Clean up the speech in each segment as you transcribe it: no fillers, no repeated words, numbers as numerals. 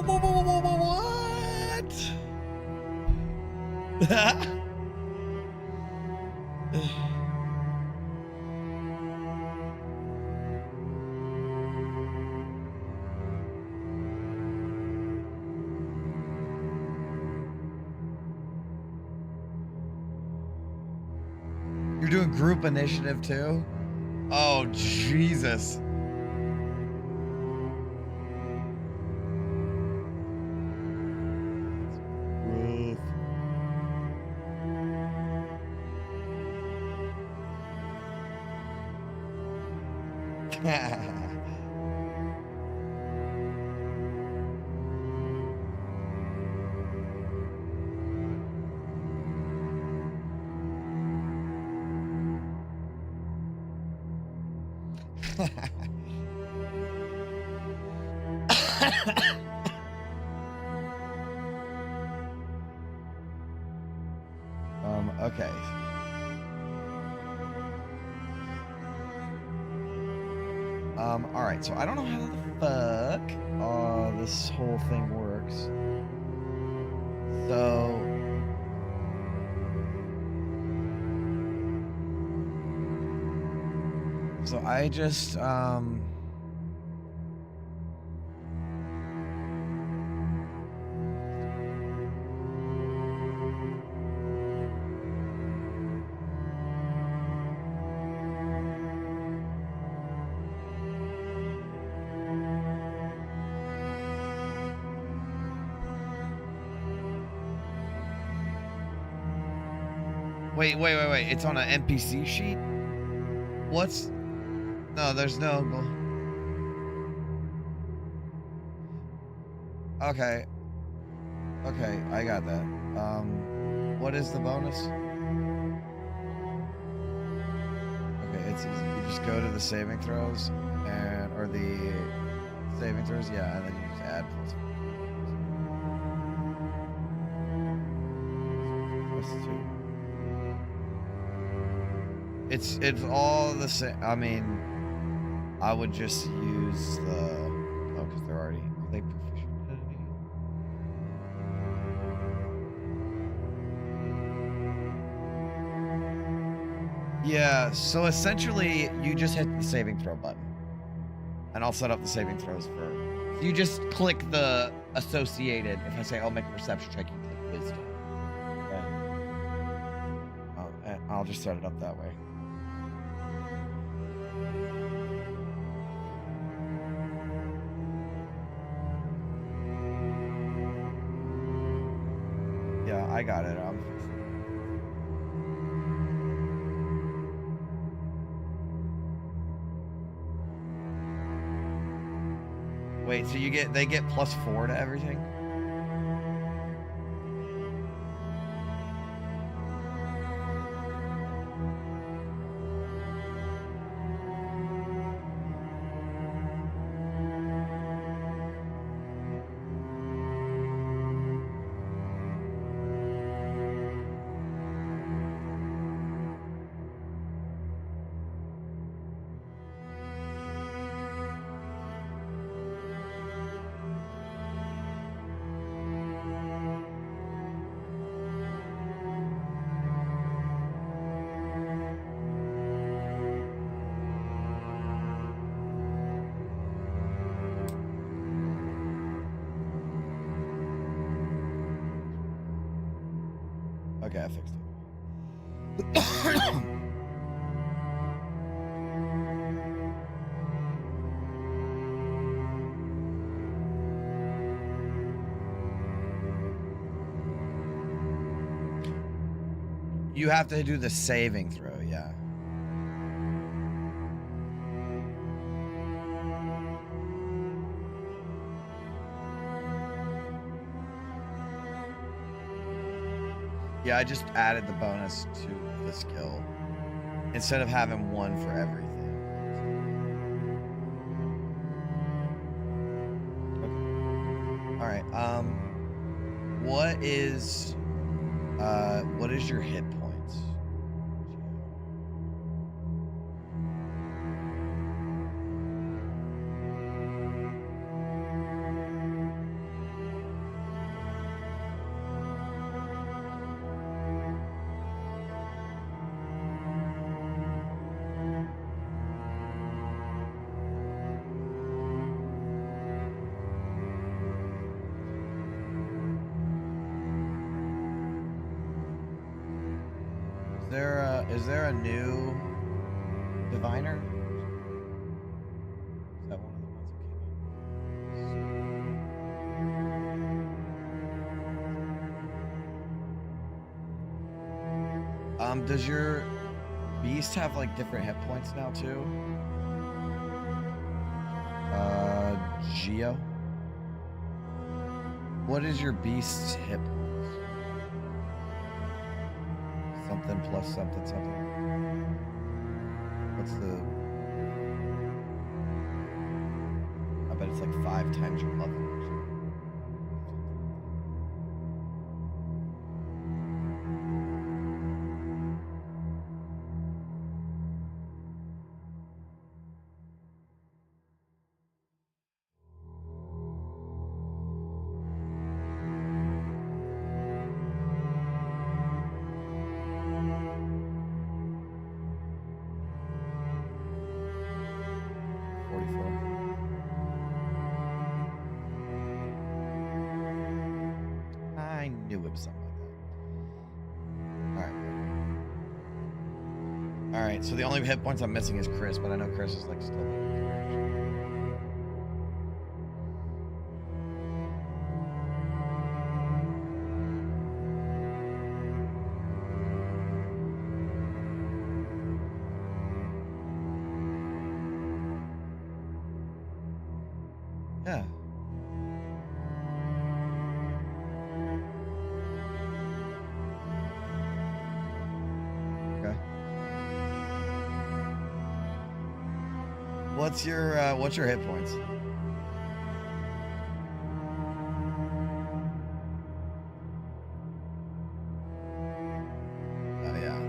What? You're doing group initiative too? Oh, Jesus. Rough. Okay. All right, so I don't know how the fuck this whole thing works. So I just Wait. It's on an NPC sheet? What's... No, there's no... Okay. Okay, I got that. What is the bonus? Okay, it's easy. You just go to the saving throws, or the saving throws, yeah, and then you just add plus 2. It's all the same. I mean, I would just use the... Oh, because they're already... Are they proficient at it? Yeah, so essentially, you just hit the saving throw button. And I'll set up the saving throws for... You just click the associated... If I say, I'll make a perception check, you click wisdom. Okay. I'll just set it up that way. Yeah, I got it. Wait, so they get +4 to everything? Okay, I fixed it. You have to do the saving throw, yeah. Yeah, I just added the bonus to the skill instead of having one for everything. Okay. All right. What is your hit points? Is there a new diviner? Is that one of the ones that came out? Does your beast have like different hit points now too? Geo? What is your beast's hit points? Something plus something something. What's the... I bet it's like 5 times your level or something. I knew it was something like that. Alright, so the only hit points I'm missing is Chris, but I know Chris is like still... Yeah. Okay. What's your hit points? Oh yeah.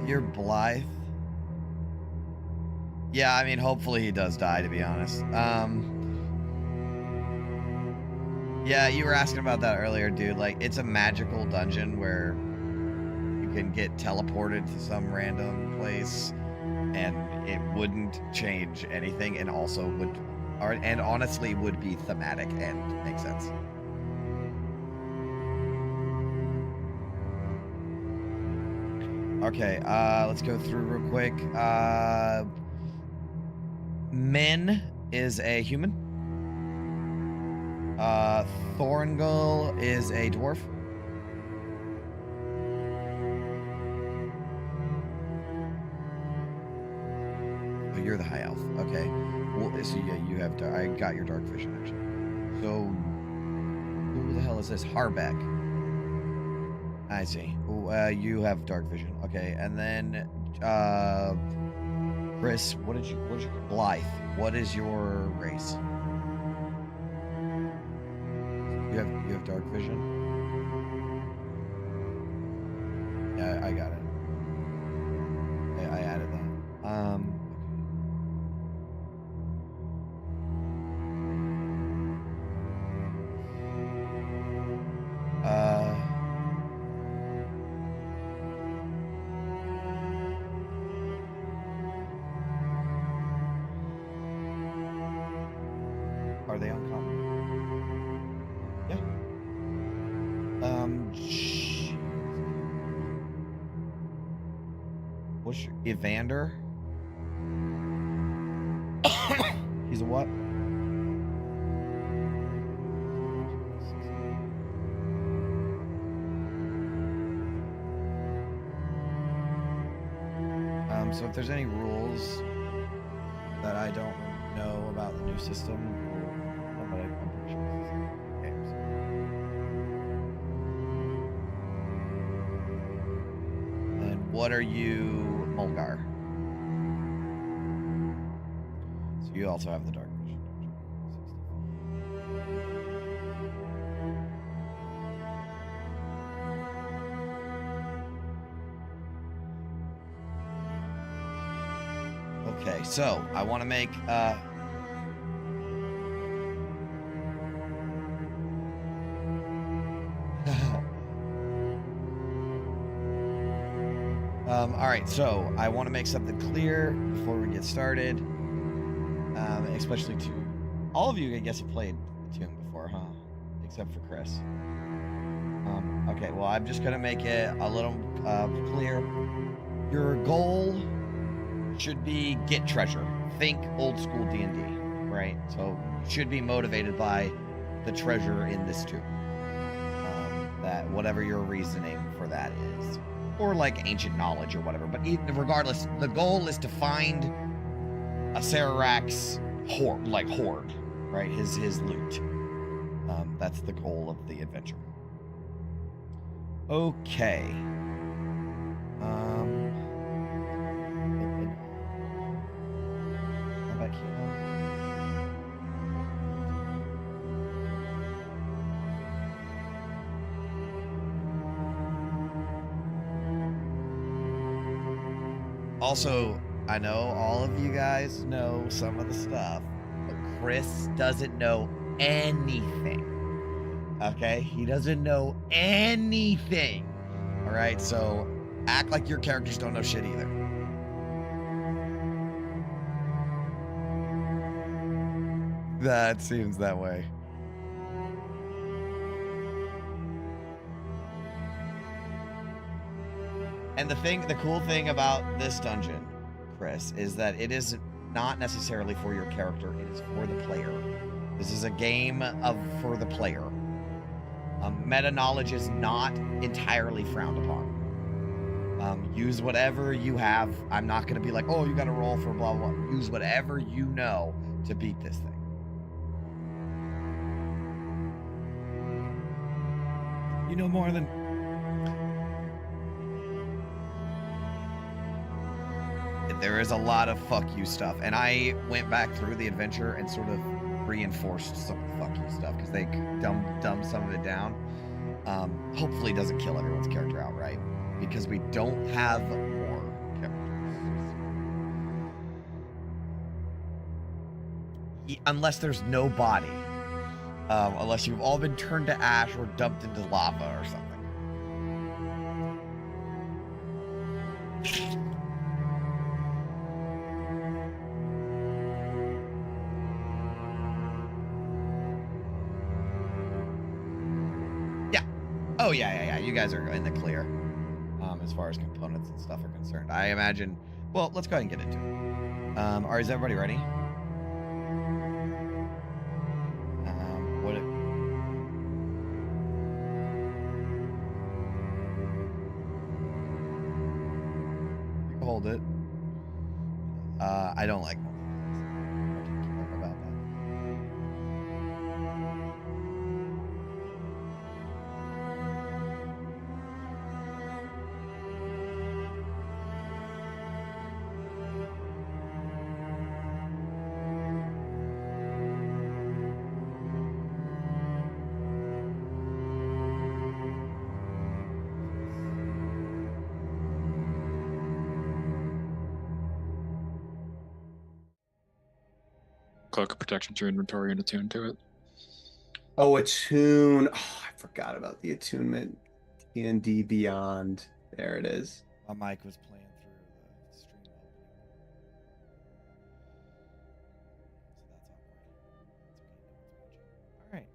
You're Blythe. Yeah, I mean, hopefully he does die, to be honest. Yeah, you were asking about that earlier, dude. Like, it's a magical dungeon where you can get teleported to some random place, and it wouldn't change anything, and also would, and honestly would be thematic and make sense. Okay, let's go through real quick. Min is a human. Thorngull is a dwarf. Oh, you're the high elf. Okay. Well, so yeah, you have. I got your dark vision actually. So, who the hell is this? Harbeck. I see. You have dark vision. Okay, and then Chris, what did you Blythe? What is your race? You have dark vision? Yeah, I got it. I added that. Are they uncommon? Yeah. What's your Evander? He's a what? So if there's any rules that I don't know about the new system, but I'm pretty sure this is games. And what are you, Mulgar? So you also have the dark vision. Okay, so I want to make all right, so I want to make something clear before we get started. especially to all of you. I guess have played Attune before, huh? Except for Chris. Okay, well, I'm just gonna make it a little clear. Your goal should be get treasure. Think old school D&D, right? So you should be motivated by the treasure in this tomb. That whatever your reasoning for that is, or like ancient knowledge or whatever. But regardless, the goal is to find a Sararak's hoard, right? His loot. That's the goal of the adventure. Okay. How about here? Also, I know all of you guys know some of the stuff, but Chris doesn't know anything. Okay? He doesn't know anything. All right? So act like your characters don't know shit either. That seems that way. And the cool thing about this dungeon, Chris, is that it is not necessarily for your character, it is for the player. This is a game for the player. Meta knowledge is not entirely frowned upon. Use whatever you have. I'm not going to be like, oh, you got to roll for blah, blah, blah. Use whatever you know to beat this thing. You know more than... There is a lot of fuck you stuff, and I went back through the adventure and sort of reinforced some of the fuck you stuff because they dumbed some of it down. Hopefully it doesn't kill everyone's character outright because we don't have more characters. Unless there's no body. Unless you've all been turned to ash or dumped into lava or something. Oh, yeah. You guys are in the clear as far as components and stuff are concerned. I imagine... Well, let's go ahead and get into it. Is everybody ready? You can hold it. I don't like multiplayer. About that. Cloak of protection to inventory and attune to it. Oh, attune. Oh, I forgot about the attunement. D&D Beyond. There it is. My mic was playing through the stream opening. So that's awkward. It's okay, no one's watching. Alright.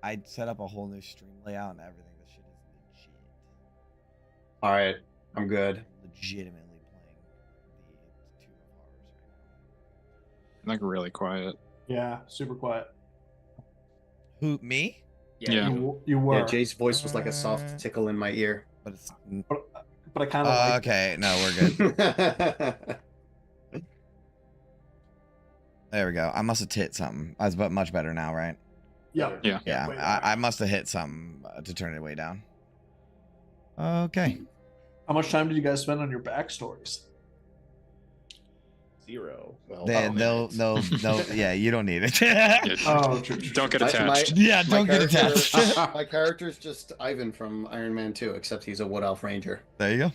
I'd set up a whole new stream layout and everything. This shit is legit. Alright, I'm good. Legitimately playing the Tomb of Horrors right now. Like really quiet. Yeah, super quiet. Who, me? Yeah. You were. Yeah, Jay's voice was like a soft tickle in my ear. But it's... But I kind of like okay, no, we're good. There we go. I must have hit something. I was much better now, right? Yeah. Yeah, I must have hit something to turn it way down. Okay. How much time did you guys spend on your backstories? 0. Well, No, yeah, you don't need it. Oh, true. Don't get attached. Yeah, don't get attached. My character's just Ivan from Iron Man 2, except he's a Wood Elf Ranger. There you go.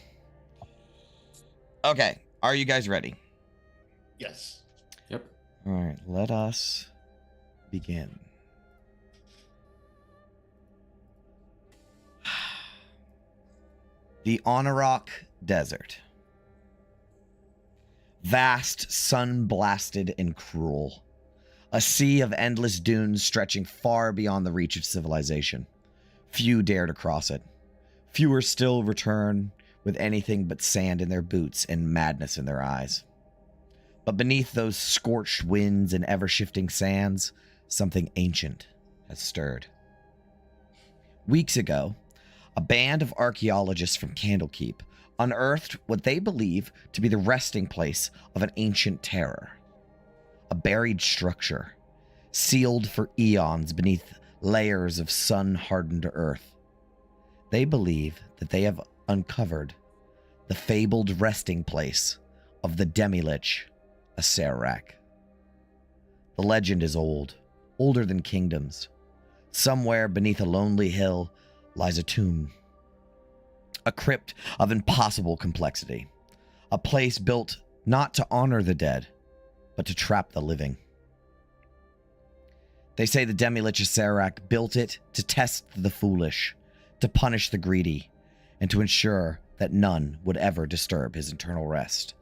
Okay, are you guys ready? Yes. Yep. All right, let us begin. The Onarok Desert. Vast, sun-blasted, and cruel. A sea of endless dunes stretching far beyond the reach of civilization. Few dare to cross it. Fewer still return with anything but sand in their boots and madness in their eyes. But beneath those scorched winds and ever-shifting sands, something ancient has stirred. Weeks ago, a band of archaeologists from Candlekeep unearthed what they believe to be the resting place of an ancient terror. A buried structure, sealed for eons beneath layers of sun-hardened earth. They believe that they have uncovered the fabled resting place of the demi-lich, Acererak. The legend is old, older than kingdoms. Somewhere beneath a lonely hill lies a tomb. A crypt of impossible complexity. A place built not to honor the dead, but to trap the living. They say the demi-lich Acererak built it to test the foolish, to punish the greedy, and to ensure that none would ever disturb his eternal rest.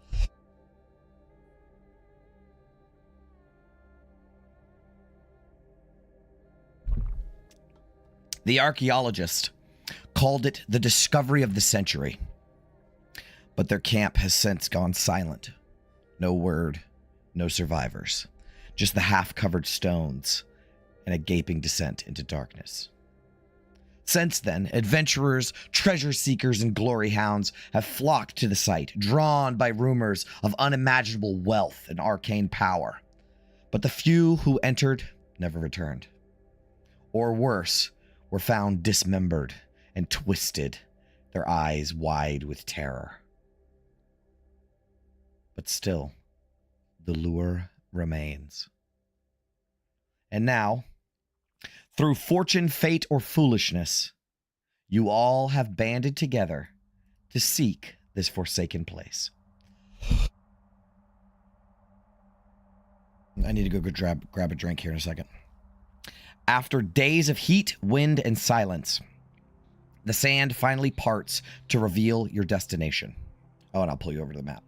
The archaeologist called it the discovery of the century, but their camp has since gone silent. No word, no survivors, just the half-covered stones and a gaping descent into darkness. Since then, adventurers, treasure seekers, and glory hounds have flocked to the site, drawn by rumors of unimaginable wealth and arcane power. But the few who entered never returned. Or worse, were found dismembered and twisted, their eyes wide with terror. But still, the lure remains. And now, through fortune, fate, or foolishness, you all have banded together to seek this forsaken place. I need to go grab a drink here in a second. After days of heat, wind, and silence, the sand finally parts to reveal your destination. Oh, and I'll pull you over to the map.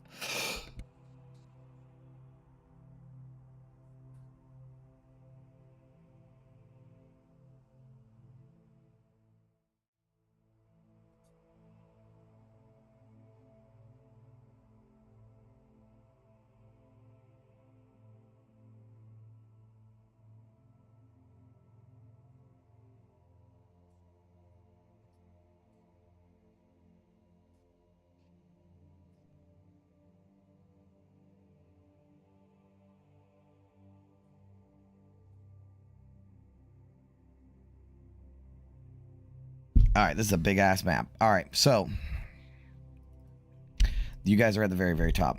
All right, this is a big ass map. All right, so you guys are at the very, very top.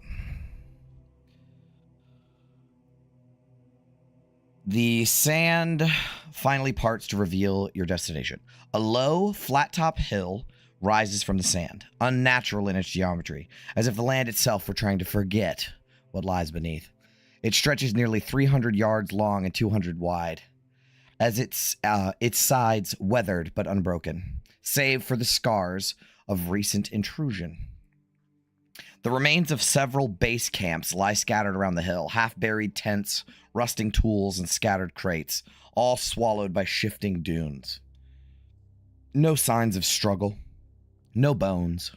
The sand finally parts to reveal your destination. A low, flat-top hill rises from the sand, unnatural in its geometry, as if the land itself were trying to forget what lies beneath. It stretches nearly 300 yards long and 200 wide, as its sides weathered but unbroken, save for the scars of recent intrusion. The remains of several base camps lie scattered around the hill, half-buried tents, rusting tools, and scattered crates, all swallowed by shifting dunes. No signs of struggle, no bones,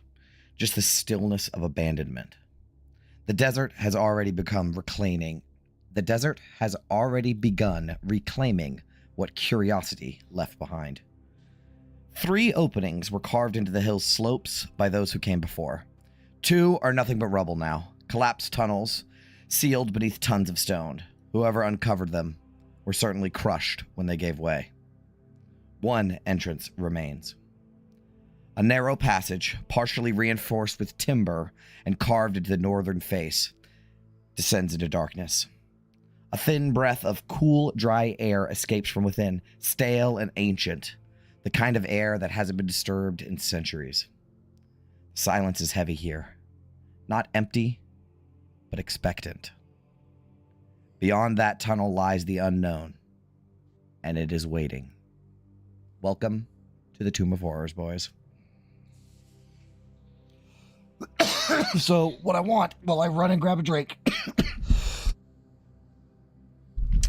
just the stillness of abandonment. The desert has already begun reclaiming what curiosity left behind. 3 openings were carved into the hill's slopes by those who came before. 2 are nothing but rubble now, collapsed tunnels, sealed beneath tons of stone. Whoever uncovered them were certainly crushed when they gave way. 1 entrance remains. A narrow passage, partially reinforced with timber and carved into the northern face, descends into darkness. A thin breath of cool, dry air escapes from within, stale and ancient, the kind of air that hasn't been disturbed in centuries. Silence is heavy here. Not empty, but expectant. Beyond that tunnel lies the unknown, and it is waiting. Welcome to the Tomb of Horrors, boys. So what I want while I run and grab a drink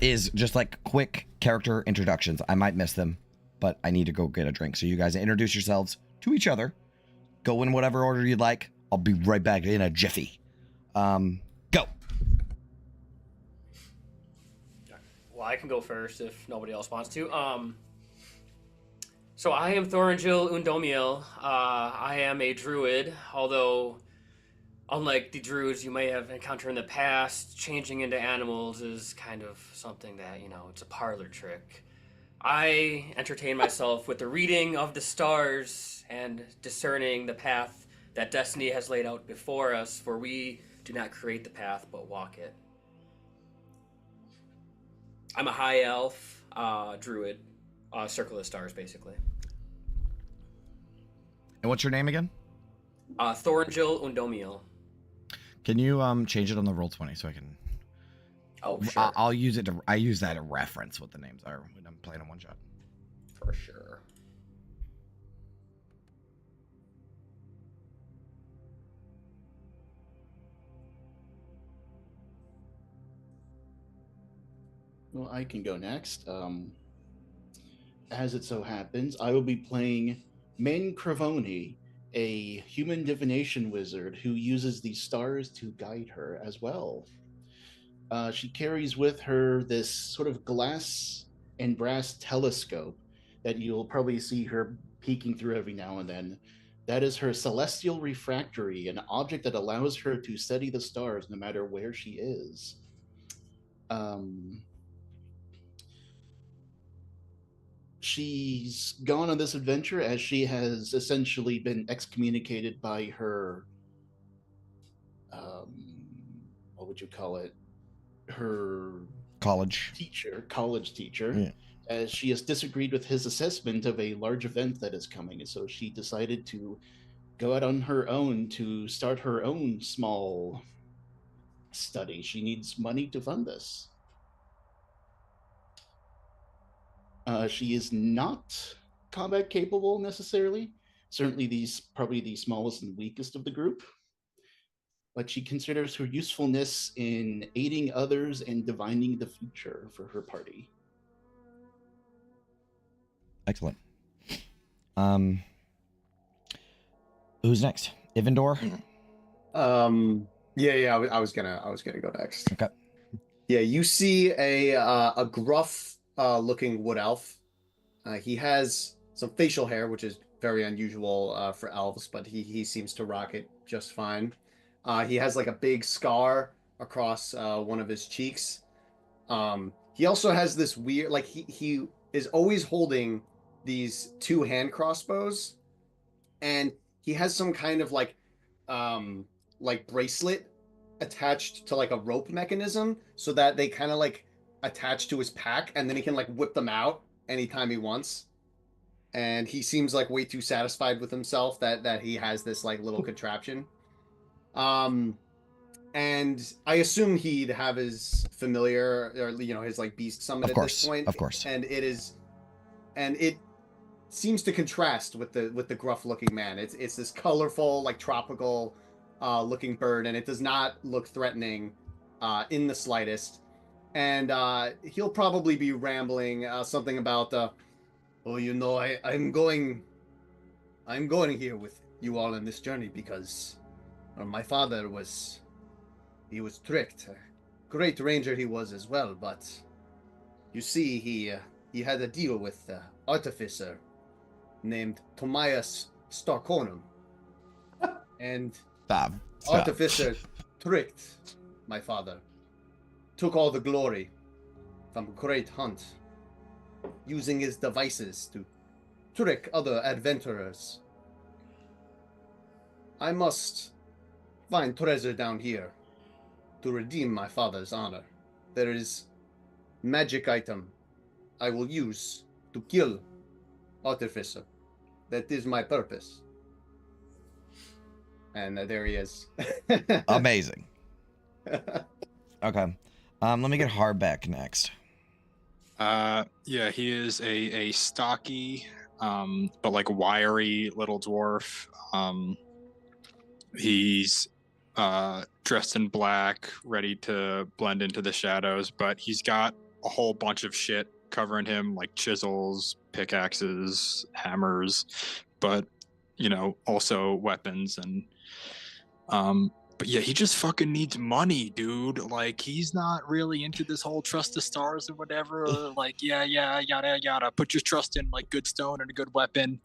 is just like quick character introductions. I might miss them, but I need to go get a drink. So you guys introduce yourselves to each other. Go in whatever order you'd like. I'll be right back in a jiffy. Go. Well, I can go first if nobody else wants to. So I am Thorangil Undomiel. I am a druid, although unlike the druids you may have encountered in the past, changing into animals is kind of something that, it's a parlor trick. I entertain myself with the reading of the stars and discerning the path that destiny has laid out before us, for we do not create the path but walk it. I'm a high elf druid, circle of stars, basically. And what's your name again? Thorangil Undomiel. Can you change it on the Roll20 so I can? Oh, sure. I'll use it. I use that to reference what the names are when I'm playing a one shot. For sure. Well, I can go next. As it so happens, I will be playing Main Cravoni, a human divination wizard who uses the stars to guide her as well. She carries with her this sort of glass and brass telescope that you'll probably see her peeking through every now and then. That is her celestial refractory, an object that allows her to study the stars no matter where she is. She's gone on this adventure as she has essentially been excommunicated by her, what would you call it? Her College teacher, yeah. As she has disagreed with his assessment of a large event that is coming. And so she decided to go out on her own to start her own small study. She needs money to fund this. She is not combat capable necessarily. Certainly probably the smallest and weakest of the group. But she considers her usefulness in aiding others and divining the future for her party. Excellent. Who's next? Ivandor? Yeah. I was gonna go next. Okay. Yeah, you see a gruff looking wood elf. He has some facial hair, which is very unusual for elves, but he seems to rock it just fine. He has like a big scar across one of his cheeks. He also has this weird, like he is always holding these two hand crossbows, and he has some kind of like bracelet attached to like a rope mechanism so that they kind of like attach to his pack, and then he can like whip them out anytime he wants. And he seems like way too satisfied with himself that he has this like little contraption. And I assume he'd have his familiar, or his like beast summon at this point. Of course. And it seems to contrast with the gruff looking man. It's this colorful, like tropical looking bird, and it does not look threatening in the slightest. And he'll probably be rambling something about I'm going here with you all on this journey because my father was tricked. Great ranger he was as well, but you see he had a deal with the artificer named Tomias Starkonum. And Stop. Artificer tricked my father. Took all the glory from Great Hunt, using his devices to trick other adventurers. I must find treasure down here to redeem my father's honor. There is magic item I will use to kill Artificer. That is my purpose. And there he is. Amazing. Okay. Let me get Harbeck next. Yeah, he is a stocky, but like wiry little dwarf. He's dressed in black, ready to blend into the shadows, but he's got a whole bunch of shit covering him, like chisels, pickaxes, hammers, but also weapons. And but yeah, he just fucking needs money, dude. Like, he's not really into this whole trust the stars or whatever. Like, yeah, yada yada, put your trust in like good stone and a good weapon,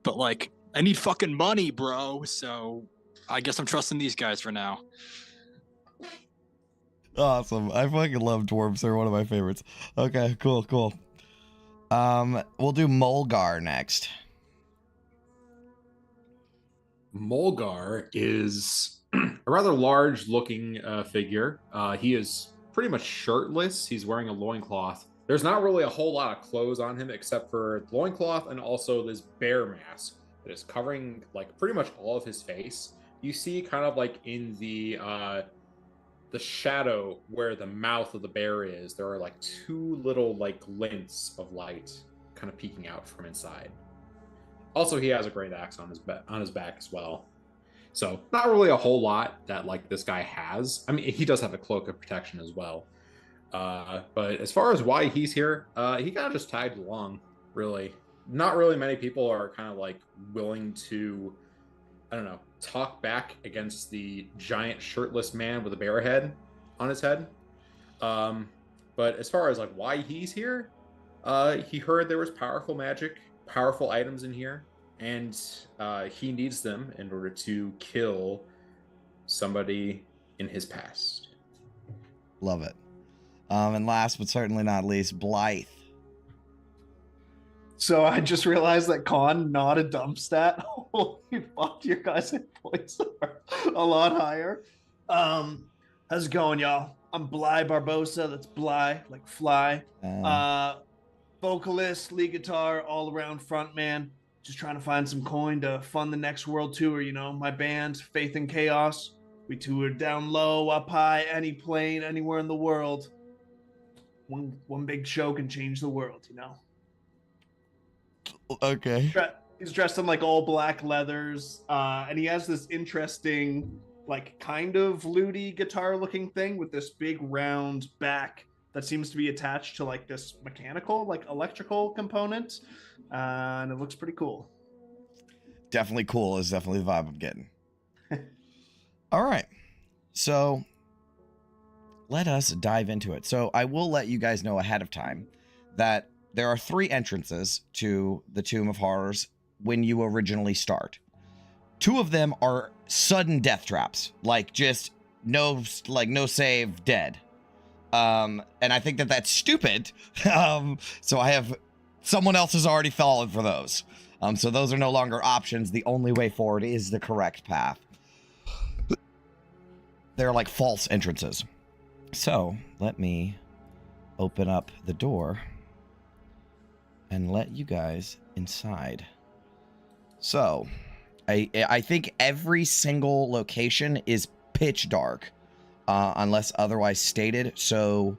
but like, I need fucking money, bro. So I guess I'm trusting these guys for now. Awesome. I fucking love dwarves. They're one of my favorites. Okay, cool. We'll do Mulgar next. Mulgar is a rather large looking figure. He is pretty much shirtless. He's wearing a loincloth. There's not really a whole lot of clothes on him except for the loincloth and also this bear mask that is covering like pretty much all of his face. You see kind of like in the shadow where the mouth of the bear is, there are like two little like glints of light kind of peeking out from inside. Also, he has a great axe on his back as well. So not really a whole lot that like this guy has. I mean, he does have a cloak of protection as well. But as far as why he's here, he kind of just tagged along, really. Not really many people are kind of like willing to, I don't know, talk back against the giant shirtless man with a bear head on his head. But as far as like why he's here, he heard there was powerful magic, powerful items in here, and he needs them in order to kill somebody in his past. Love it. And last but certainly not least, Blythe. So I just realized that con, not a dump stat. Holy fuck, your guys' hit points are a lot higher. How's it going, y'all? I'm Bly Barbosa. That's Bly, like fly. Vocalist, lead guitar, all around frontman. Just trying to find some coin to fund the next world tour. My band, Faith and Chaos. We toured down low, up high, any plane, anywhere in the world. One big show can change the world, Okay. He's dressed in like all black leathers, and he has this interesting, like kind of lutey guitar looking thing with this big round back that seems to be attached to like this mechanical, like electrical component, and it looks pretty cool. Definitely cool is definitely the vibe I'm getting. All right, so let us dive into it. So I will let you guys know ahead of time that there are 3 entrances to the Tomb of Horrors when you originally start. 2 of them are sudden death traps, like just no save, dead. And I think that that's stupid. So I have someone else has already fallen for those. So those are no longer options. The only way forward is the correct path. They're like false entrances. So let me open up the door and let you guys inside. So I think every single location is pitch dark, unless otherwise stated. So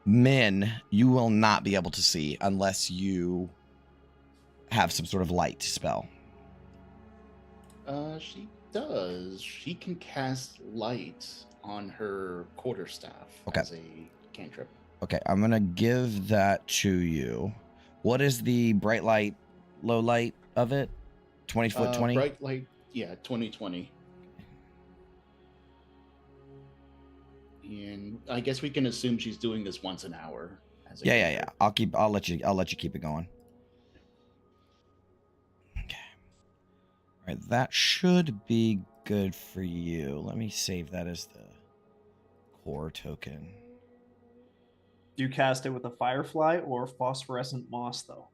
Min, you will not be able to see unless you have some sort of light spell. She does. She can cast light on her quarterstaff as a cantrip. Okay, I'm gonna give that to you. What is the bright light, low light of it? 20 foot 20? Bright light, yeah, 2020. And I guess we can assume she's doing this once an hour. Yeah. I'll let you keep it going. Okay. All right, that should be good for you. Let me save that as the core token. Do you cast it with a firefly or phosphorescent moss, though?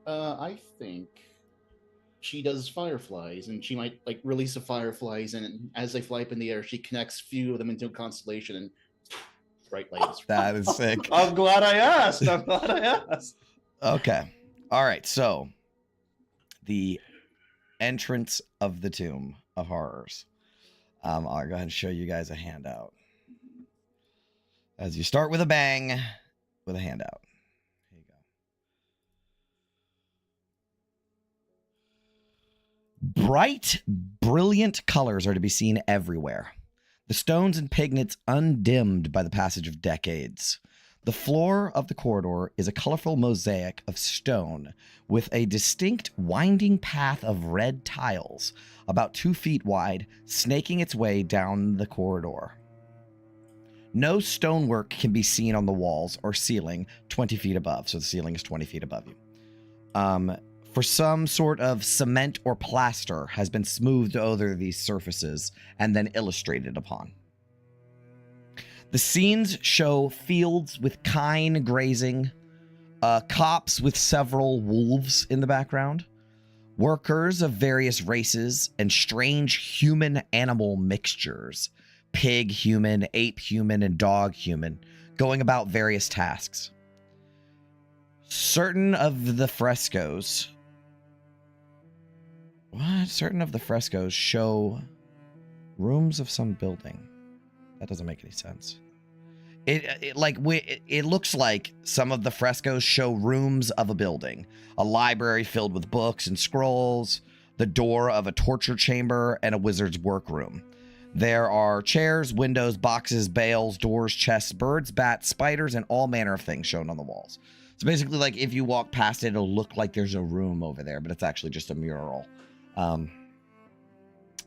I think she does fireflies, and she might like release the fireflies, and as they fly up in the air, she connects a few of them into a constellation, and bright light is. That is sick. I'm glad I asked. Okay. All right. So the entrance of the Tomb of Horrors. I'll go ahead and show you guys a handout. As you start with a bang, with a handout. Here you Bright, brilliant colors are to be seen everywhere. The stones and pigments undimmed by the passage of decades. The floor of the corridor is a colorful mosaic of stone with a distinct winding path of red tiles, about 2 feet wide, snaking its way down the corridor. No stonework can be seen on the walls or ceiling 20 feet above, so the ceiling is 20 feet above you. For some sort of cement or plaster has been smoothed over these surfaces and then illustrated upon. The scenes show fields with kine grazing, copse with several wolves in the background, workers of various races, and strange human-animal mixtures, pig human, ape human, and dog human, going about various tasks. Certain of the frescoes show rooms of some building. That doesn't make any sense. It looks like some of the frescoes show rooms of a building, a library filled with books and scrolls, the door of a torture chamber, and a wizard's workroom. There are chairs, windows, boxes, bales, doors, chests, birds, bats, spiders, and all manner of things shown on the walls. So basically, like, if you walk past it, it'll look like there's a room over there, but it's actually just a mural.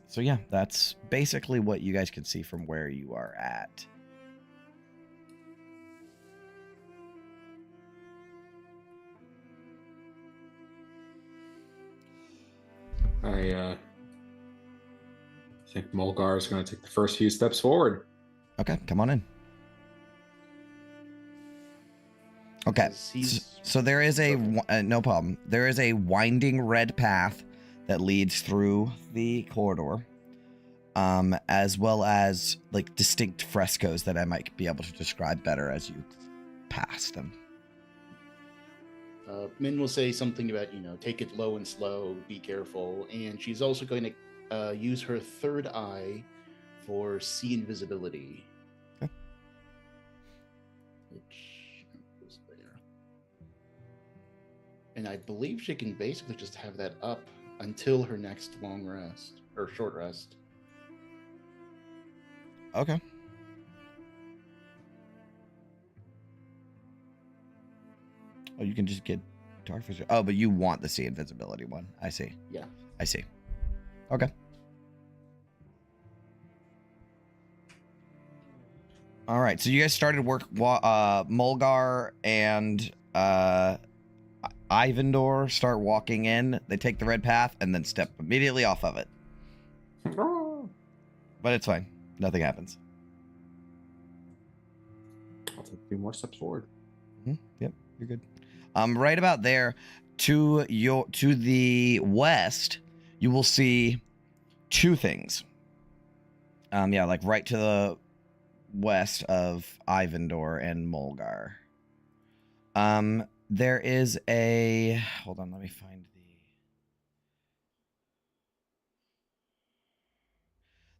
So yeah, that's basically what you guys can see from where you are at. I think Mulgar is going to take the first few steps forward. Okay, come on in. Okay, so there is no problem. There is a winding red path that leads through the corridor, as well as like distinct frescoes that I might be able to describe better as you pass them. Min will say something about, take it low and slow, be careful, and she's also going to use her third eye for see invisibility. Okay. Which was there. And I believe she can basically just have that up until her next long rest, or short rest. Okay. Oh, you can just get dark vision. Oh, but you want the see invisibility one. I see. Yeah. I see. Okay. All right. So you guys started work. Mulgar and Ivandor start walking in. They take the red path and then step immediately off of it. But it's fine. Nothing happens. I'll take a few more steps forward. Yep, you're good. Right about there, to the west, you will see two things. Yeah, like right to the west of Ivandor and Mulgar. There is a... Hold on, let me find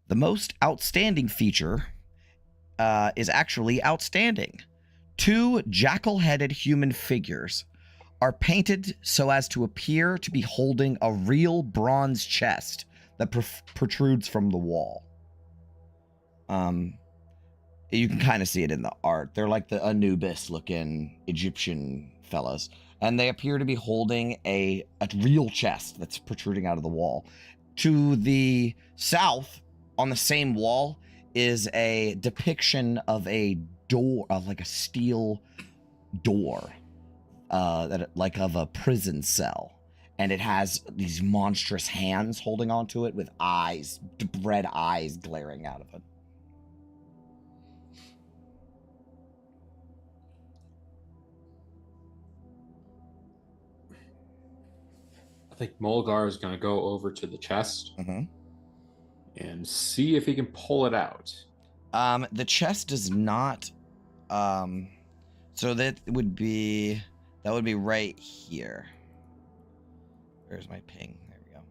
the most outstanding feature is actually outstanding. 2 jackal-headed human figures are painted so as to appear to be holding a real bronze chest that protrudes from the wall. You can kind of see it in the art. They're like the Anubis-looking Egyptian fellas, and they appear to be holding a real chest that's protruding out of the wall. To the south, on the same wall, is a depiction of a door, of like a steel door, that like of a prison cell, and it has these monstrous hands holding onto it with eyes, red eyes glaring out of it. I think Mulgar is going to go over to the chest and see if he can pull it out. The chest does not. So that would be right here. Where's my ping? There we go.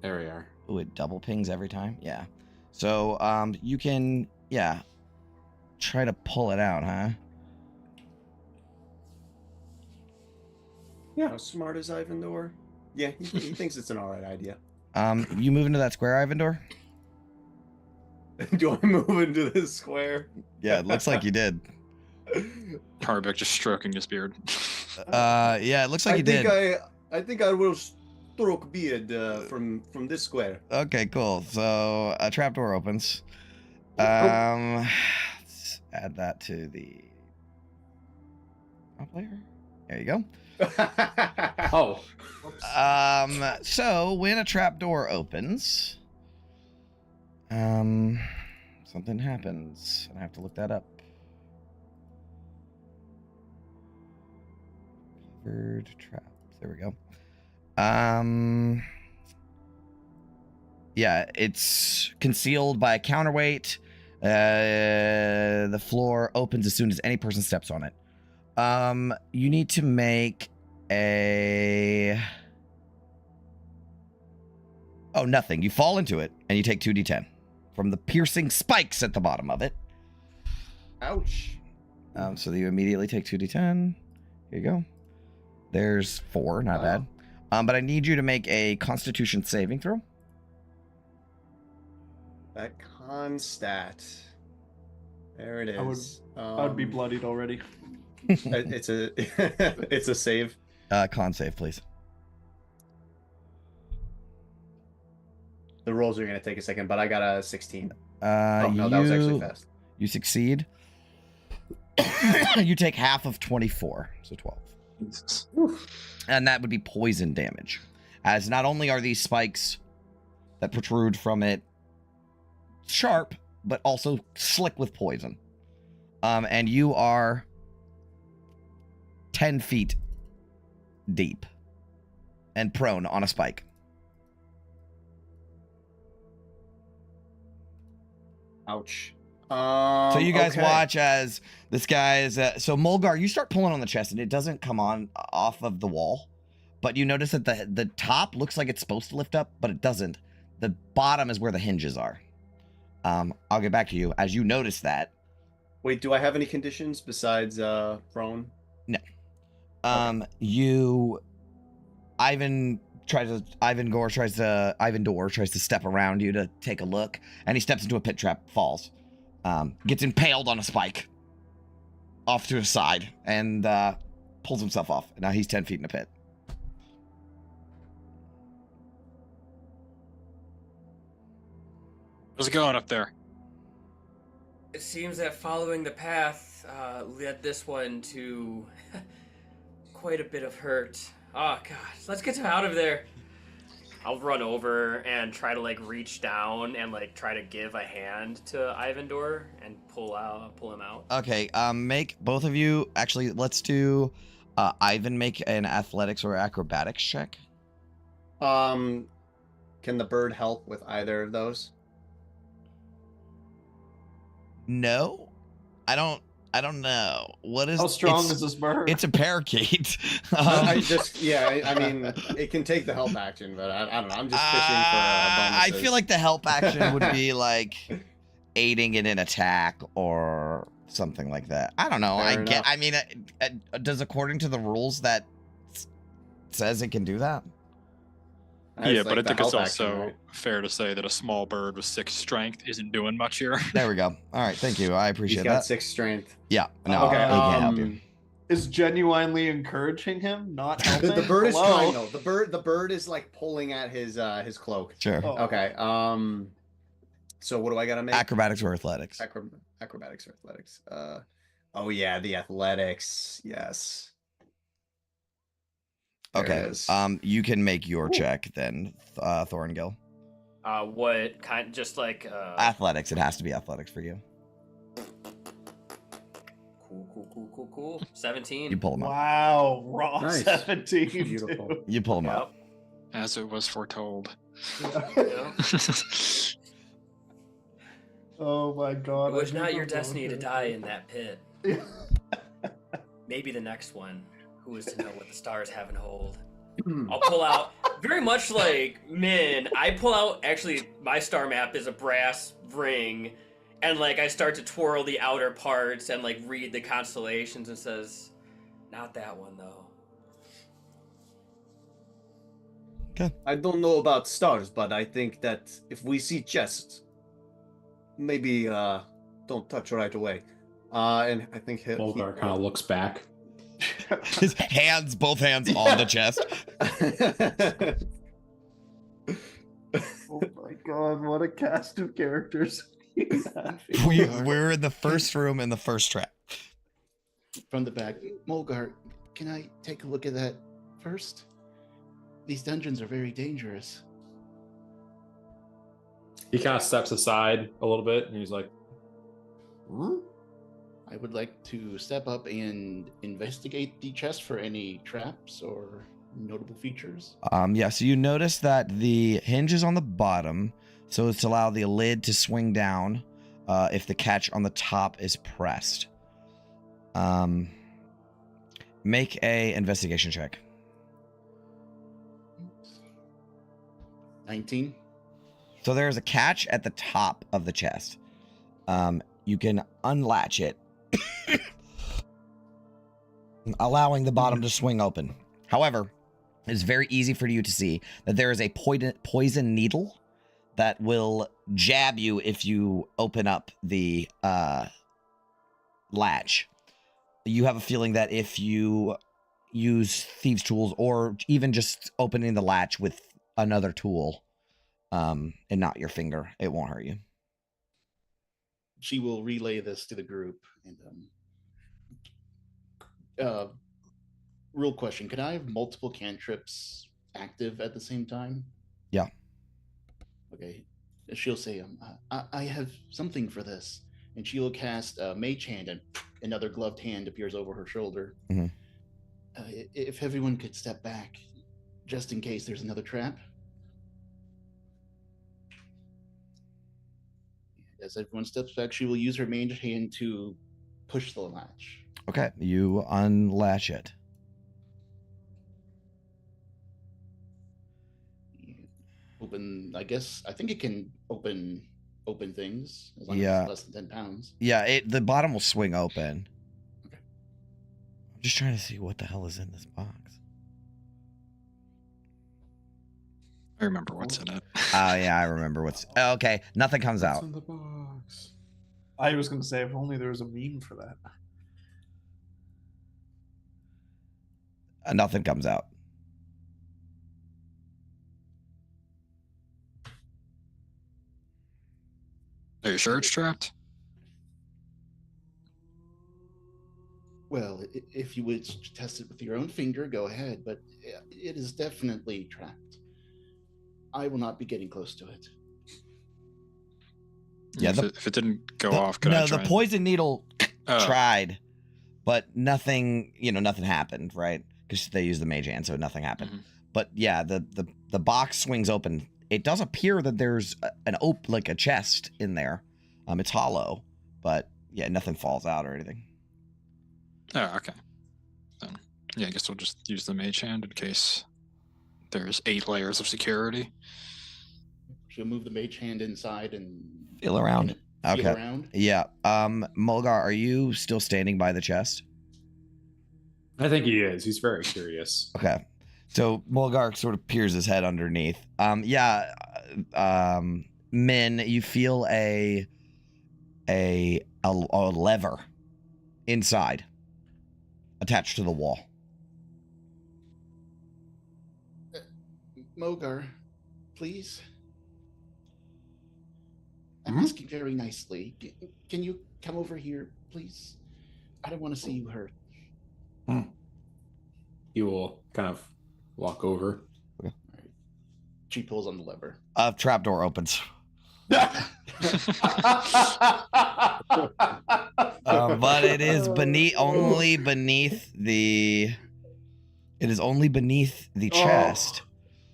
There we are. Ooh, it double pings every time. Yeah. So you can try to pull it out, huh? Yeah. How smart is Ivandor? Yeah, he thinks it's an alright idea. You move into that square, Ivandor? Do I move into this square? Yeah, it looks like you did. Harbeck just stroking his beard. Yeah, it looks like you did. I think I will stroke beard from this square. Okay, cool. So a trapdoor opens. Let's add that to the player. There you go. Oh, So when a trapdoor opens, something happens, and I have to look that up. Covered traps. There we go. Yeah, it's concealed by a counterweight. The floor opens as soon as any person steps on it. You need to make a... Oh, nothing. You fall into it, and you take 2d10 from the piercing spikes at the bottom of it. Ouch. So you immediately take 2d10. Here you go. There's 4, not bad. But I need you to make a Constitution saving throw. That con stat. There it is. I would be bloodied already. It's a it's a save. Con save, please. The rolls are gonna take a second, but I got a 16. No, that was actually fast. You succeed. You take half of 24, so 12. Jesus. And that would be poison damage. As not only are these spikes that protrude from it sharp, but also slick with poison. And you are 10 feet deep and prone on a spike. Ouch. So you guys Okay. watch as this guy is... so Mulgar, you start pulling on the chest and it doesn't come on off of the wall. But you notice that the top looks like it's supposed to lift up, but it doesn't. The bottom is where the hinges are. I'll get back to you as you notice that. Wait, do I have any conditions besides prone? No. Ivandor tries to step around you to take a look, and he steps into a pit trap, falls, gets impaled on a spike off to his side, and pulls himself off. Now he's 10 feet in a pit. How's it going up there? It seems that following the path led this one to quite a bit of hurt. Oh gosh, let's get out of there. I'll run over and try to like reach down and like try to give a hand to Ivandor and pull him out. Okay, make both of you, actually, let's do Ivan make an athletics or acrobatics check. Can the bird help with either of those? No, I don't know. What is... How strong it's- is this bird? It's a parakeet. I mean, it can take the help action, but I don't know. I'm just fishing for I bonuses. feel like the help action would be like aiding in an attack or something like that. I don't know. Fair enough. I mean, does according to the rules that says it can do that? That's Yeah, like but I the think it's help also action, right? fair to say that a small bird with 6 strength isn't doing much here. There we go. All right, thank you. I He's appreciate got that. 6 strength. Yeah, no, Okay, he can help you. Is genuinely encouraging him, not helping. The bird is Hello? kind though. The bird is like pulling at his cloak. Sure. Oh. Okay. So what do I gotta make? Acrobatics or athletics? Acrobatics or athletics. Oh yeah, the athletics. Yes. There it Okay. is. You can make your check then, Thorngill. What kind? Just like Athletics. It has to be athletics for you. Cool. 17. You pull him up. Wow, raw Nice. 17. Beautiful. dude. You pull him up. As it was foretold. Yep. Oh my god. It was I not need your to destiny to vote. die in that pit. Maybe the next one. Who is to know what the stars have in hold? I'll pull out, very much like Min, I pull out, actually, my star map is a brass ring, and like I start to twirl the outer parts and like read the constellations and says, not that one though. I don't know about stars, but I think that if we see chests, maybe don't touch right away. And I think Mulgar kind of looks back. His hands, both hands on the chest. Oh my god, what a cast of characters. We're in the first room in the first trap. From the back, Mulgar, can I take a look at that first? These dungeons are very dangerous. He kind of steps aside a little bit, and he's like, I would like to step up and investigate the chest for any traps or notable features. Yeah, so you notice that the hinge is on the bottom, so it's to allow the lid to swing down if the catch on the top is pressed. Make a investigation check. 19. So there's a catch at the top of the chest. You can unlatch it, allowing the bottom to swing open. However, it's very easy for you to see that there is a poison needle that will jab you if you open up the latch. You have a feeling that if you use thieves' tools or even just opening the latch with another tool and not your finger, it won't hurt you. She will relay this to the group. And real question: can I have multiple cantrips active at the same time? Yeah. Okay. She'll say, I have something for this, and she'll cast Mage Hand, and another gloved hand appears over her shoulder. Mm-hmm. If everyone could step back, just in case there's another trap. As everyone steps back, she will use her Mage Hand to push the latch. Okay, you unlatch it. Open, I think it can open things as long as Yeah. it's less than 10 pounds. Yeah, the bottom will swing open. Okay. I'm just trying to see what the hell is in this box. I remember what's in it. Oh, yeah, I remember what's... Okay, nothing comes "What's out. in the box?" I was going to say, if only there was a meme for that. Nothing comes out. Are you sure it's trapped? Well, if you would test it with your own finger, go ahead, but it is definitely trapped. I will not be getting close to it. Yeah, if it didn't go off, could I No, try the and- poison needle Oh. tried, but nothing, nothing happened, right? Because they used the mage hand, so nothing happened. Mhm. But yeah, the box swings open. It does appear that there's like a chest in there. It's hollow, but yeah, nothing falls out or anything. Oh, okay. Then, yeah, I guess we'll just use the mage hand in case there's 8 layers of security. She'll move the Mage Hand inside and Feel around. feel Okay. around. Yeah. Mulgar, are you still standing by the chest? I think he is. He's very curious. Okay. So Mulgar sort of peers his head underneath. Min, you feel a lever inside attached to the wall. Mogar, please. I'm Mhm. asking very nicely. Can you come over here, please? I don't want to see you hurt. He will kind of walk over. All right. She pulls on the lever. Trapdoor opens. But it is only beneath the chest.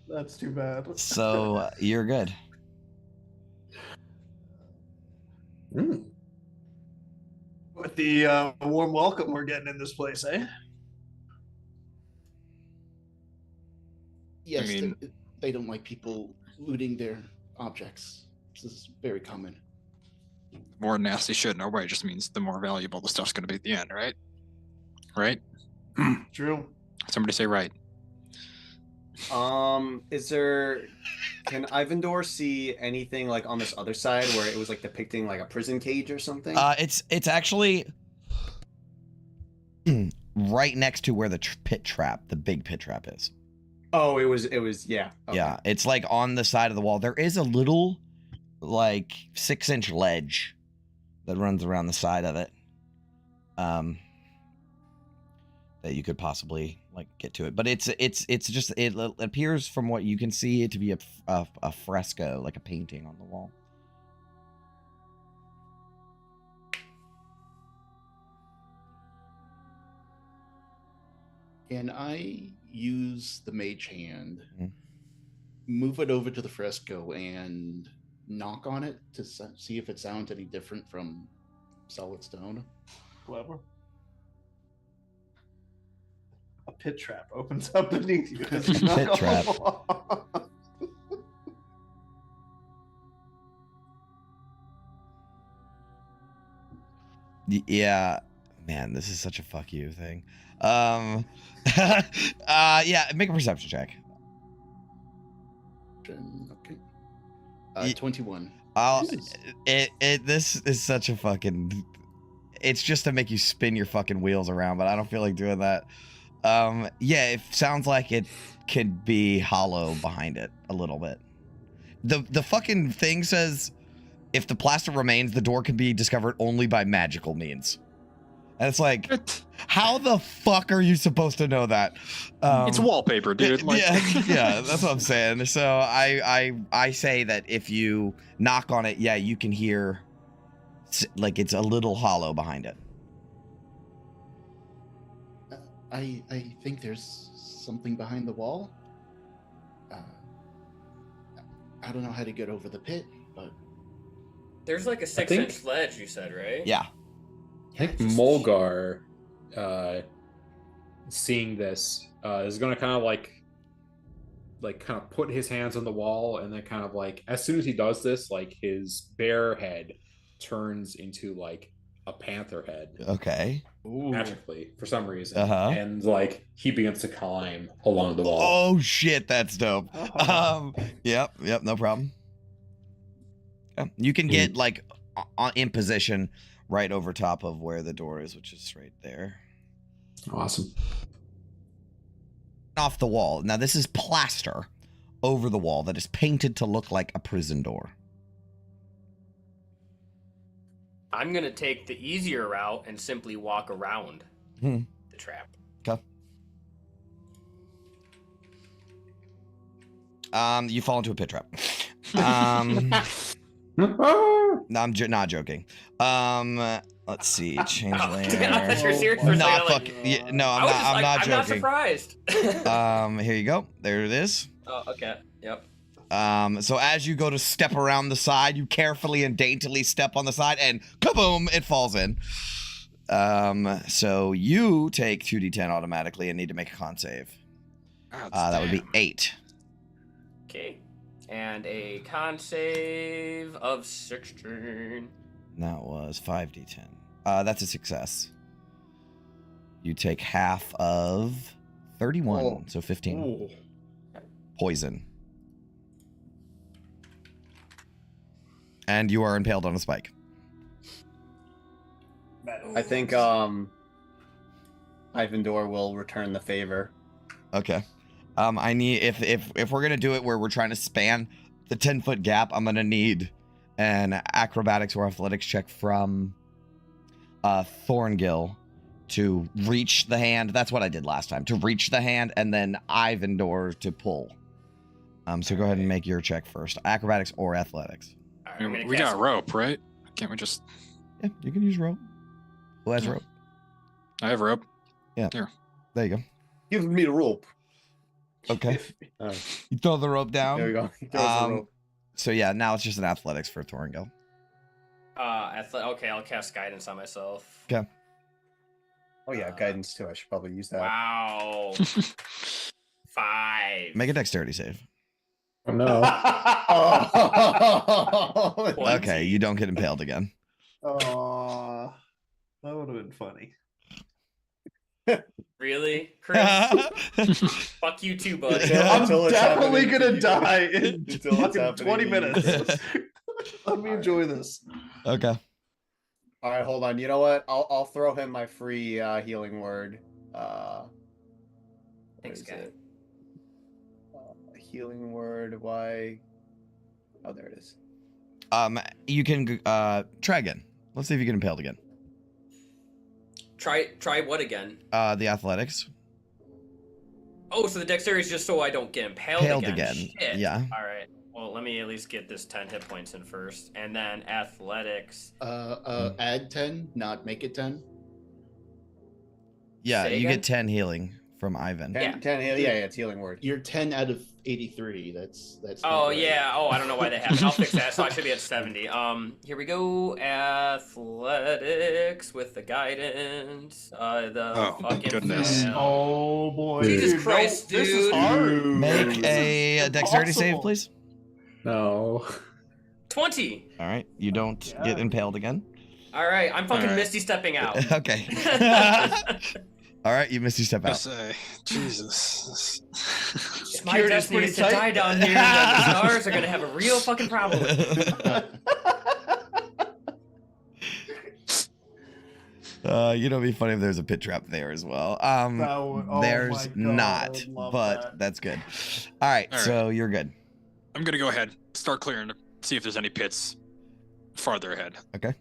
That's too bad. So you're good. With the warm welcome we're getting in this place, eh? Yes, mean- they don't like people looting their objects. This is very common. More nasty shit in our way just means the more valuable the stuff's going to be at the end, right? Right? True. Somebody say right. Is there? Can Ivandor see anything like on this other side where it was like depicting like a prison cage or something? It's actually right next to where the pit trap, the big pit trap is. Oh, it was yeah. Okay. Yeah, it's like on the side of the wall. There is a little like 6-inch ledge that runs around the side of it. That you could possibly like get to it, but it's just it appears from what you can see to be a fresco, like a painting on the wall. Can I use the mage hand, Mhm. move it over to the fresco, and knock on it to see if it sounds any different from solid stone? Clever. A pit trap opens up beneath you. As you knock Pit on the trap. wall. Yeah, man, this is such a fuck you thing. Yeah, make a perception check. Okay. 21. This is such a fucking. It's just to make you spin your fucking wheels around, but I don't feel like doing that. Yeah, it sounds like it could be hollow behind it a little bit. The fucking thing says, if the plaster remains, the door can be discovered only by magical means. And it's like, how the fuck are you supposed to know that? It's wallpaper, dude. Like... yeah, that's what I'm saying. So I say that if you knock on it, yeah, you can hear, like, it's a little hollow behind it. I think there's something behind the wall. I don't know how to get over the pit, but There's like a 6-inch ledge, you said, right? Yeah. I think Mulgar, seeing this, is gonna kind of like kind of put his hands on the wall, and then kind of like, as soon as he does this, like his bear head turns into like a panther head. Okay. Magically, for some reason, and like he begins to climb along the wall. Oh shit, that's dope. Yep, no problem. Yeah. You can get like in position right over top of where the door is, which is right there. Awesome. Off the wall. Now this is plaster over the wall that is painted to look like a prison door. I'm gonna take the easier route and simply walk around the trap. Okay. You fall into a pit trap. No, I'm not joking. Let's see. Change layer. I thought you were serious for a Not second, fuck. Yeah, no, I'm not joking. I'm not surprised. Here you go. There it is. Oh, okay. Yep. So as you go to step around the side, you carefully and daintily step on the side, and kaboom, it falls in. So you take 2d10 automatically and need to make a con save. That would be 8. Okay. And a con save of 16. That was 5d10. That's a success. You take half of 31, so 15. Ooh. Poison. And you are impaled on a spike. I think Ivandor will return the favor. Okay. I need if we're gonna do it where we're trying to span the 10-foot gap, I'm gonna need an acrobatics or athletics check from Thorngill to reach the hand. That's what I did last time. To reach the hand, and then Ivandor to pull. So go ahead and make your check first. Acrobatics or athletics. We got rope, right? Can't we just... Yeah, you can use rope. Who has rope? I have rope. Yeah. Here. There you go. Give me the rope. Okay. You throw the rope down. There we go. He throws the rope. So yeah, now it's just an athletics for Thorngill. Okay, I'll cast guidance on myself. Okay. Oh yeah, guidance too. I should probably use that. Wow. 5. Make a dexterity save. Oh no. Okay, you don't get impaled again. Oh, that would have been funny. Really, Chris? Fuck you too, buddy. Until I'm it's definitely happening to gonna you. die in Until it's fucking happening 20 to you, minutes. Chris. Let me enjoy this. Okay. All right, hold on. You know what? I'll throw him my free healing word. Where Thanks, is guy. it? Healing word. Why? Oh, there it is. You can try again. Let's see if you get impaled again. Try what again? The athletics. Oh, so the dexterity is just so I don't get impaled Impaled again. again, Shit. yeah. All right. Well, let me at least get this 10 hit points in first, and then athletics. Add 10, not make it 10. Yeah, Say you again? get 10 healing from Ivan. 10, yeah, it's healing word. You're 10 out of 83. That's not Oh right. yeah. Oh, I don't know why that happened. I'll fix that. So I should be at 70. Here we go. Athletics with the guidance. Oh, fucking goodness. fail. Oh boy. Jesus Dude, Christ, This is dude. hard. Make This a is dexterity save, impossible. please. No. 20. All right, you don't Yeah. get impaled again. All right. I'm fucking All right. Misty stepping out. Okay. All right, you missed your step I out. say, Jesus. My Security's destiny pretty is to tight. die down here, and then the stars are gonna have a real fucking problem with me. You know, it'd be funny if there's a pit trap there as well. Oh There's my God, not, I would love but that. that's good. All right, All right. so you're good. I'm gonna go ahead, start clearing, see if there's any pits farther ahead. Okay.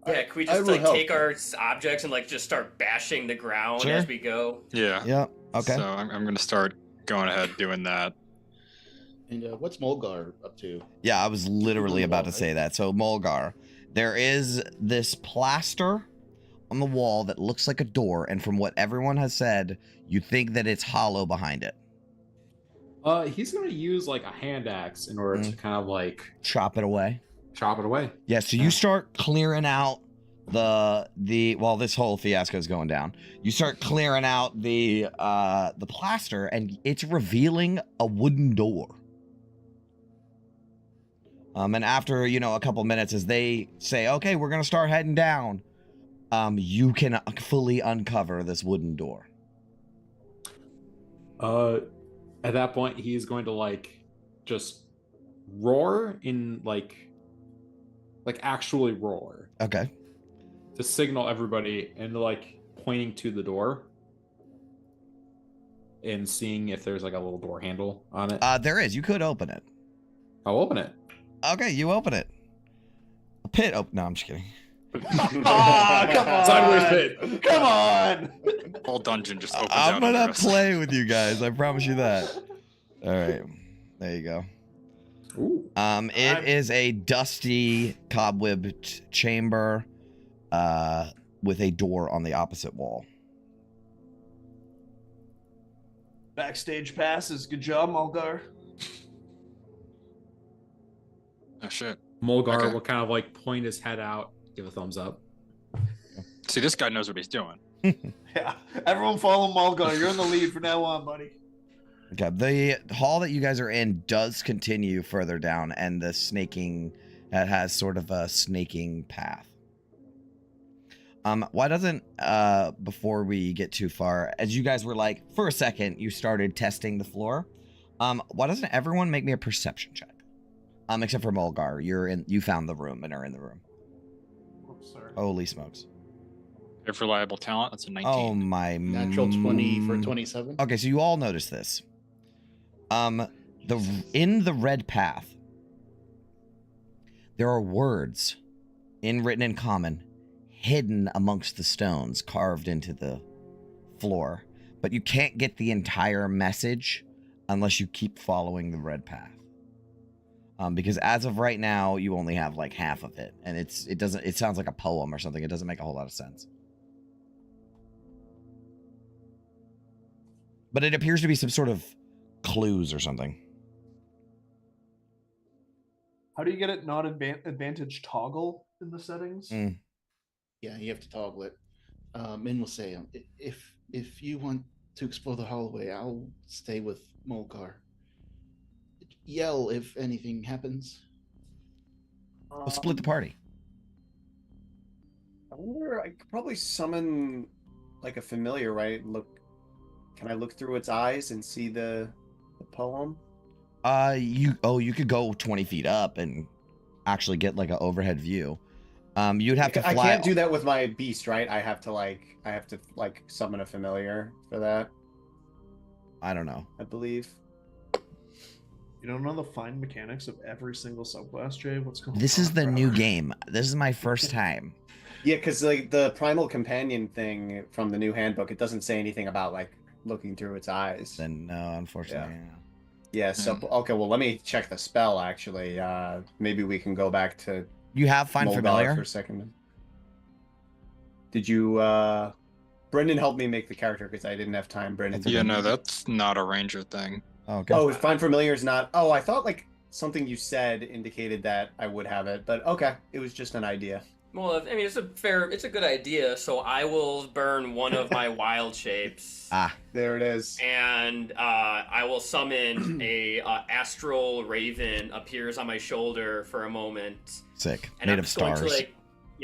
Yeah, can we I just will like help. take our objects and like just start bashing the ground Sure. as we go? Yeah. Yeah. Okay. So I'm gonna start going ahead doing that. And what's Mulgar up to? Yeah, I was literally On the about wall, to say right? that. So Mulgar, there is this plaster on the wall that looks like a door, and from what everyone has said, you think that it's hollow behind it. He's gonna use like a hand axe in order to kind of like Chop it away. chop it away. Yeah, so you start clearing out the while this whole fiasco is going down. You start clearing out the plaster, and it's revealing a wooden door. And after, you know, a couple minutes, as they say, okay, we're gonna start heading down, you can fully uncover this wooden door. At that point, he's going to like just roar in like actually roar Okay. to signal everybody and like pointing to the door and seeing if there's like a little door handle on it. There is. You could open it. I'll open it. Okay, you open it. A pit. Oh no, I'm just kidding. Ah, come on. Sideways pit. Come on. Whole dungeon just opens I'm out. gonna under us. play with you guys. I promise you that. All right, there you go. Ooh. It is a dusty, cobwebbed chamber, with a door on the opposite wall. Backstage passes. Good job, Mulgar. Oh shit. Mulgar Okay. will kind of like point his head out, give a thumbs up. See, this guy knows what he's doing. Yeah. Everyone follow Mulgar. You're in the lead from now on, buddy. Okay, the hall that you guys are in does continue further down, and the snaking that has sort of a snaking path. Why doesn't before we get too far, as you guys were like, for a second, you started testing the floor. Why doesn't everyone make me a perception check? Except for Mulgar, you found the room and are in the room. Oops, sorry. Holy smokes! If reliable talent, that's a 19. Oh my! Natural 20 for 27. Okay, so you all notice this. In the red path, there are words written in common, hidden amongst the stones carved into the floor, but you can't get the entire message unless you keep following the red path. Because as of right now, you only have like half of it, and it sounds like a poem or something. It doesn't make a whole lot of sense. But it appears to be some sort of clues or something. How do you get it not advantage toggle in the settings? Yeah, you have to toggle it. Min will say, if you want to explore the hallway, I'll stay with Mulgar. Yell if anything happens. We'll split the party. I wonder, I could probably summon like a familiar, right? Can I look through its eyes and see the poem? You could go 20 feet up and actually get like an overhead view. You'd have to fly. I can't do that with my beast, right? I have to summon a familiar for that, I don't know. I believe. You don't know the fine mechanics of every single subclass, Jay? What's going on? This is the bro? new game. This is my first time. Yeah, because like the primal companion thing from the new handbook, it doesn't say anything about like looking through its eyes. Then no, unfortunately. Yeah, so okay, well let me check the spell actually. Maybe we can go back to You have Find Mulgar Familiar? for a second. Did you Brendan helped me make the character because I didn't have time, Brendan. Yeah, no, that's not a ranger thing. Oh, okay. Oh, Find Familiar is not. Oh, I thought like something you said indicated that I would have it, but okay, it was just an idea. Well, I mean, it's a good idea. So I will burn one of my wild shapes. There it is. And I will summon a astral raven appears on my shoulder for a moment. Sick. And Made I'm of just going stars. to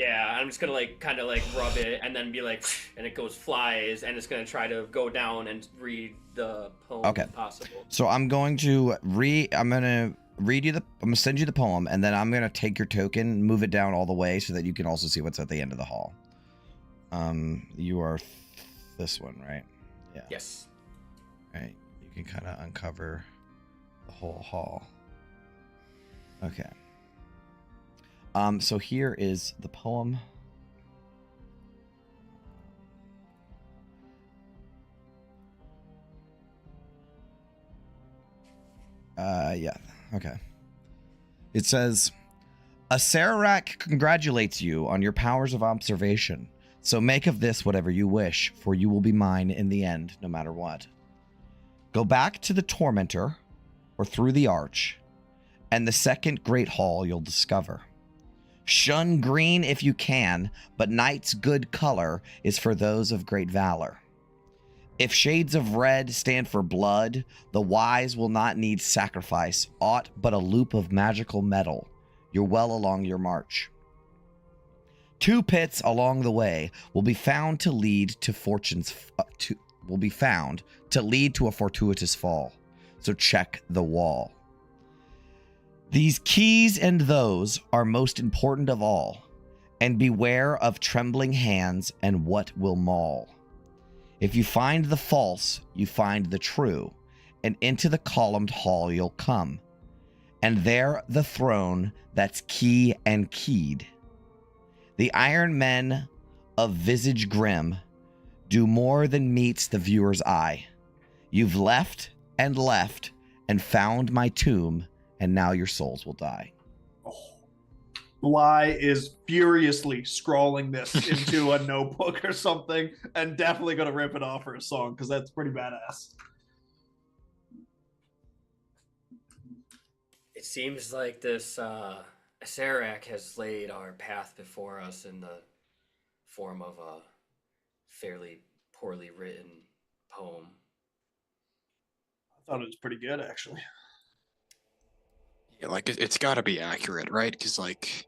I'm just gonna kind of rub it and then be like, and it goes flies and it's gonna try to go down and read the poem Okay. if possible. So I'm going to I'm gonna send you the poem, and then I'm gonna take your token, move it down all the way so that you can also see what's at the end of the hall. You are this one, right? Yeah. Yes. Right. You can kind of uncover the whole hall. Okay. So here is the poem. Yeah. Okay. It says, "A Sararak congratulates you on your powers of observation. So make of this whatever you wish, for you will be mine in the end, no matter what. Go back to the Tormentor, or through the Arch, and the second great hall you'll discover. Shun green if you can, but night's good color is for those of great valor. If shades of red stand for blood, the wise will not need sacrifice, aught but a loop of magical metal. You're well along your march. 2 pits along the way will be found to lead to a fortuitous fall. So check the wall. These keys and those are most important of all, and beware of trembling hands and what will maul. If you find the false, you find the true, and into the columned hall you'll come, and there the throne that's key and keyed. The iron men of visage grim do more than meets the viewer's eye. You've left and found my tomb, and now your souls will die." Bly is furiously scrawling this into a notebook or something, and definitely gonna rip it off for a song because that's pretty badass. It seems like this Sarac has laid our path before us in the form of a fairly poorly written poem. I thought it was pretty good, actually. Yeah, like it's got to be accurate, right? Because like,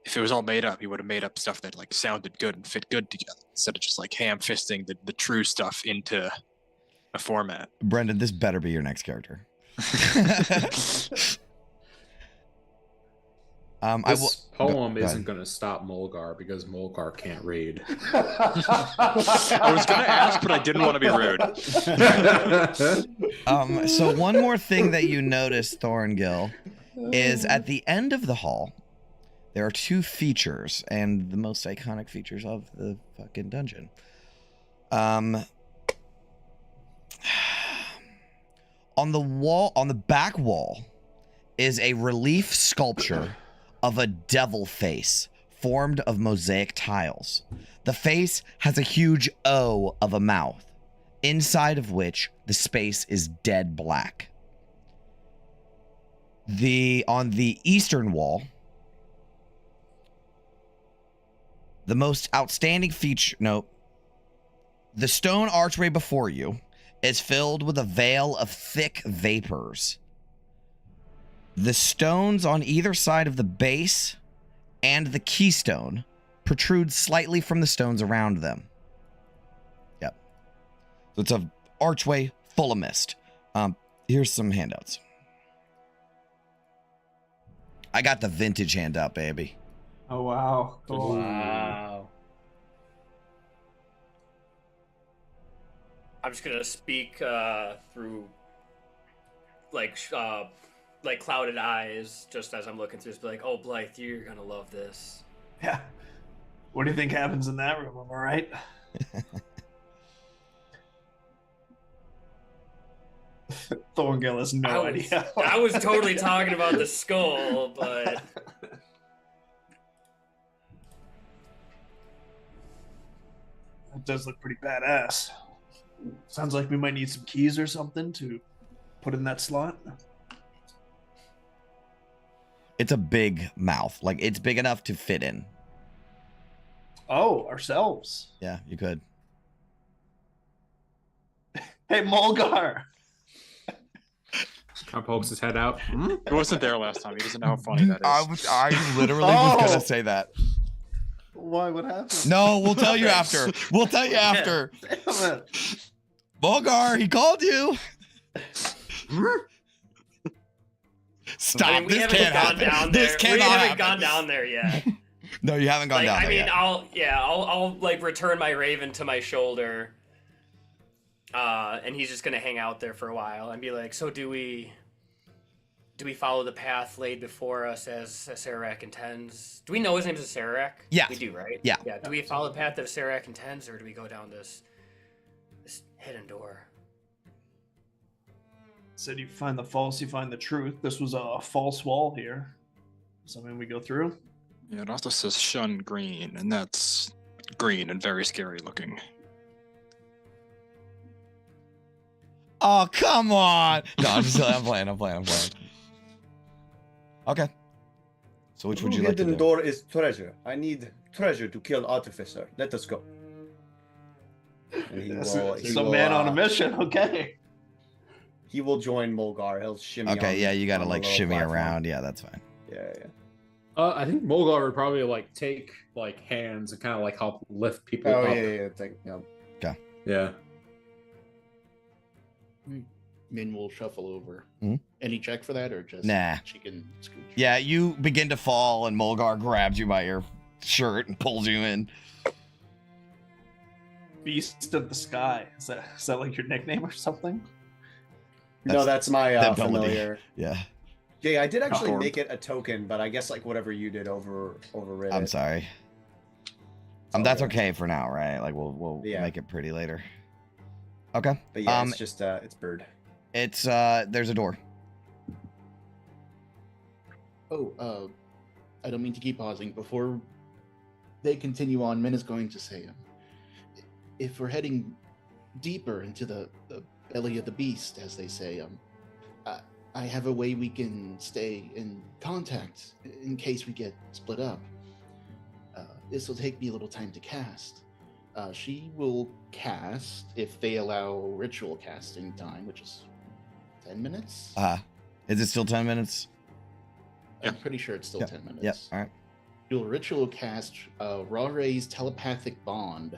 if it was all made up, he would have made up stuff that like sounded good and fit good together instead of just like ham-fisting the true stuff into a format. Brendan, this better be your next character. This poem isn't going to stop Mulgar because Mulgar can't read. I was going to ask, but I didn't want to be rude. So one more thing that you notice, Thorngill, is at the end of the hall, there are 2 features, and the most iconic features of the fucking dungeon. On the wall, on the back wall, is a relief sculpture of a devil face formed of mosaic tiles. The face has a huge O of a mouth, inside of which the space is dead black. On the eastern wall, the most outstanding feature, the stone archway before you is filled with a veil of thick vapors. The stones on either side of the base and the keystone protrude slightly from the stones around them. So it's a archway full of mist. Here's some handouts. I got the vintage handout, baby. Oh wow. Cool. Wow. I'm just gonna speak through like clouded eyes, just as I'm looking through. Just be like, "Oh, Blythe, you're gonna love this." Yeah. What do you think happens in that room? Am I right? Thorngill has no idea. I was totally talking about the skull, but That does look pretty badass. Sounds like we might need some keys or something to put in that slot. It's a big mouth. Like, it's big enough to fit in. Oh, ourselves. Yeah, you could. Hey, Mulgar. Kind of pokes his head out. He wasn't there last time. He doesn't know how funny that is. I literally was Oh. gonna say that. Why? What happened? No, we'll tell you after. We'll tell you after. Damn it. Bulgar, he called you. Stop. I mean, we This haven't can't gone happen. down there. This cannot We haven't happen. gone down there yet. No, you haven't gone Like, down I there mean, yet. I'll like return my raven to my shoulder, and he's just gonna hang out there for a while and be like, "So do we follow the path laid before us as Sararak intends? Do we know his name is Sararak? Yeah. we do, right? Yeah. Yeah. Do we follow the path that Sararak intends, or do we go down this hidden door?" Said you find the false, you find the truth. This was a false wall here. Something we go through. Yeah, it also says shun green, and that's green and very scary looking. Oh, come on. No, I'm playing. Okay. So which would you like to Hidden do? door is treasure. I need treasure to kill Artificer. Let us go. And he will, he Some will, man on a mission. Okay. He will join Mulgar. He'll shimmy. Okay, on- yeah, you gotta on the like little shimmy platform. around. Yeah, that's fine. Yeah. I think Mulgar would probably like take like hands and kind of like help lift people Oh up. yeah. Yeah. Min will shuffle over. Mhm. Any check for that, or just Nah. she can scooch? Yeah, you begin to fall, and Mulgar grabs you by your shirt and pulls you in. Beast of the Sky. Is that like your nickname or something? No, that's my the ability. familiar. Yeah, Yeah, I did actually Oh. make it a token, but I guess like whatever you did overrid I'm it. sorry. all That's good. okay for now, right? Like we'll Yeah. make it pretty later. Okay. But yeah, it's just it's bird. It's there's a door. Oh, I don't mean to keep pausing. Before they continue on, Min is going to say, if we're heading deeper into the belly of the beast, as they say, I have a way we can stay in contact in case we get split up. This will take me a little time to cast. She will cast if they allow ritual casting time, which is 10 minutes. Is it still 10 minutes? I'm pretty sure it's still Yep. 10 minutes. Yep. All right. You'll ritual cast Raray's telepathic bond.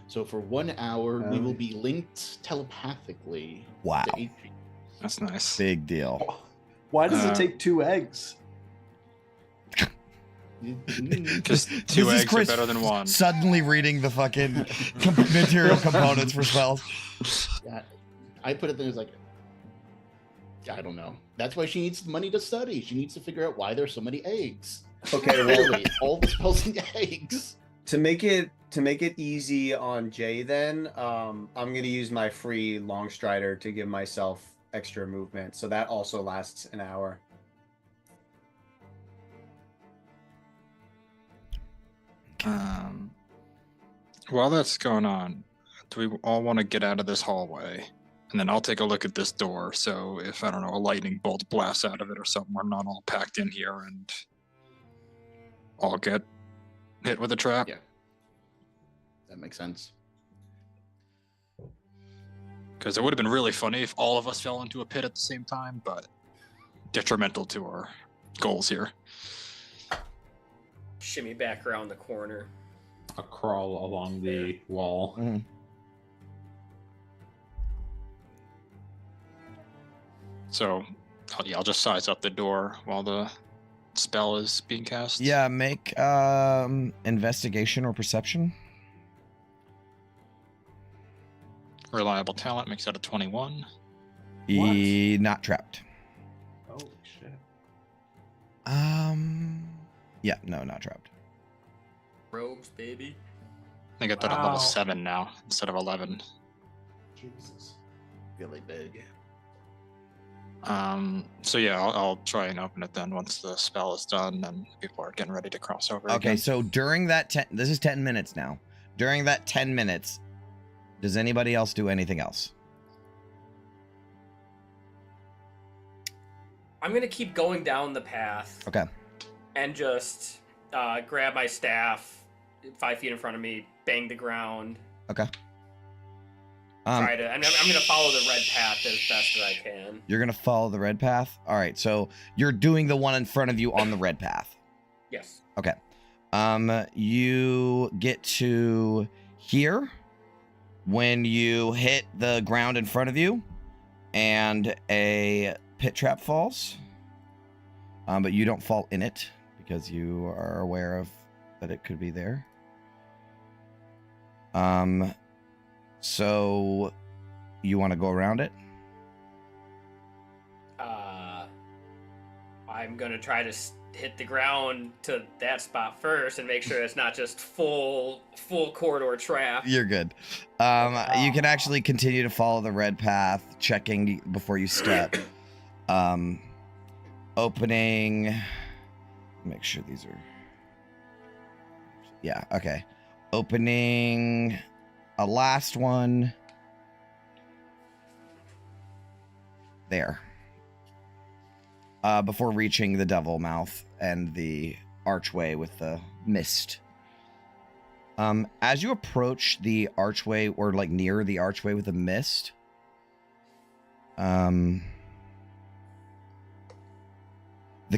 So for 1 hour, we will be linked telepathically. Wow. To HP. That's nice. Big deal. Why does Uh, it take 2 eggs? Because two This is eggs are Chris better than one. Suddenly reading the fucking material components for spells. Yeah, I put it there as like, I don't know. That's why she needs money to study. She needs to figure out why there's so many eggs. Okay, well, Really, all the spells need eggs. to make it easy on Jay, then I'm gonna use my free long strider to give myself extra movement, so that also lasts an hour. While that's going on, do we all want to get out of this hallway? And then I'll take a look at this door. So if, I don't know, a lightning bolt blasts out of it or something, we're not all packed in here and all get hit with a trap. Yeah. That makes sense. Because it would have been really funny if all of us fell into a pit at the same time, but detrimental to our goals here. Shimmy back around the corner. a crawl along the wall. Mhm. So, I'll just size up the door while the spell is being cast. Yeah, make investigation or perception. Reliable talent makes that a 21. Not trapped. Holy shit. Yeah, no, not trapped. Robes, baby. I get that at Wow. level 7 now instead of 11. Jesus. Really big. So yeah, I'll try and open it then once the spell is done and people are getting ready to cross over. Okay, again. so during that this is 10 minutes now. During that 10 minutes, does anybody else do anything else? I'm gonna keep going down the path. Okay. And just grab my staff, 5 feet in front of me, bang the ground. Okay. Try to. I'm gonna follow the red path as best as I can. You're gonna follow the red path. All right, so you're doing the one in front of you on the red path. Yes. Okay. You get to here when you hit the ground in front of you, and a pit trap falls. But you don't fall in it because you are aware of that it could be there. So you want to go around it? I'm gonna try to hit the ground to that spot first and make sure it's not just full corridor trap. You're good. You can actually continue to follow the red path, checking before you step. Opening. Make sure these are. Yeah. Okay. Opening a last one. There. Before reaching the devil mouth and the archway with the mist. As you approach the archway, or like near the archway with the mist, the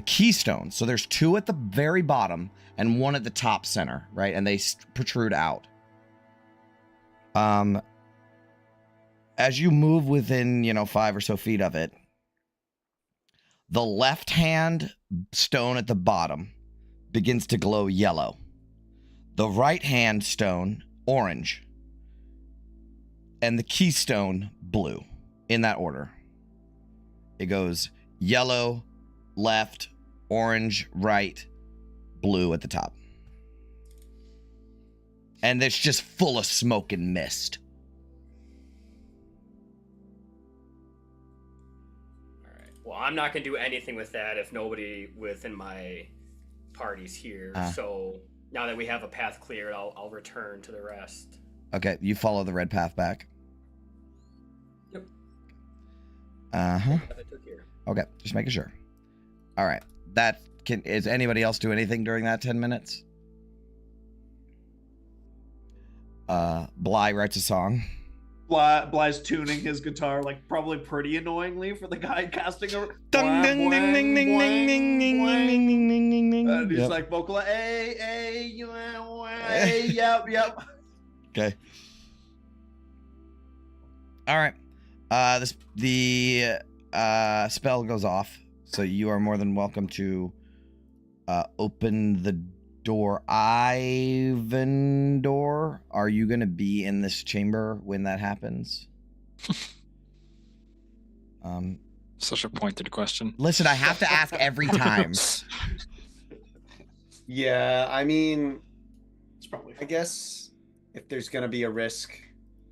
keystone. So there's 2 at the very bottom and 1 at the top center, right? And they protrude out. As you move within, 5 or so feet of it, the left hand stone at the bottom begins to glow yellow. The right hand stone, orange. And the keystone, blue. In that order. It goes yellow, left, orange, right, blue at the top. And it's just full of smoke and mist. Alright. Well, I'm not gonna do anything with that if nobody within my party's here. So now that we have a path cleared, I'll return to the rest. Okay, you follow the red path back. Yep. Uh-huh. Path I took here. Okay, just making sure. All right. Is anybody else do anything during that 10 minutes? Bly writes a song. Bly's tuning his guitar, like, probably pretty annoyingly for the guy casting a... Ding, ding, ding, ding, ding, ding, ding, ding, ding, ding, ding, ding, ding. And he's Yep. like, vocal, hey, yep. Okay. All right. The spell goes off, so you are more than welcome to open the door. Ivandor, are you going to be in this chamber when that happens? Such a pointed question. Listen, I have to ask every time. Yeah, I mean, It's probably I guess if there's gonna be a risk,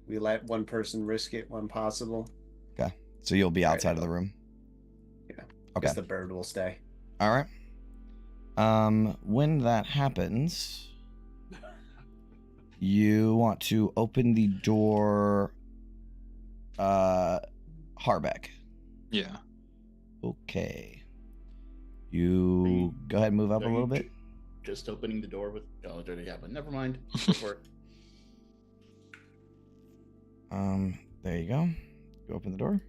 we let one person risk it when possible. Okay, so you'll be outside of the room. Yeah. Okay. Guess the bird will stay. All right. When that happens, you want to open the door, Harbeck. Yeah. Okay. You go ahead and move up a Are you little bit. Just opening the door with. Oh, it already happened. Never mind. Go for it. There you go. You open the door.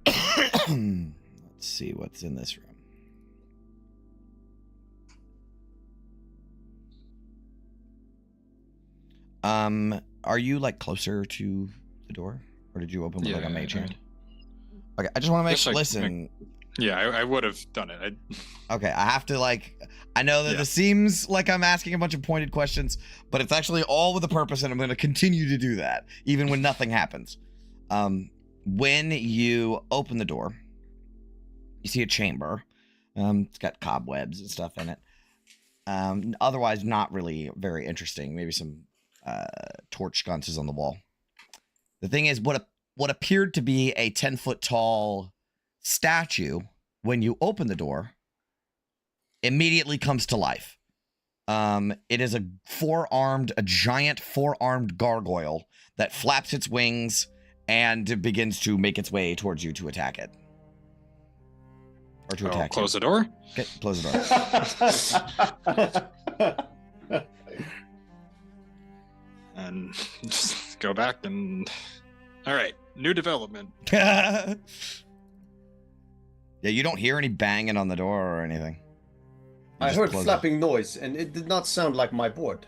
Let's see what's in this room. Are you like closer to the door, or did you open with like a mage I hand? did. Okay, I just want to Just, like, listen. Yeah, I would have done it. Okay, I have to like. I know that Yeah. this seems like I'm asking a bunch of pointed questions, but it's actually all with a purpose, and I'm going to continue to do that even when nothing happens. When you open the door, you see a chamber. It's got cobwebs and stuff in it. Otherwise, not really very interesting. Maybe some torch sconces on the wall. The thing is, what appeared to be a 10-foot tall statue, when you open the door, immediately comes to life. It is a giant four-armed gargoyle that flaps its wings and begins to make its way towards you to attack it. Or to attack close you. the door. Okay, close the door. And just go back and... All right, new development. Yeah, you don't hear any banging on the door or anything. You I just heard close it. flapping noise, and it did not sound like my board.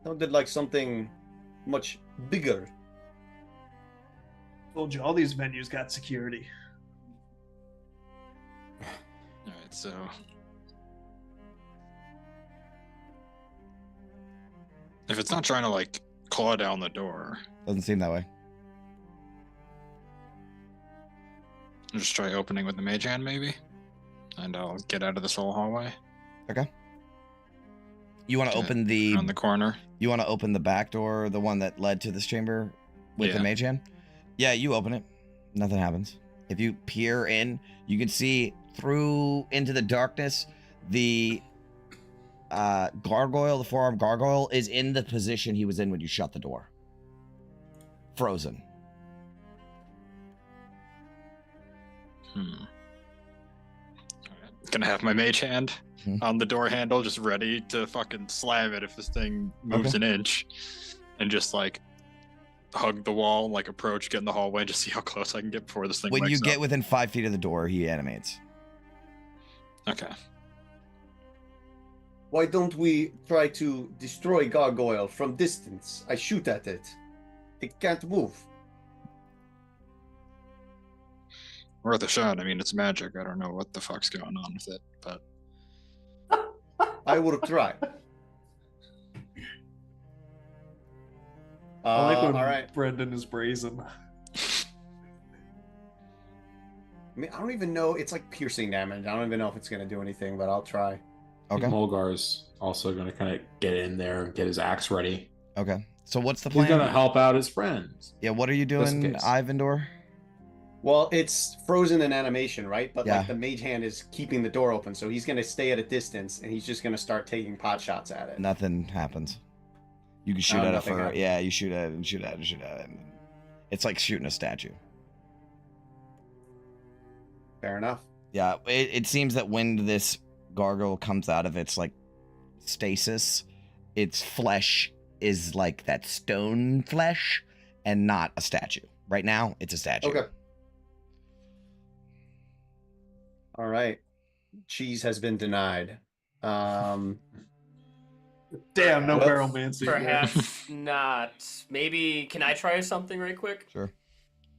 Sounded like something much bigger. Told you all these venues got security. All right, so... If it's not trying to, like, claw down the door, Doesn't seem that way. I'll just try opening with the mage hand, maybe? And I'll get out of this whole hallway. Okay. You want to Okay, open the On the corner. You want to open the back door, the one that led to this chamber with the Yeah. mage hand? Yeah, you open it. Nothing happens. If you peer in, you can see through into the darkness, the gargoyle, the four-armed gargoyle, is in the position he was in when you shut the door. Frozen. Gonna have my mage hand Mhm. on the door handle, just ready to fucking slam it if this thing moves Okay. an inch. And just, like, hug the wall, like, approach, get in the hallway, just see how close I can get before this thing When you wakes get up. within 5 feet of the door, he animates. Okay. Why don't we try to destroy gargoyle from distance? I shoot at it. It can't move. Worth a shot. I mean, it's magic. I don't know what the fuck's going on with it, but... I will try. I like when all right. Brendan is brazen. I mean, I don't even know. It's like piercing damage. I don't even know if it's going to do anything, but I'll try. Okay. Mulgar's also going to kind of get in there and get his axe ready. Okay. So what's the He's plan? going to help out his friends. Yeah, what are you Just in doing, case. Ivandor? Well, it's frozen in animation, right? But Yeah. like the mage hand is keeping the door open, so he's going to stay at a distance, and he's just going to start taking pot shots at it. Nothing happens. You can shoot Oh, at it nothing for happens. yeah. You shoot at it and shoot at it and shoot at it. And it's like shooting a statue. Fair enough. Yeah, it seems that when this gargoyle comes out of its like stasis, its flesh is like that stone flesh and not a statue. Right now, it's a statue. Okay. All right. Cheese has been denied. Damn, no Well, barrel mancy. Perhaps not. Maybe can I try something right quick? Sure.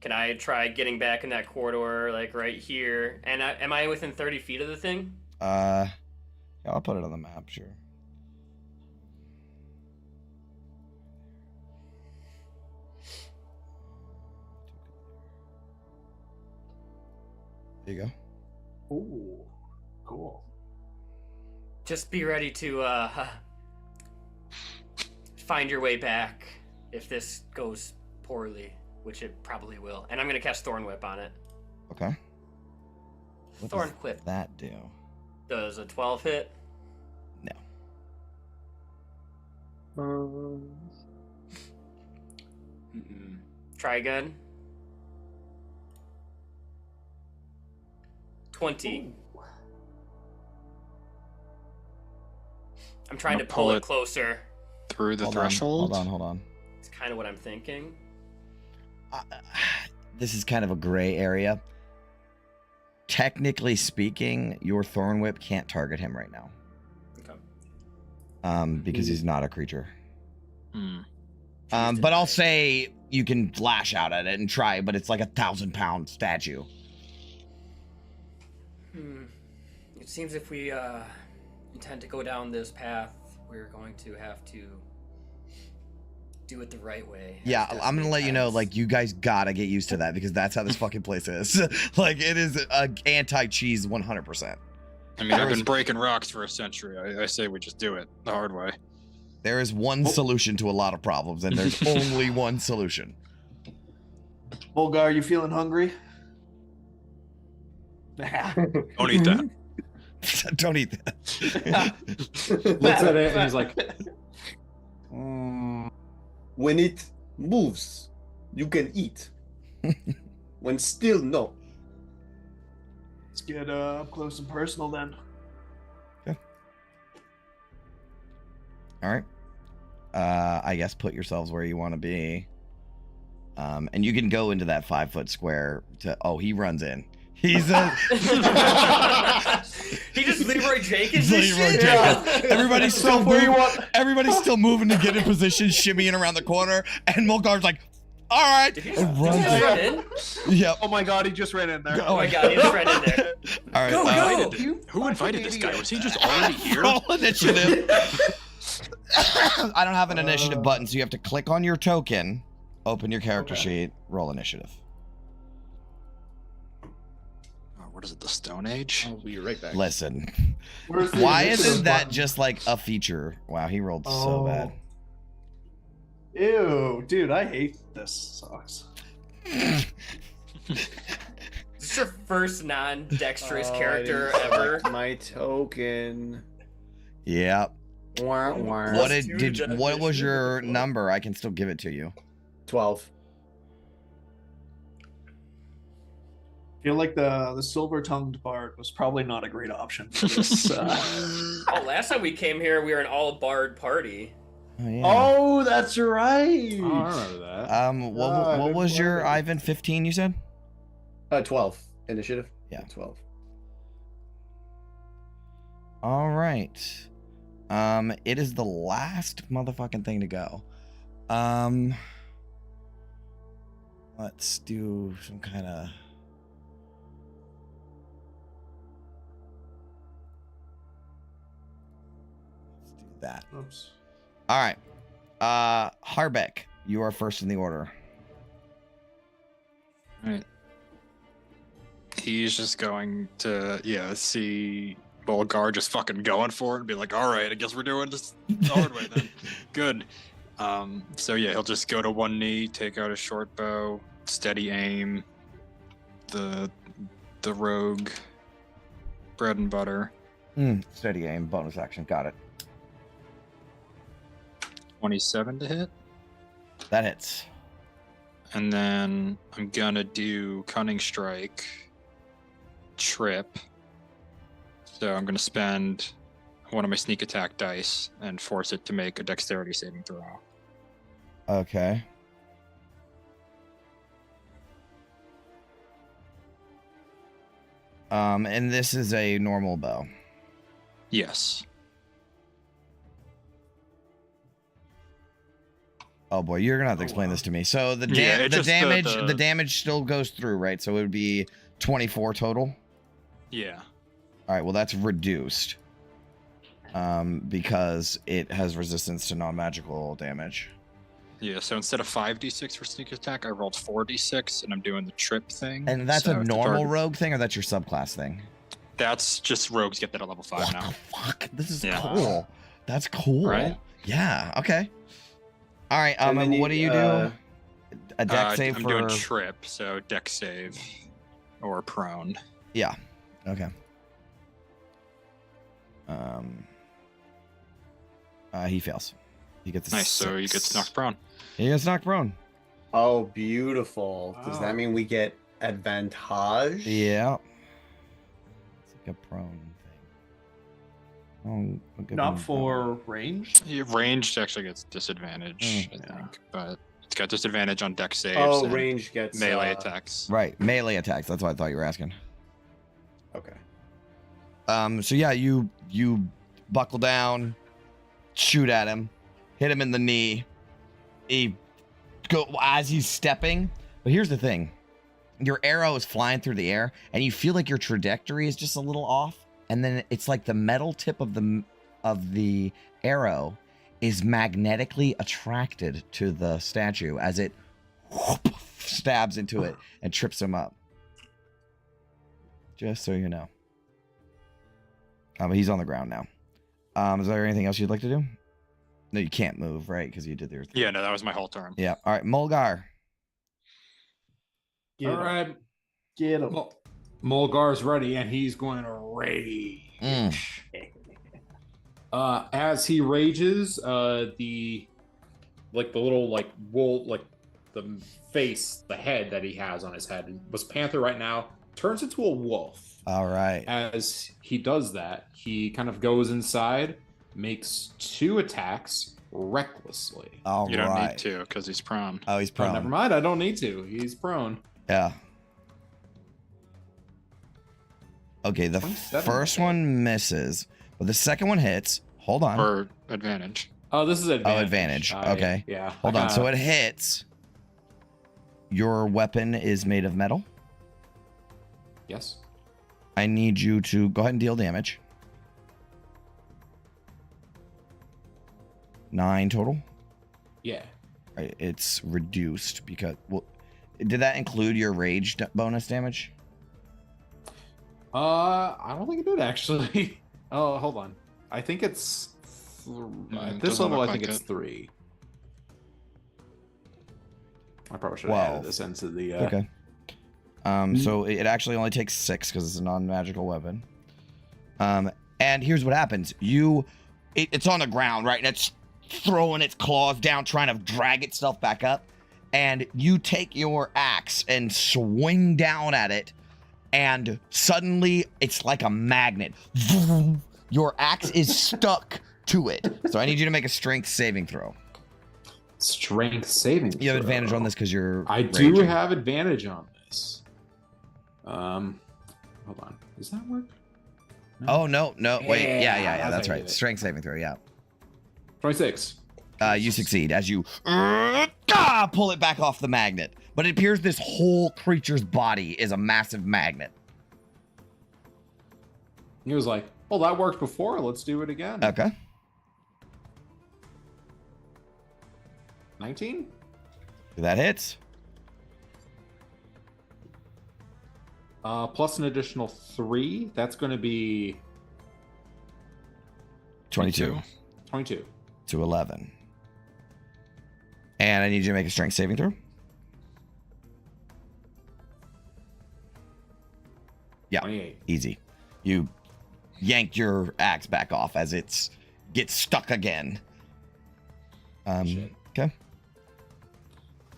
Can I try getting back in that corridor, like right here? And am I within 30 feet of the thing? Yeah, I'll put it on the map. Sure. There you go. Ooh, cool. Just be ready to find your way back if this goes poorly, which it probably will. And I'm gonna cast Thorn Whip on it. Okay. What Thorn does Whip that do? does a 12 hit. No. Try again. 20. I'm trying I'll to pull pull it it. closer. Through the Hold threshold? Hold on. It's kind of what I'm thinking. This is kind of a gray area. Technically speaking, your Thorn Whip can't target him right now. Okay. Because he's not a creature. But I'll say you can lash out at it and try, but it's like 1,000-pound statue. It seems if we intend to go down this path, we're going to have to do it the right way. Yeah, I'm gonna let you know, like, you guys gotta get used to that because that's how this fucking place is. Like, it is anti-cheese 100%. I mean, I've been breaking rocks for a century. I say we just do it the hard way. There is one solution to a lot of problems, and there's only one solution. Volgar, you feeling hungry? Don't eat that. Don't eat that. Looks at it and he's like, When it moves, you can eat. When still, no. Let's get up close and personal then. All right. I guess put yourselves where you want to be. And you can go into that 5-foot square to. Oh, he runs in. He's a. He just Leroy Jenkins. Leroy Shit. Jenkins. Everybody's still where you moving. want. Everybody's still moving to get in position, shimmying around the corner, and Mulgar's like, "All right," Did he and just run in? Yep. Oh my god, he just ran in there. Oh my god, he just ran in there. All right. Go, go. Who invited this guy? Was he just already here? Roll initiative. I don't have an initiative button, so you have to click on your token, open your character sheet, roll initiative. What is it? The Stone Age? I'll be right back. Listen, Where's the why initiative isn't that button? just like a feature? Wow, he rolled so bad. Ew, dude, I hate this. Sucks. Is this your first non-dexterous Oh, I character didn't ever? select my token. Yep. Wah, wah. What was your number? I can still give it to you. 12. Feel like the silver-tongued bard was probably not a great option for this. Oh, last time we came here, we were an all-bard party. Oh, yeah. Oh, that's right. oh, I remember that. What was your Ivan 15? You said 12. Initiative? Yeah. 12. all right. It is the last motherfucking thing to go. Let's do some kind of. Let's do that. Oops. All right. Harbeck, you are first in the order. Right. He's just going to, see Bulgar just fucking going for it and be like, all right, I guess we're doing this the hard way then. Good. So he'll just go to one knee, take out a short bow, steady aim, the rogue, bread and butter. Steady aim, bonus action. Got it. 27 to hit. That hits. And then I'm gonna do Cunning Strike, Trip. So I'm gonna spend one of my sneak attack dice and force it to make a dexterity saving throw. Okay. And this is a normal bow. Yes. Oh boy, you're gonna have to explain this to me. So the Yeah, it the just, damage the- the damage still goes through, right? So it would be 24 total. Yeah. All right, well that's reduced. Because it has resistance to non-magical damage. Yeah, so instead of 5d6 for sneak attack, I rolled 4d6 and I'm doing the trip thing. And that's So a if the normal target- rogue thing, or that's your subclass thing? That's just rogues get that at level 5 What now. the fuck? This is Yeah. cool. That's cool. Right? Yeah. Okay. All right. And then What do you do? A deck save I'm for. doing trip, so deck save or prone. Yeah. Okay. He fails. He gets a Nice, so he 6. gets knocked prone. He gets knocked prone. Oh, beautiful. Does Wow. that mean we get advantage? Yeah. It's like a prone thing. I'll give Not him for ranged. Ranged actually gets disadvantage, I Yeah. think, but it's got disadvantage on deck saves Oh, and range gets melee attacks. Right, melee attacks. That's what I thought you were asking. Okay. So yeah, you buckle down, shoot at him, hit him in the knee, he go as he's stepping. But here's the thing. Your arrow is flying through the air, and you feel like your trajectory is just a little off. And then it's like the metal tip of the arrow is magnetically attracted to the statue as it stabs into it and trips him up. Just so you know. But he's on the ground now. Is there anything else you'd like to do? No, you can't move, right? Because you did your thing. Yeah, no, that was my whole turn. Yeah. All right, Mulgar. Get All him. right. Get him. Well, Mulgar's ready, and he's going to rage. As he rages, the little wool, the face, the head that he has on his head, and was Panther right now, turns into a wolf. All right. As he does that, he kind of goes inside, makes 2 attacks recklessly. All You don't right. need to because he's prone. Oh, he's Oh, prone. never mind. I don't need to. He's prone. Yeah. Okay, the 27. first one misses, but the second one hits. Hold on. Or advantage. Oh, this is advantage. Oh, advantage. Okay. Yeah. Hold on. So it hits. Your weapon is made of metal. Yes. I need you to go ahead and deal damage. 9 total. Yeah. Right, it's reduced because did that include your rage bonus damage? I don't think it did actually. Oh, hold on. I think it's at this doesn't level. I look think like it's it. 3. I probably should have added 12. this into the. Okay. So it actually only takes 6 because it's a non-magical weapon. And here's what happens: it's on the ground, right, and it's throwing its claws down, trying to drag itself back up. And you take your axe and swing down at it, and suddenly it's like a magnet. Your axe is stuck to it. So I need you to make a strength saving throw. Strength saving. You have throw. advantage on this because you're. I do raging. have advantage on this. Hold on. Does that work? Oh no! Wait, yeah. that's That's how you right. do it. Strength saving throw. Yeah. 26. You succeed as you pull it back off the magnet. But it appears this whole creature's body is a massive magnet. He was like, "Well, that worked before. Let's do it again." Okay. 19. That hits. Plus an additional 3. That's going to be 22 22. to 11. And I need you to make a strength saving throw. Yeah. 28. Easy. You yank your axe back off as it gets stuck again. Shit. Okay.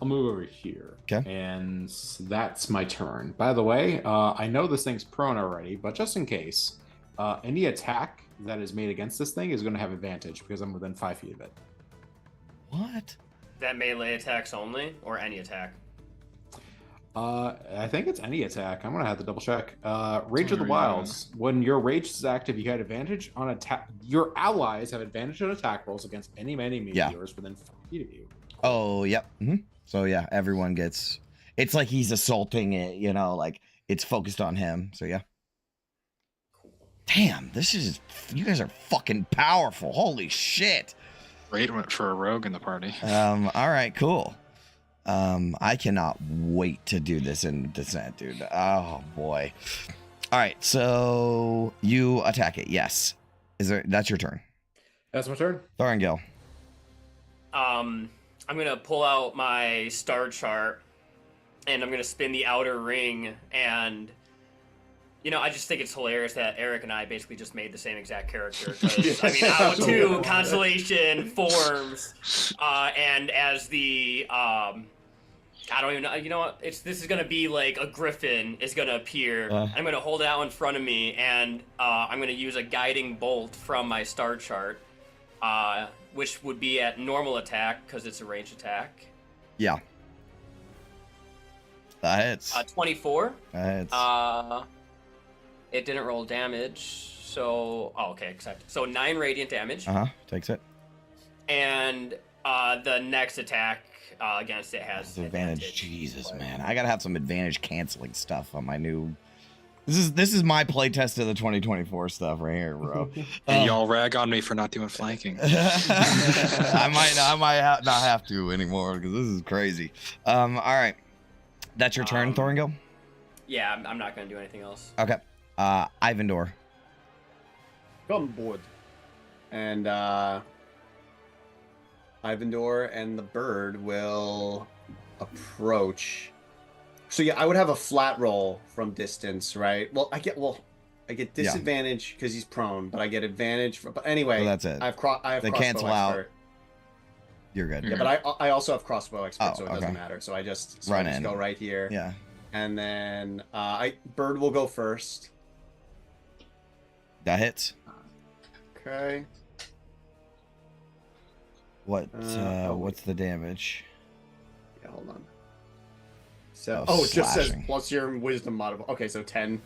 I'll move over here. Okay. And that's my turn. By the way, I know this thing's prone already, but just in case, any attack that is made against this thing is going to have advantage because I'm within 5 feet of it. What? That melee attacks only, or any attack? I think it's any attack. I'm going to have to double check. Rage of the Yeah. Wilds. When your rage is active, you had advantage on attack. Your allies have advantage on attack rolls against any enemy Yeah. yours within 5 feet of you. Oh, yep. So yeah, everyone gets. It's like he's assaulting it. Like it's focused on him. So yeah. Damn, you guys are fucking powerful. Holy shit. Raid went for a rogue in the party. All right, cool. I cannot wait to do this in Descent, dude. Oh boy. All right, so you attack it. Yes. That's your turn. That's my turn. Thorngil. I'm gonna pull out my star chart, and I'm gonna spin the outer ring, and I just think it's hilarious that Eric and I basically just made the same exact character. 'Cause, out of 2 constellation forms, and as the I don't even know. You know what? This is gonna be like a griffin is gonna appear. I'm gonna hold it out in front of me, and I'm gonna use a guiding bolt from my star chart, which would be at normal attack because it's a ranged attack. Yeah. That hits. 24. That hits. It didn't roll damage, so okay, accept. So 9 radiant damage, Takes it. and The next attack against it has Advantage. Jesus, man. I gotta have some advantage canceling stuff on my new. This is my playtest of the 2024 stuff right here, bro. And y'all rag on me for not doing flanking. I might not have to anymore because this is crazy. All right, that's your turn, Thorngill. Yeah, I'm not gonna do anything else. Okay, Ivandor. Come board. And Ivandor and the bird will approach. So yeah, I would have a flat roll from distance, right? Well, I get disadvantage because he's prone, but I get advantage. But anyway, So that's it. I have They crossbow cancel out. expert. You're good. Yeah, but I also have crossbow expert, Oh, so it okay. doesn't matter. So I just Run in. go right here. Yeah. And then bird will go first. That hits. Okay. What's the damage? Yeah, hold on. So, Oh, it just says slashing. plus your wisdom modifier. Okay, so 10.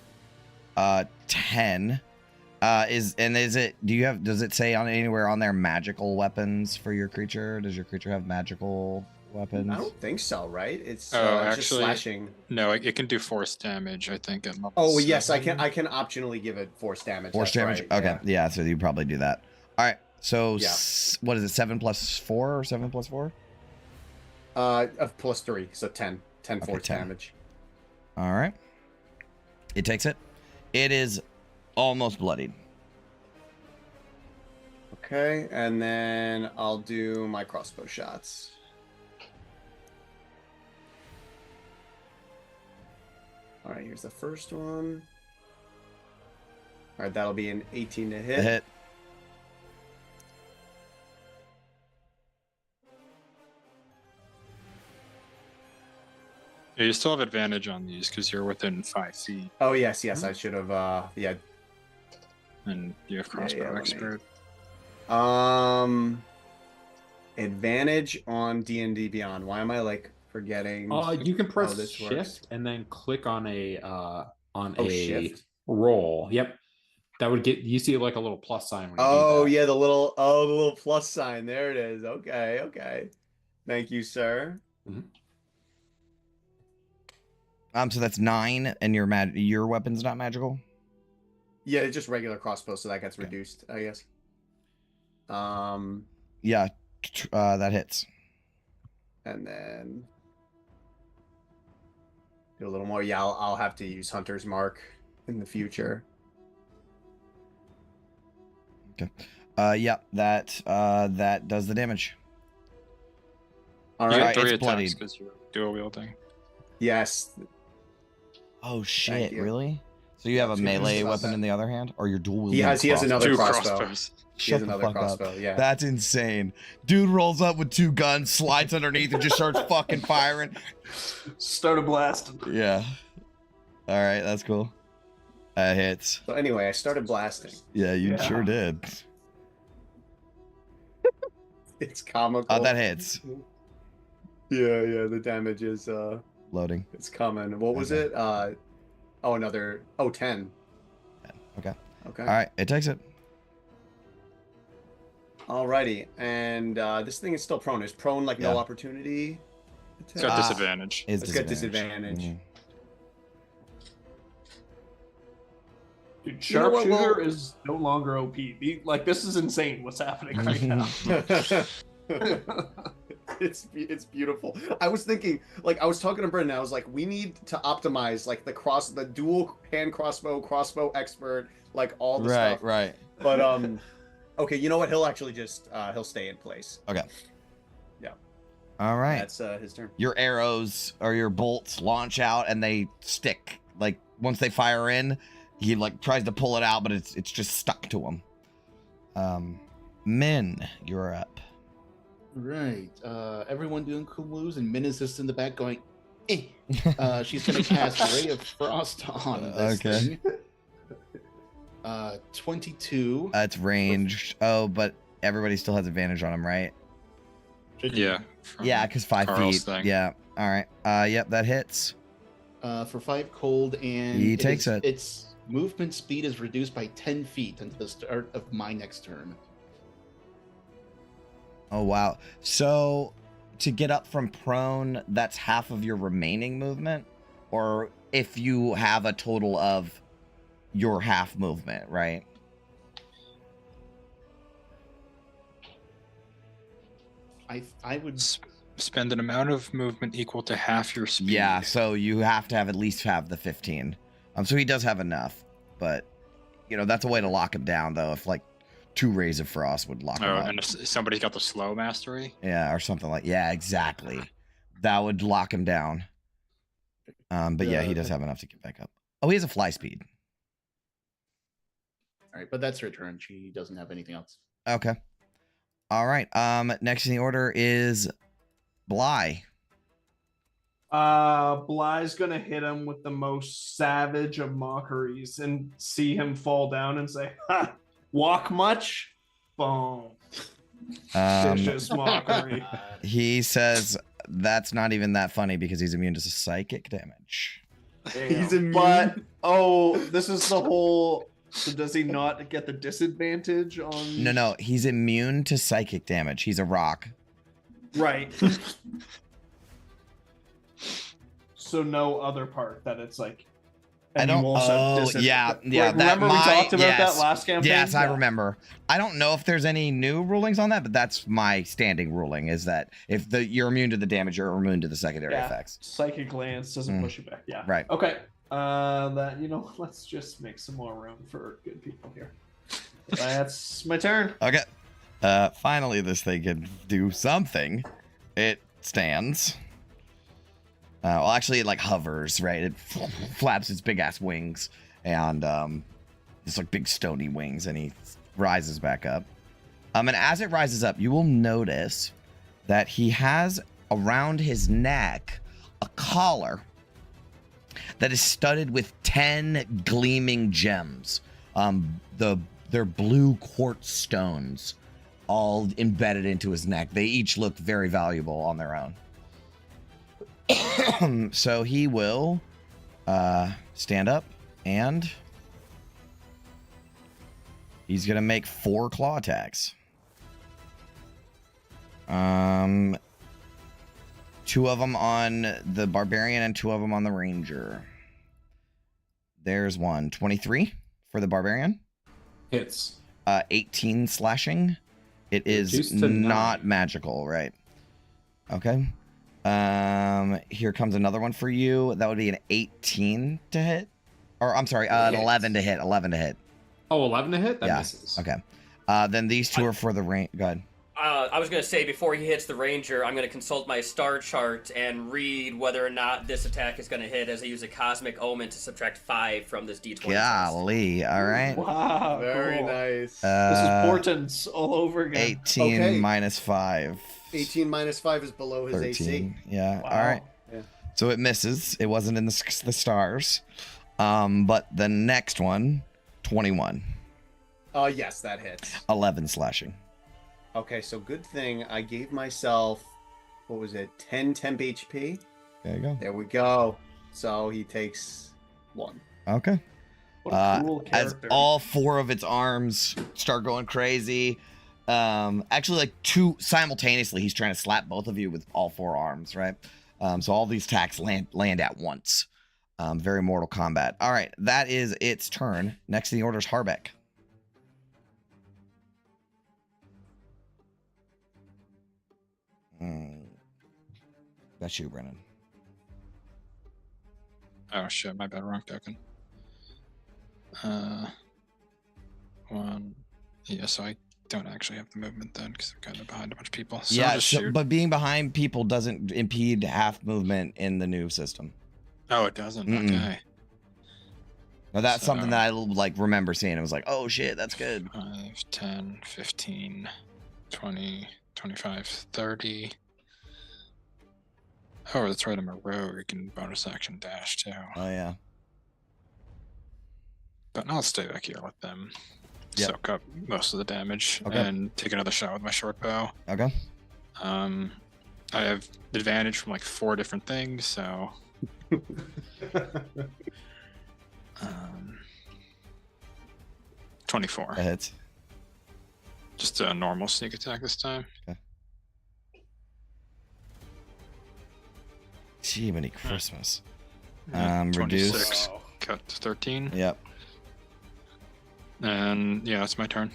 10. Does it say on anywhere on there magical weapons for your creature? Does your creature have magical weapons? I don't think so, right? It's just actually, slashing. No, it can do force damage, I think. At level Oh, yes, I 7. can optionally give it force damage. Force that's damage? right, Okay. Yeah, so you probably do that. All right. So Yeah. what is it? 7 plus 4 or 7 plus 4? Of plus 3, so 10. 10 Okay, force 10. damage. All right. It takes it. It is almost bloodied. Okay, and then I'll do my crossbow shots. All right, here's the first one. All right, that'll be an 18 to The hit. hit. Yeah, you still have advantage on these because you're within 5 feet, Oh, yes, I should have, yeah. and you have crossbow let me- expert. Advantage on D&D Beyond. Why am I, forgetting? You can press how this shift works? and then click on a Shift? roll. Yep. That would get you see like a little plus sign when you do Oh, that. yeah, the little plus sign. There it is. Okay. Thank you, sir. So that's 9, and your weapon's not magical? Yeah, it's just regular crossbow, so that gets Okay. reduced, I guess. Yeah, that hits. And then do a little more. Yeah, I'll have to use Hunter's Mark in the future. Yeah, that does the damage. All You right. get 3 it's attacks bloodied. because you're dual wielding. Yes. Oh shit! you. Really? So you have a Two melee about weapon that. in the other hand, or your dual wielding? He has another Two crossbow. crossbows. He has Shut the another fuck crossbow, up. yeah. That's insane. Dude rolls up with 2 guns, slides underneath, and just starts fucking firing. Start a blast. Yeah. All right, that's cool. That hits. So anyway, I started blasting. Yeah, you Yeah. sure did. It's comical. Oh, that hits. Yeah, the damage is Loading. it's coming. What was Okay. it? 10. Okay. Okay. All right, it takes it. Alrighty. And this thing is still prone. Is prone no Yeah. opportunity? It's got Ah. disadvantage. It's Let's get disadvantage. Mhm. Dude, You know what, Sharpshooter well- is no longer OP. This is insane what's happening right now. It's beautiful. I was thinking, I was talking to Brendan. I was like, we need to optimize the dual hand crossbow expert, all the Right, stuff. right. But okay, you know what? He'll actually just he'll stay in place. Okay. All right. That's his turn. Your arrows or your bolts launch out and they stick. Once they fire in, he tries to pull it out, but it's just stuck to him. Min, you're up. Right. Everyone doing cool moves, and Min is just in the back going, eh. She's going to cast Ray of Frost on this Okay. thing. 22. It's ranged. Oh, but everybody still has advantage on him, right? Yeah. from Yeah, because 5 Carl's feet. thing. Yeah. All right. Yep, that hits. For 5 cold, and He takes it. Its movement speed is reduced by 10 feet until the start of my next turn. Oh, wow. So to get up from prone, that's half of your remaining movement? Or if you have a total of your half movement, right? I would Spend an amount of movement equal to half your speed. Yeah, so you have to have at least have the 15. So he does have enough, but you know, that's a way to lock him down though, if like 2 Rays of Frost would lock him up. And if somebody's got the slow mastery. Yeah, or something like exactly. That would lock him down. But yeah, he does have enough to get back up. Oh, he has a fly speed. All right, but that's her turn. She doesn't have anything else. Okay. All right. Next in the order is Bly. Bly's gonna hit him with the most savage of mockeries and see him fall down and say, "Ha! Walk much? Boom." Vicious mockery. He says that's not even that funny because he's immune to psychic damage. He's immune. But this is the whole. So does he not get the disadvantage on? No, he's immune to psychic damage. He's a rock. Right. So no other part that it's like. I don't. Yeah. Remember we talked about that last campaign? Yes, I remember. I don't know if there's any new rulings on that, but that's my standing ruling: is that if you're immune to the damage, you're immune to the secondary effects. Psychic Lance doesn't push you back. Yeah. Right. Okay. Let's just make some more room for good people here. That's my turn. Okay. Finally, this thing can do something. It stands. Well, actually, it like hovers, right? It flaps its big ass wings, and it's like big stony wings, and he rises back up. And as it rises up, you will notice that he has around his neck a collar that is studded with 10 gleaming gems. They're blue quartz stones, all embedded into his neck. They each look very valuable on their own. So he will stand up, and he's gonna make 4 claw attacks. 2 of them on the barbarian and 2 of them on the ranger. There's one. 23 for the barbarian. Hits. 18 slashing. It is not magical, right? Okay. Here comes another one for you. That would be an 18 to hit. Or I'm sorry, an 11 to hit. 11 to hit. Oh, 11 to hit? That Yeah. misses. Okay. Then these 2 are for the range. Go ahead. I was going to say, before he hits the ranger, I'm going to consult my star chart and read whether or not this attack is going to hit, as I use a cosmic omen to subtract 5 from this d20. Golly. All right. Wow. Very cool. nice. This is portents all over again. 18 Okay. minus 5. 18 minus 5 is below his 13. AC. Yeah. Wow. All right. Yeah. So it misses. It wasn't in the stars. But the next one, 21. Yes, that hits. 11 slashing. Okay, so good thing I gave myself, what was it, 10 temp HP? There you go. There we go. So he takes 1. Okay. What a cool As character. all 4 of its arms start going crazy. Actually, like 2 simultaneously, he's trying to slap both of you with all 4 arms, right? So all these attacks land at once. Very Mortal Kombat. All right, that is its turn. Next in the order is Harbeck. That's you, Brennan. Oh shit, my bad, wrong token. 1. Yeah, so I don't actually have the movement then because I'm kind of behind a bunch of people. So I'll just shoot. But being behind people doesn't impede half movement in the new system. Oh, it doesn't? Mm-mm. Okay. Now that's So- something that I like remember seeing. It was like, oh shit, that's good. 5, 10, 15, 20, 25, 30. Oh, that's right, I'm a rogue. You can bonus action dash too. Oh yeah. But I'll stay back here with them. Yep. Soak up most of the damage Okay. and take another shot with my short bow. Okay. I have advantage from like 4 different things, so 24. That hits. Just a normal sneak attack this time. Okay. Jiminy Christmas. Yeah, 26 Reduce. cut to 13. Yep. And yeah, it's my turn.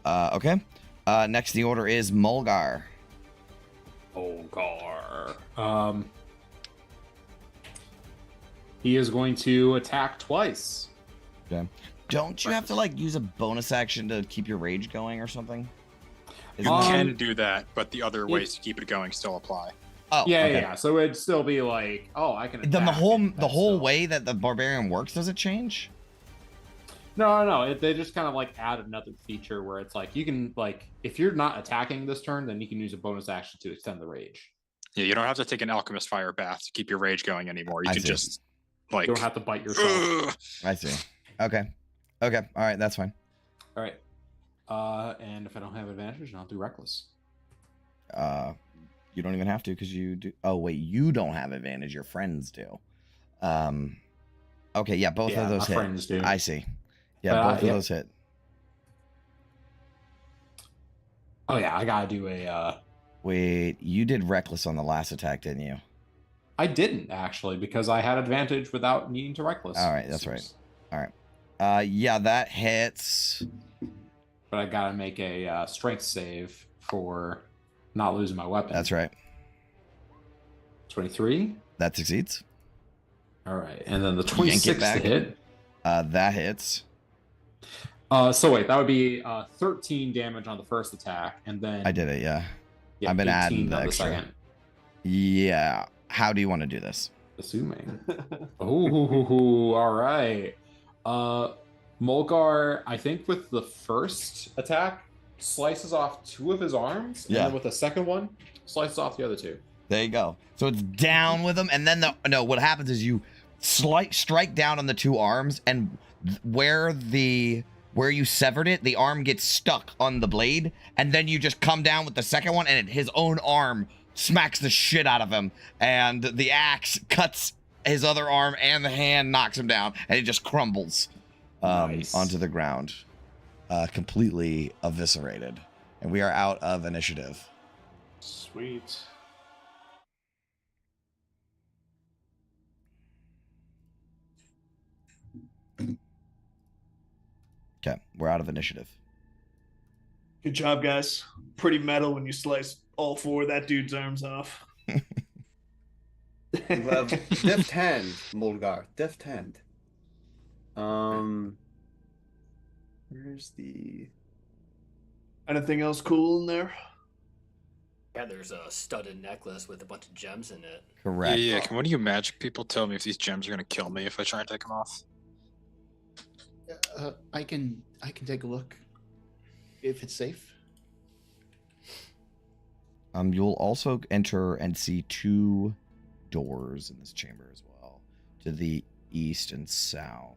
Okay. Next in the order is Mulgar. Olgar. He is going to attack twice. Okay. Don't you have to like use a bonus action to keep your rage going or something? Is You it not- can do that, but the other ways to keep it going still apply. Oh, Yeah, okay. yeah. So it'd still be like, oh, I can. Then the attack whole and that's still- way that the barbarian works, does it change? No. They just kind of like add another feature where it's like you can like if you're not attacking this turn, then you can use a bonus action to extend the rage. Yeah, you don't have to take an alchemist fire bath to keep your rage going anymore. You I can see. just like You don't have to bite yourself. "Ugh." I see. Okay. Okay. All right. That's fine. All right. And if I don't have advantage, then I'll do reckless. You don't even have to because you do. Oh wait, you don't have advantage. Your friends do. Okay. Yeah. Both of those my hit. friends do. I see. Yeah. Both of yep. those hit. Oh yeah, I gotta do a. Wait, you did reckless on the last attack, didn't you? I didn't actually because I had advantage without needing to reckless. All right, that's right. All right. Yeah, that hits. But I gotta make a strength save for not losing my weapon. That's right. 23. That succeeds. All right, and then the Yank it 26 to back. hit. That hits. So wait, that would be 13 damage on the first attack, and then I did it. Yeah. yeah, I've been 18 adding the on extra. second. Yeah. How do you want to do this? Assuming. Oh, all right. Mulgar, I think with the first attack, slices off 2 of his arms, and Yeah. then with the second one, slices off the other 2. There you go. So it's down with them, and then what happens is you strike down on the 2 arms, and where you severed it, the arm gets stuck on the blade, and then you just come down with the second one, and his own arm smacks the shit out of him, and the axe cuts his other arm, and the hand knocks him down, and it just crumbles Nice. onto the ground, completely eviscerated, and we are out of initiative. Sweet. Okay, we're out of initiative. Good job, guys. Pretty metal when you slice all 4 of that dude's arms off. You have deft hand, Mulgar. Deft hand. Where's the? Anything else cool in there? Yeah, there's a studded necklace with a bunch of gems in it. Correct. Yeah. Can one of you magic people tell me if these gems are gonna kill me if I try and take them off? I can take a look if it's safe. You'll also enter and see 2 doors in this chamber as well, to the east and south.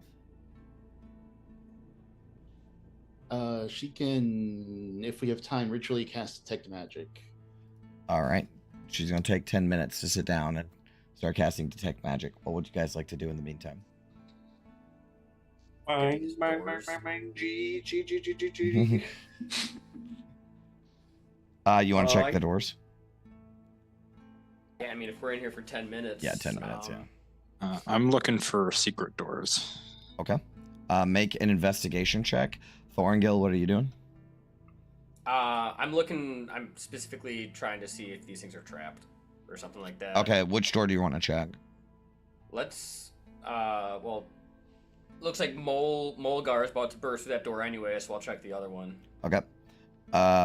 She can, if we have time, ritually cast detect magic. All right. She's going to take 10 minutes to sit down and start casting detect magic. What would you guys like to do in the meantime? Bang, bang, bang, bang, bang, G, G, G, G, G, G. You want to check the doors? Yeah, I mean, if we're in here for 10 minutes. Yeah, 10 minutes, yeah. I'm looking for secret doors. Okay. Make an investigation check. Thorngil, what are you doing? I'm specifically trying to see if these things are trapped or something like that. Okay, which door do you want to check? Let's, looks like Mulgar is about to burst through that door anyway, so I'll check the other one. Okay.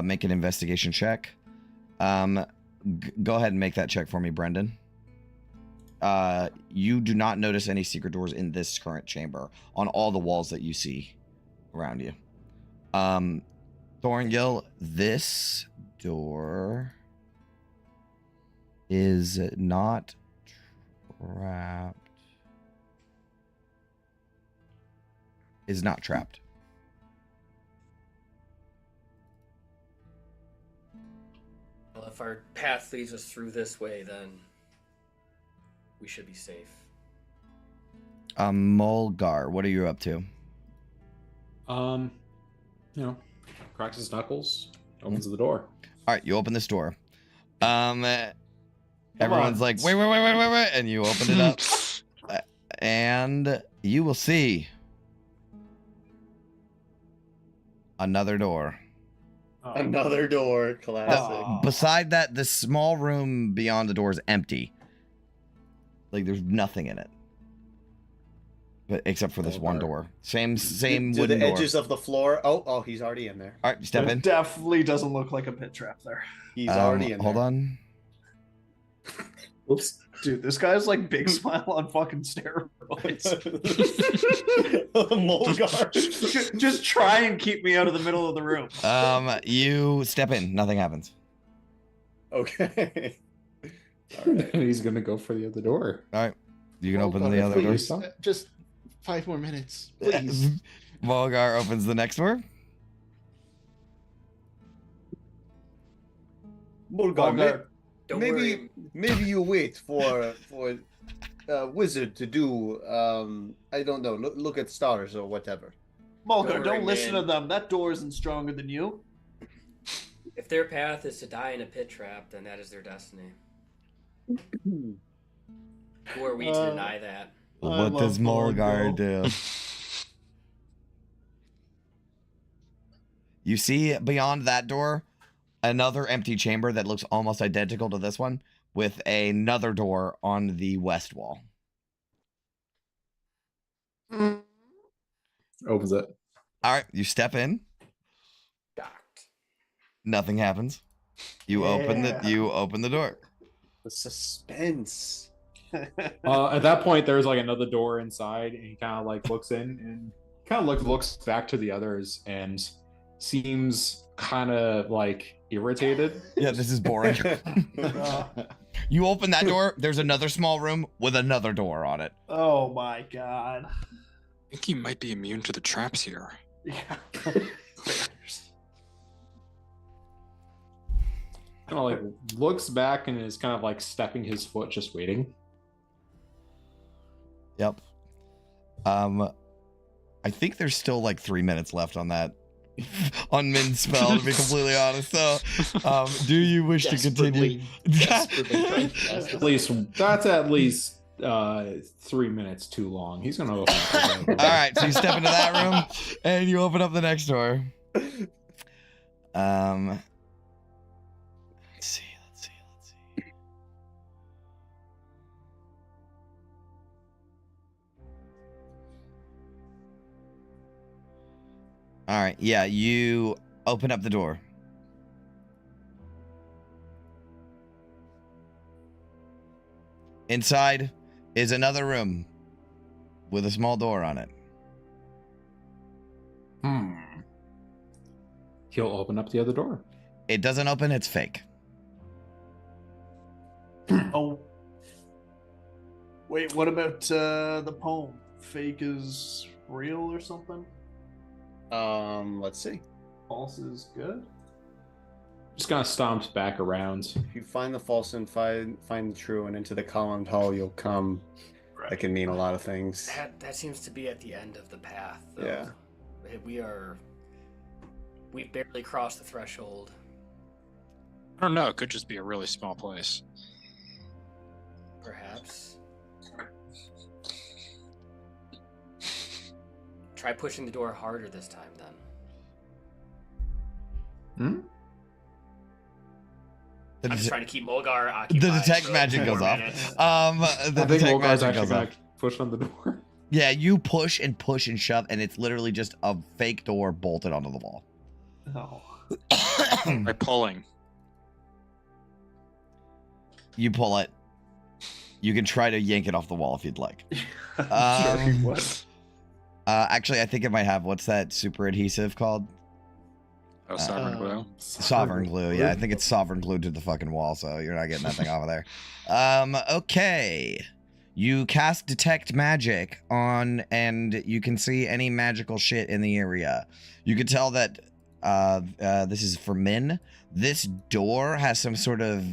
Make an investigation check. Go ahead and make that check for me, Brendan. You do not notice any secret doors in this current chamber on all the walls that you see around you. Thorngil, this door is not trapped. Is not trapped. Well, if our path leads us through this way, then we should be safe. Mulgar, what are you up to? Cracks his knuckles, opens the door. All right, you open this door. And Everyone's like, wait, and you open it up, and you will see another door. Oh. Another door, classic. Beside that, the small room beyond the door is empty. Like there's nothing in it, but except for this one door. Same Do wooden the door. edges of the floor. Oh, he's already in there. All right, step It in. definitely doesn't look like a pit trap there. He's already in there. Hold on. Whoops. Dude, this guy's like big smile on fucking steroids. Mulgar. Just try and keep me out of the middle of the room. You step in. Nothing happens. Okay. All right. And he's gonna go for the other door. All right. You can open Mulgar, the other door. please, just 5 more minutes, please. Mulgar opens the next door. Mulgar, Don't worry. maybe you wait for wizard to do I don't know, look at stars or whatever. Mulgar, Don't don't worry, listen man. to them. That door isn't stronger than you. If their path is to die in a pit trap, then that is their destiny. Who are we to deny that? What does Mulgar do? You see beyond that door another empty chamber that looks almost identical to this one with another door on the west wall. Opens it. All right, you step in. Docked. Nothing happens. You open the door. The suspense. At that point, there's like another door inside, and he kind of like looks in and kind of looks back to the others and seems kind of like irritated. Yeah, this is boring. You open that door, there's another small room with another door on it. Oh my god. I think he might be immune to the traps here. Yeah. Kind of like looks back and is kind of like stepping his foot, just waiting. Yep. I think there's still like 3 minutes left on that on Min's spell, to be completely honest. So, do you wish to continue? That's at least 3 minutes too long. He's gonna open up. All right, so you step into that room and you open up the next door. Let's see. All right, yeah, you open up the door. Inside is another room with a small door on it. He'll open up the other door. It doesn't open, it's fake. Oh. Wait, what about the poem? Fake is real or something? Let's see. False is good? Just kind of stomps back around. If you find the false and find the true, and into the columned hall you'll come. That can mean a lot of things. That seems to be at the end of the path. Though. Yeah. We've barely crossed the threshold. I don't know. It could just be a really small place. Perhaps. Try pushing the door harder this time, then. I'm just trying to keep Mulgar occupied. The detect for magic 4 goes off. minutes. The I think detect Mulgar's magic actually goes gonna off. push on the door. Yeah, you push and shove, and it's literally just a fake door bolted onto the wall. Oh. By pulling. You pull it. You can try to yank it off the wall if you'd like. Sure he Um, would. Actually, I think it might have, what's that super adhesive called? Oh, sovereign glue. Sovereign glue. Yeah, I think it's sovereign glued to the fucking wall, so you're not getting that thing off of there. Okay. You cast detect magic on, and you can see any magical shit in the area. You can tell that this is for Min. This door has some sort of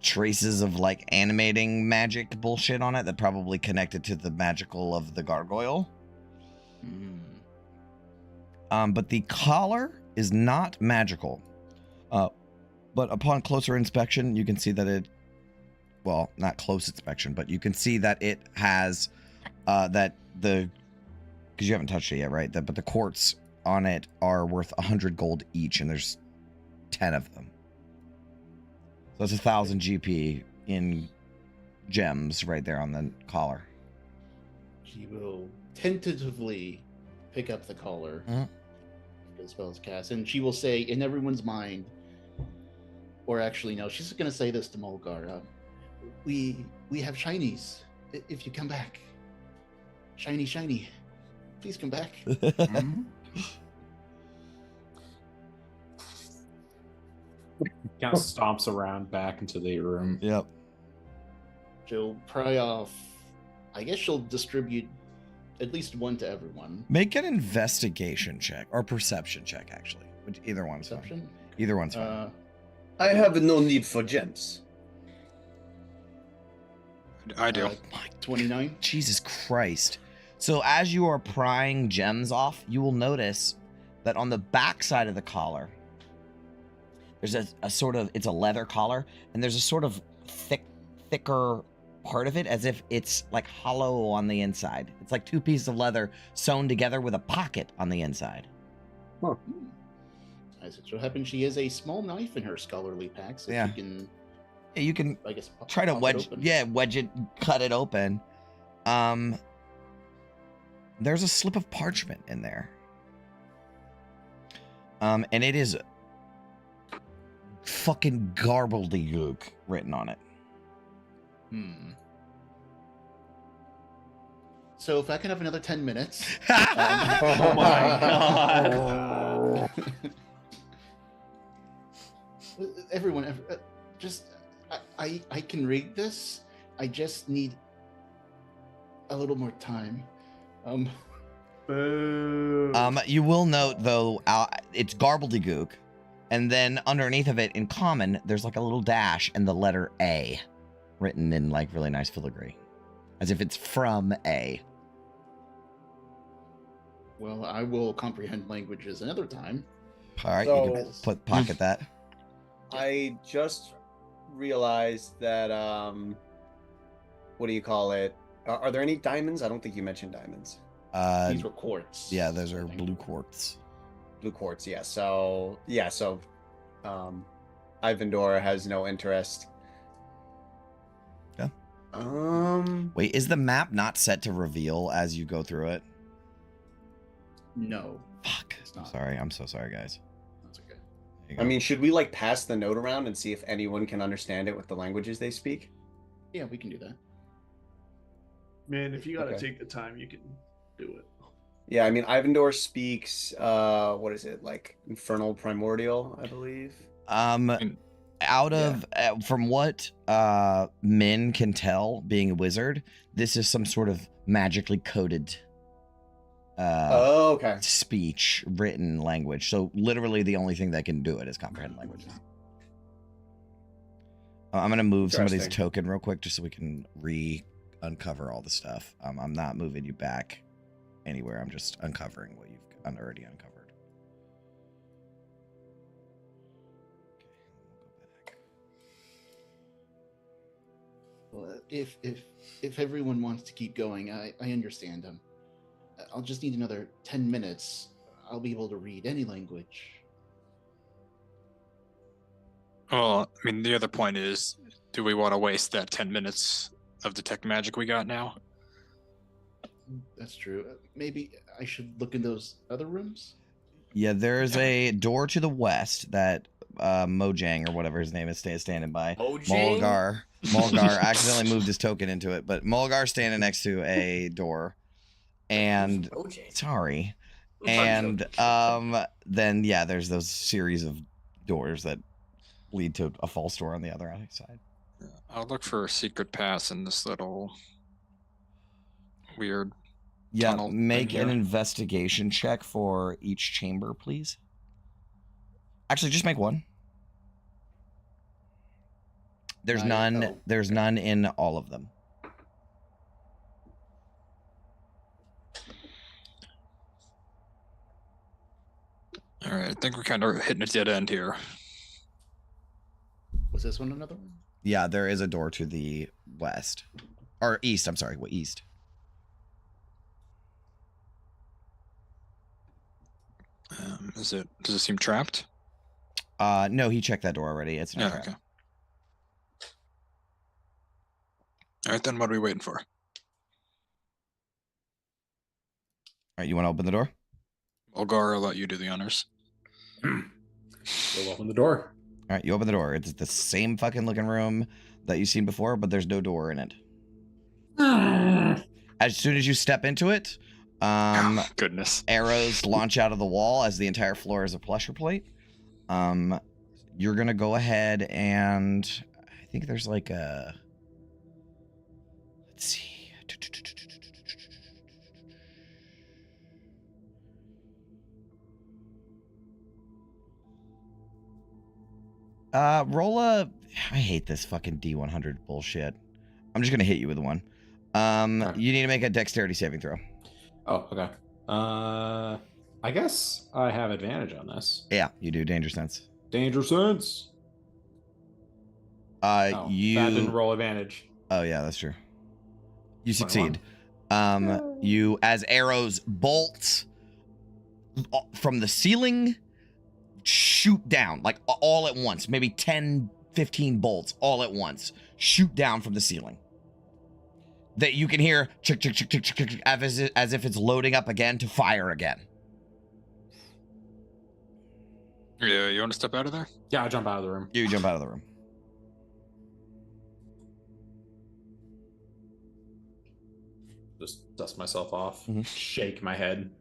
traces of like animating magic bullshit on it that probably connected to the magical of the gargoyle. But the collar is not magical. But upon closer inspection, you can see that it well, not close inspection, but you can see that it has because you haven't touched it yet, right? But the quartz on it are worth 100 gold each, and there's 10 of them. So it's 1,000 GP in gems right there on the collar. She will tentatively pick up the collar as well as cast, and she will say in everyone's mind, or actually no, she's going to say this to Mulgar. We have shinies. If you come back, shiny, please come back. Kind of stomps around back into the room. Yep. She'll pry off. I guess she'll distribute at least one to everyone. Make an investigation check or perception check, actually. Either one's Perception? fine. Either one's fine. I have no need for gems. I do. 29. Jesus Christ. So as you are prying gems off, you will notice that on the back side of the collar, there's a sort of, it's a leather collar, and there's a sort of thicker part of it as if it's like hollow on the inside. It's like two pieces of leather sewn together with a pocket on the inside. Huh. As it so happens, she has a small knife in her scholarly pack, so Yeah. You can I guess try to pop it wedge open. it, cut it open. There's a slip of parchment in there. And it is fucking garbledy-gook written on it. So if I can have another 10 minutes. Oh my god. Everyone, just I can read this. I just need a little more time. Boo. You will note though, it's garbledy-gook, and then underneath of it in common, there's like a little dash and the letter A, written in like really nice filigree, as if it's from A. Well, I will comprehend languages another time. All right, So- you can pocket that. I just realized that what do you call it? Are there any diamonds? I don't think you mentioned diamonds. These were quartz. Yeah, those are I think. blue quartz. Blue quartz, yeah. So Ivandora has no interest. Yeah. Um Wait, is the map not set to reveal as you go through it? No, Fuck. It's I'm not. sorry. I'm so sorry, guys. that's okay. There you I go. mean, should we like pass the note around and see if anyone can understand it with the languages they speak? Yeah, we can do that. Man, if you gotta Okay. take the time, you can do it. Yeah, I mean Ivandor speaks what is it? Like Infernal Primordial, I believe. Out of from what Min can tell, being a wizard, this is some sort of magically coded Oh, okay. speech, written language. So literally, the only thing that can do it is comprehend languages. I'm gonna move somebody's Interesting. token real quick, just so we can uncover all the stuff. I'm not moving you back anywhere. I'm just uncovering what you've already uncovered. Okay, we'll go back. Well, if everyone wants to keep going, I understand them. I'll just need another 10 minutes. I'll be able to read any language. Well, I mean, the other point is, do we want to waste that 10 minutes of detect magic we got now? That's true. Maybe I should look in those other rooms? Yeah, there's a door to the west that Mojang or whatever his name is standing by. Mojang? Mulgar accidentally moved his token into it, but Mulgar's standing next to a door. And OJ. sorry. I'm joking. And then yeah, there's those series of doors that lead to a false door on the other side. I'll look for a secret pass in this little weird Yeah, tunnel make thing an here. investigation check for each chamber, please. Actually, just make one. There's none. Oh, There's okay. none in all of them. All right, I think we're kind of hitting a dead end here. Was this one another one? Yeah, there is a door to the west. Or east, I'm sorry. What, east? Does it seem trapped? No, he checked that door already. It's not Yeah, trapped. okay. All right, then what are we waiting for? All right, you want to open the door? Olgar, I'll let you do the honors. We'll open the door. All right, you open the door. It's the same fucking looking room that you've seen before, but there's no door in it. As soon as you step into it, Oh, goodness. arrows launch out of the wall as the entire floor is a pressure plate. You're gonna go ahead and I think there's like a, let's see. Roll a, I hate this fucking D100 bullshit. I'm just gonna hit you with one. Okay. You need to make a dexterity saving throw. Oh, okay. I guess I have advantage on this. Yeah, you do. Danger sense. Danger sense. Oh, You. that didn't roll advantage. Oh yeah, that's true. You 21. succeed. You, as arrows bolt from the ceiling, shoot down like all at once. Maybe 10, 15 bolts all at once. Shoot down from the ceiling. That you can hear chick, chick, chick, chick, chick, chick, as if it's loading up again to fire again. Yeah, you want to step out of there? Yeah, I jump out of the room. You jump out of the room. Just dust myself off. Mhm. Shake my head.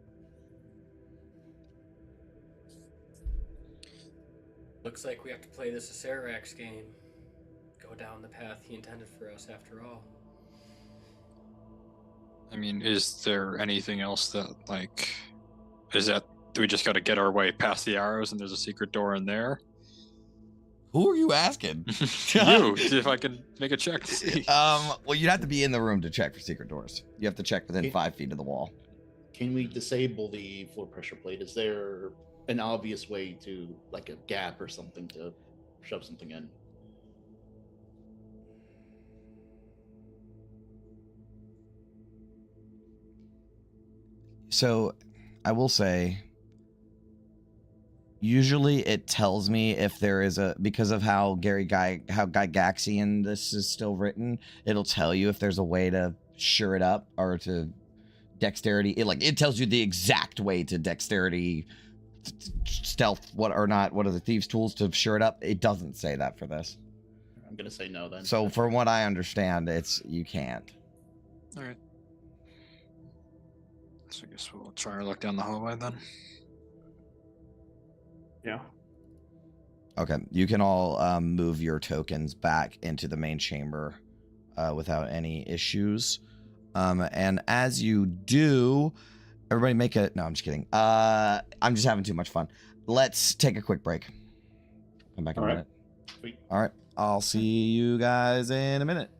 Looks like we have to play this Acererak's game. Go down the path he intended for us after all. I mean, is there anything else that, like, do we just got to get our way past the arrows and there's a secret door in there? Who are you asking? You, if I can make a check to see. Well, you'd have to be in the room to check for secret doors. You have to check within 5 feet of the wall. Can we disable the floor pressure plate? Is there an obvious way to, like a gap or something, to shove something in? So, I will say, usually it tells me if there is a, because of how Gygaxian this is still written, it'll tell you if there's a way to sure it up or to dexterity. It tells you the exact way to dexterity, stealth, what are the thieves' tools to sure it up. It doesn't say that for this. I'm gonna say no then. So from what I understand, you can't. All right. So I guess we'll try and look down the hallway then. Yeah. Okay, you can all move your tokens back into the main chamber without any issues. And as you do, everybody make a... No, I'm just kidding. I'm just having too much fun. Let's take a quick break. Come back in a minute. Sweet. All right, I'll see you guys in a minute.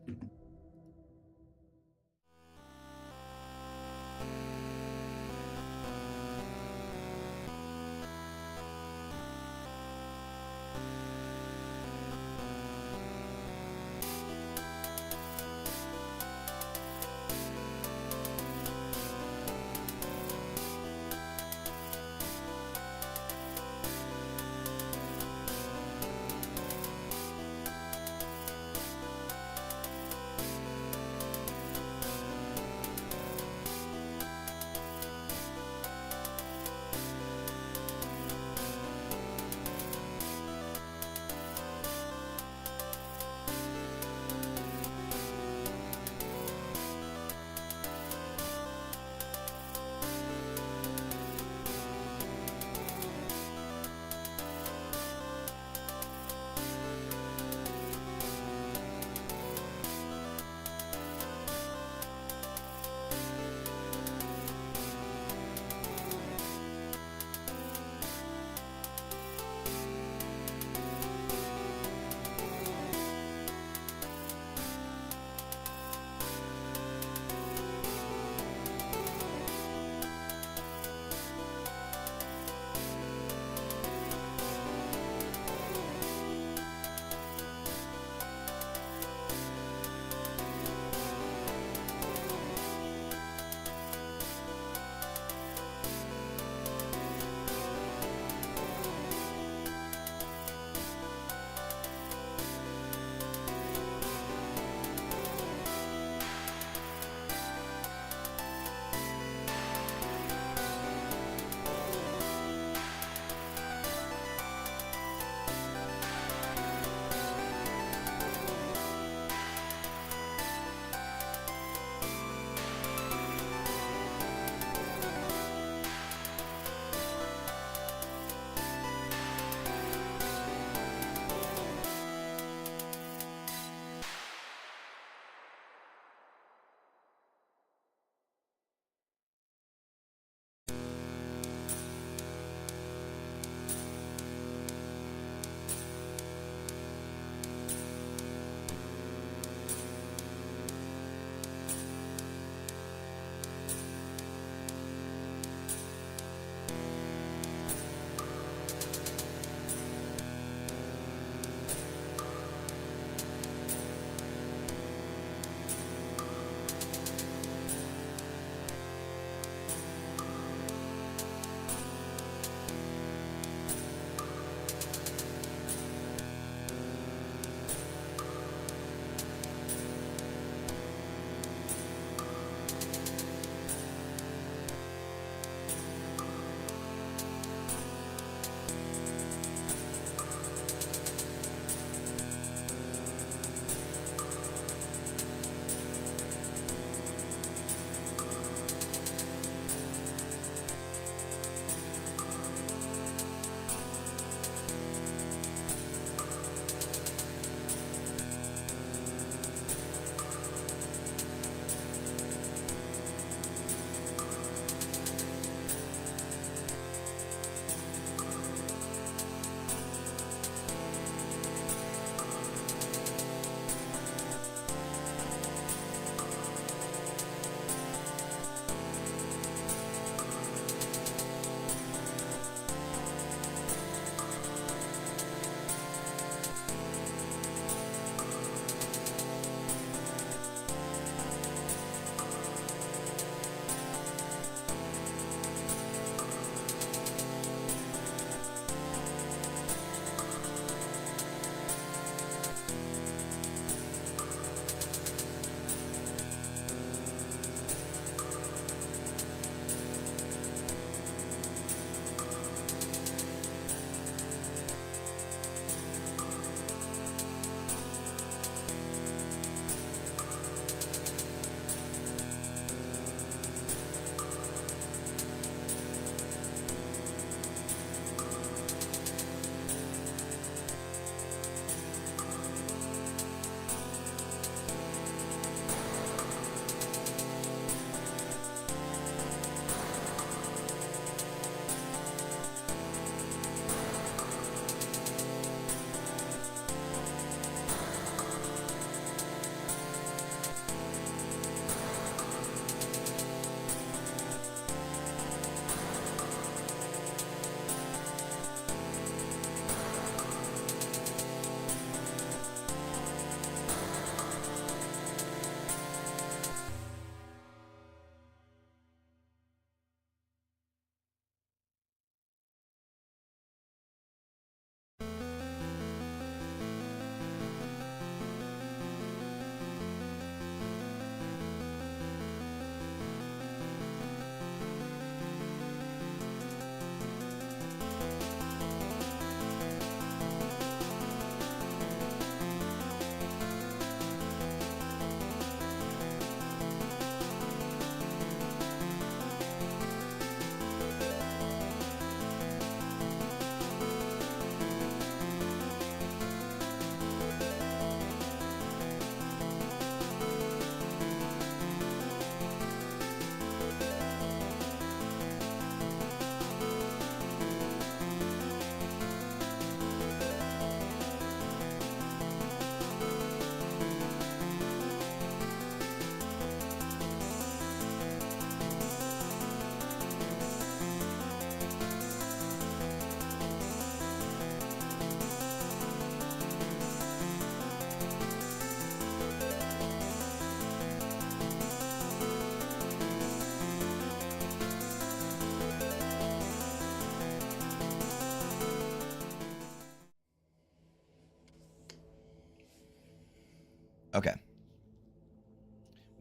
Okay.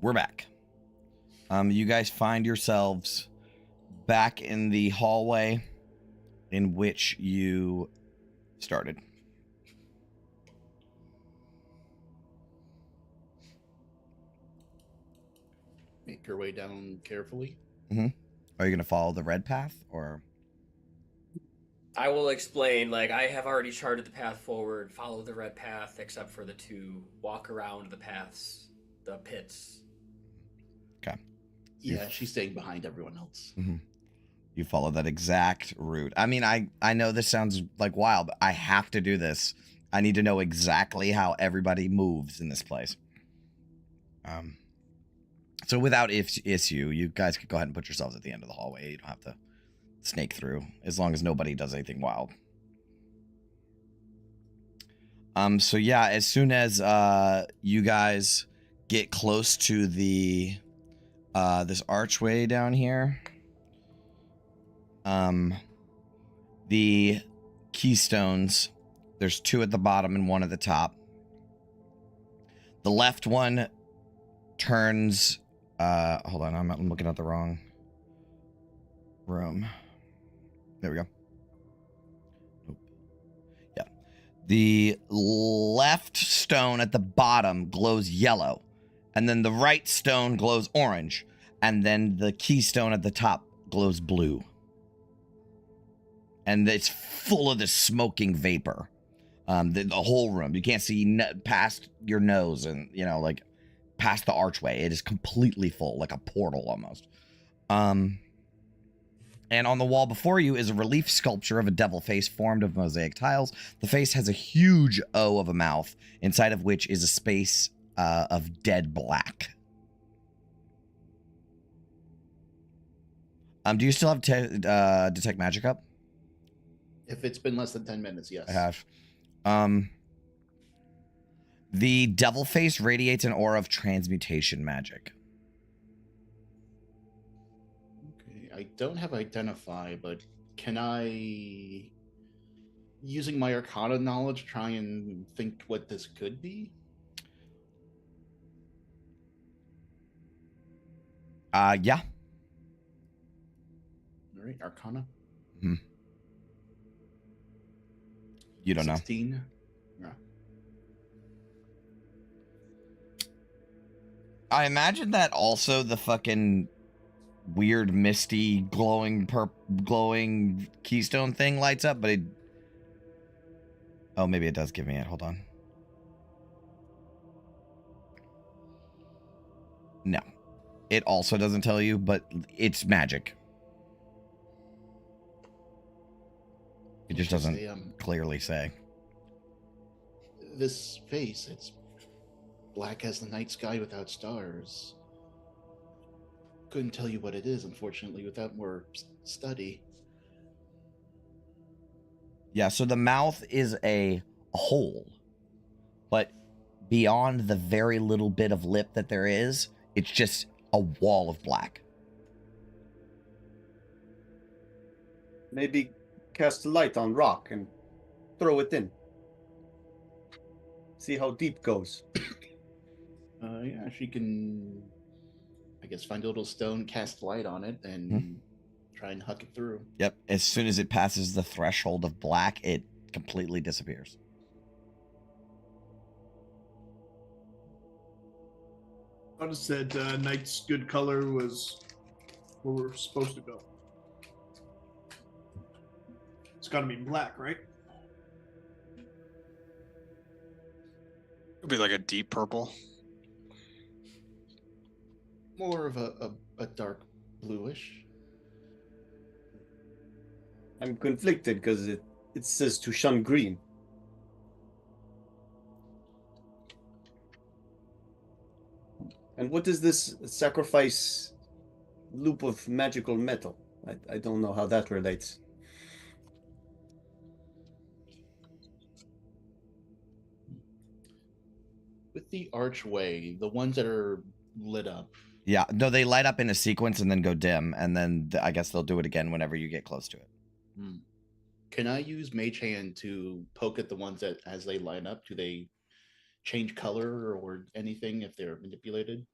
We're back. You guys find yourselves back in the hallway in which you started. Make your way down carefully. Mm-hmm. Are you going to follow the red path, or? I will explain, like, I have already charted the path forward, follow the red path, except for the two walk around the paths, the pits. Okay. Yeah, she's staying behind everyone else. Mm-hmm. You follow that exact route. I mean, I know this sounds like wild, but I have to do this. I need to know exactly how everybody moves in this place. So without issue, you guys could go ahead and put yourselves at the end of the hallway. You don't have to snake through, as long as nobody does anything wild. So yeah, as soon as you guys get close to the this archway down here, the keystones, there's 2 at the bottom and 1 at the top. The left one turns, hold on, I'm looking at the wrong room. There we go. Yeah. The left stone at the bottom glows yellow, and then the right stone glows orange, and then the keystone at the top glows blue. And it's full of this smoking vapor. The whole room. You can't see past your nose and, you know, like past the archway. It is completely full, like a portal almost. And on the wall before you is a relief sculpture of a devil face formed of mosaic tiles. The face has a huge O of a mouth, inside of which is a space of dead black. Do you still have detect magic up? If it's been less than 10 minutes, yes. I have. The devil face radiates an aura of transmutation magic. Okay, I don't have identify, but can I, using my Arcana knowledge, try and think what this could be? Yeah. All right, Arcana. Mm-hmm. You don't 16. know. Yeah. I imagine that also the fucking weird misty glowing keystone thing lights up, but it... Oh, maybe it does give me it. Hold on. No. It also doesn't tell you, but it's magic. It just doesn't clearly say. This face, it's black as the night sky without stars. Couldn't tell you what it is, unfortunately, without more study. Yeah, so the mouth is a hole, but beyond the very little bit of lip that there is, it's just a wall of black. Maybe cast a light on rock and throw it in. See how deep goes. Yeah, she can, I guess, find a little stone, cast light on it, and try and huck it through. Yep. As soon as it passes the threshold of black, it completely disappears. I just said night's good color was where we're supposed to go. It's got to be black, right? It'd be like a deep purple. More of a dark bluish. I'm conflicted because it says to shun green. And what is this sacrifice loop of magical metal? I don't know how that relates. With the archway, the ones that are lit up. Yeah, no, they light up in a sequence and then go dim, and then I guess they'll do it again whenever you get close to it. Can I use Mage Hand to poke at the ones that, as they line up, do they change color or anything if they're manipulated?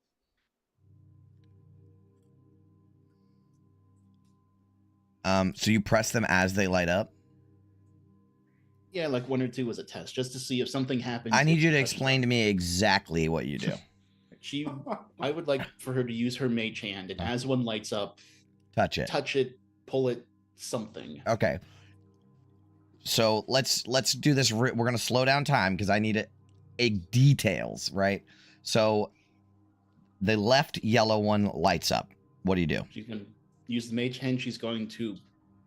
So you press them as they light up? Yeah, like 1 or 2 as a test, just to see if something happens. I need if you to she touches explain to them. me exactly what you do. I would like for her to use her mage hand, and as one lights up, Touch it. touch it, pull it, something. Okay. So let's do this. We're gonna slow down time because I need details, right? So the left yellow one lights up. What do you do? She can use the mage hand. She's going to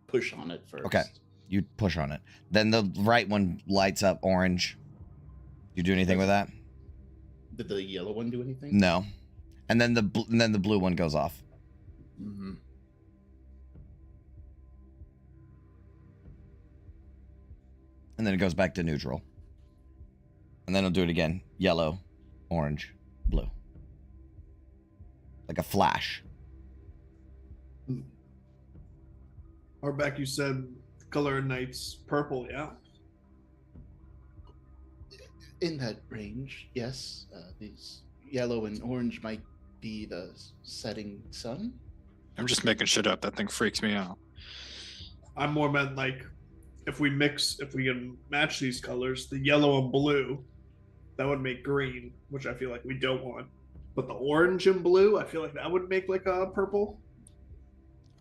push on it first. Okay. You push on it. Then the right one lights up orange. You do anything with that? Did the yellow one do anything? No. And then the blue one goes off. Mm-hmm. And then it goes back to neutral. And then it'll do it again. Yellow, orange, blue. Like a flash. Arbeck, you said color night's purple, yeah? In that range, yes. These yellow and orange might be the setting sun. I'm just making shit up. That thing freaks me out. I'm more meant like if we can match these colors, the yellow and blue, that would make green, which I feel like we don't want. But the orange and blue, I feel like that would make like a purple.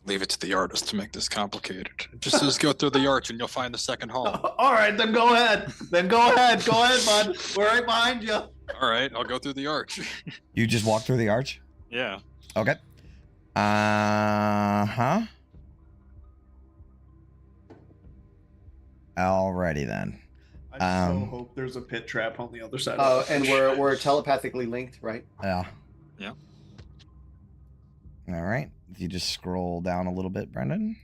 Leave it to the artist to make this complicated. Just go through the arch and you'll find the second hall. All right, then go ahead. Go ahead, bud. We're right behind you. All right, I'll go through the arch. You just walk through the arch? Yeah. Okay. Uh-huh. Alrighty then. I so hope there's a pit trap on the other side. Oh, and we're telepathically linked, right? Yeah. Yeah. All right. If you just scroll down a little bit, Brendan.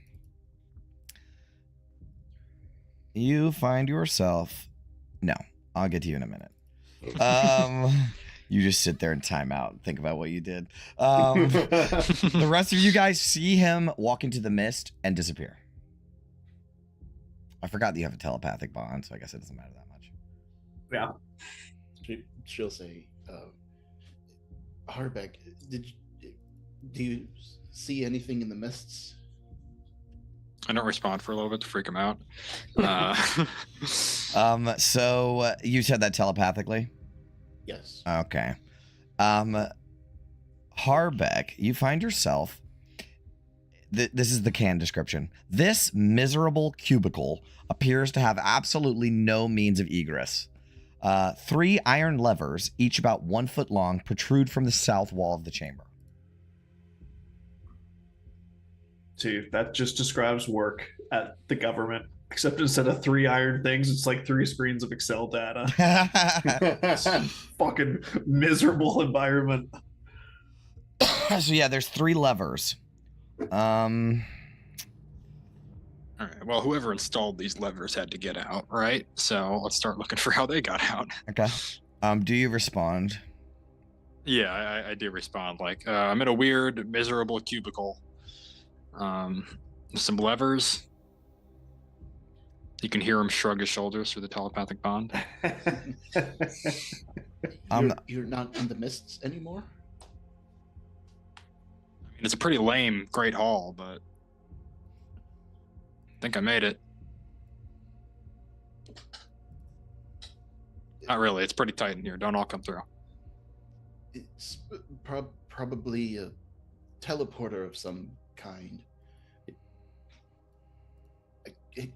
You find yourself... No, I'll get to you in a minute. You just sit there and time out and think about what you did. The rest of you guys see him walk into the mist and disappear. I forgot that you have a telepathic bond, so I guess it doesn't matter that much. Yeah. She'll say, Harbeck, do you see anything in the mists? I don't respond for a little bit to freak him out. So you said that telepathically? Yes. Okay. Harbeck, you find yourself... This is the canned description. This miserable cubicle appears to have absolutely no means of egress. 3 iron levers, each about 1 foot long, protrude from the south wall of the chamber. See, that just describes work at the government. Except instead of 3 iron things, it's like 3 screens of Excel data. Fucking miserable environment. So yeah, there's 3 levers. All right. Well, whoever installed these levers had to get out, right? So let's start looking for how they got out. Okay. Do you respond? Yeah, I do respond. Like, I'm in a weird, miserable cubicle. Some levers. You can hear him shrug his shoulders through the telepathic bond. You're not in the mists anymore? I mean, it's a pretty lame Great Hall, but I think I made it. Not really. It's pretty tight in here. Don't all come through. It's probably a teleporter of some kind.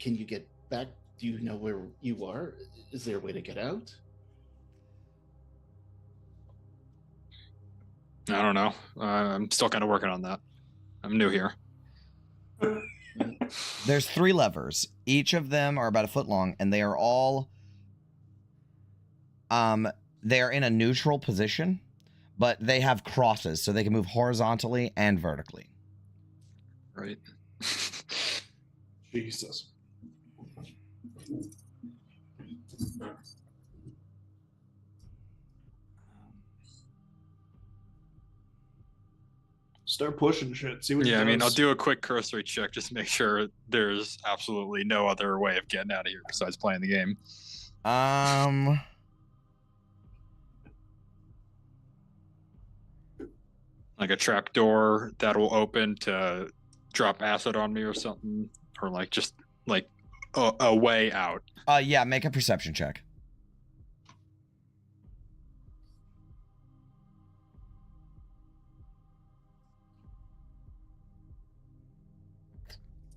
Can you get back? Do you know where you are? Is there a way to get out? I don't know. I'm still kind of working on that. I'm new here. There's 3 levers. Each of them are about 1 foot long, and they are all they're in a neutral position, but they have crosses, so they can move horizontally and vertically. Right. Jesus. Start pushing shit. See what Yeah, he I mean, I'll does. do a quick cursory check just to make sure there's absolutely no other way of getting out of here besides playing the game. like a trap door that will open to drop acid on me or something, or like just like a way out? Yeah, make a perception check.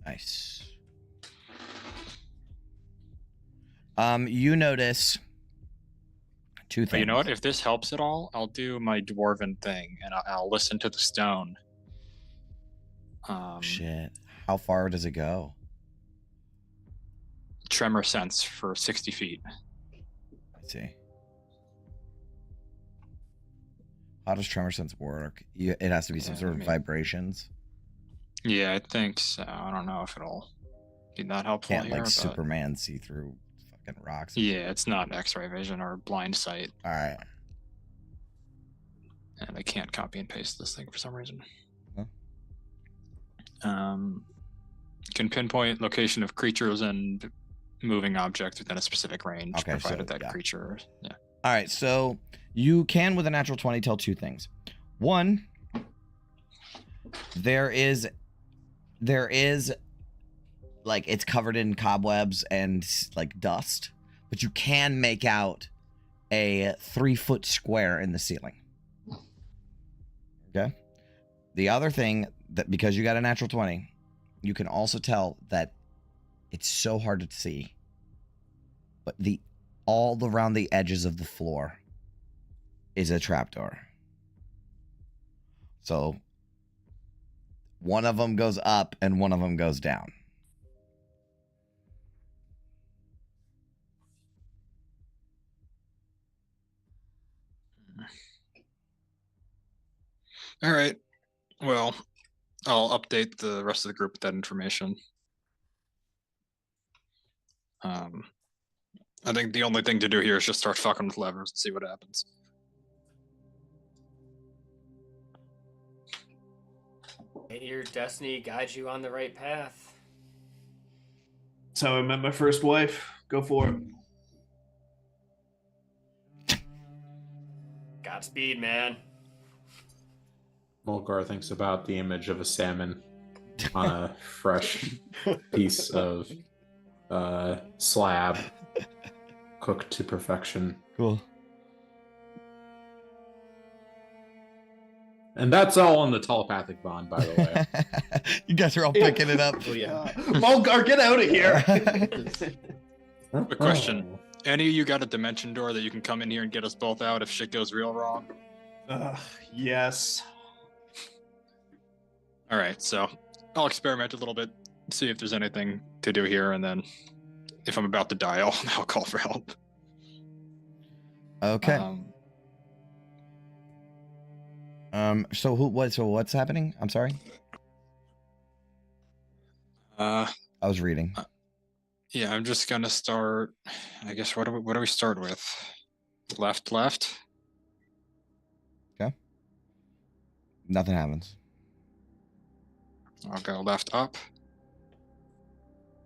Nice. You notice two things. But you know what? If this helps at all, I'll do my dwarven thing and I'll listen to the stone. Shit. How far does it go? Tremor sense for 60 feet. I see. How does tremor sense work? It has to be some sort of vibrations. Yeah, I think so. I don't know if it'll be that helpful. Can't here, like but... Superman see through fucking rocks. Yeah, it's not X-ray vision or blind sight. All right. And I can't copy and paste this thing for some reason. Huh? Can pinpoint location of creatures and moving objects within a specific range, Okay, provided so, that yeah. creature. Yeah. All right, so you can, with a natural 20, tell two things. One, there is like it's covered in cobwebs and like dust, but you can make out a 3-foot square in the ceiling. Okay. The other thing that, because you got a natural 20, you can also tell that it's so hard to see, but all around the edges of the floor is a trapdoor. So one of them goes up and one of them goes down. All right. Well, I'll update the rest of the group with that information. I think the only thing to do here is just start fucking with levers and see what happens. May your destiny guides you on the right path. That's how I met my first wife. Go for it. Godspeed, man. Mulgar thinks about the image of a salmon on a fresh piece of slab cooked to perfection. Cool. And that's all on the telepathic bond, by the way. You guys are all picking it up. Oh, yeah. Mulgar, get out of here! Quick question. Any of you got a dimension door that you can come in here and get us both out if shit goes real wrong? Yes. All right, so I'll experiment a little bit, see if there's anything to do here, and then if I'm about to die, I'll call for help. Okay. So what's happening? I'm sorry. I was reading. Yeah, I'm just gonna start. I guess what do we start with? Left. Okay. Nothing happens. I'll go left up,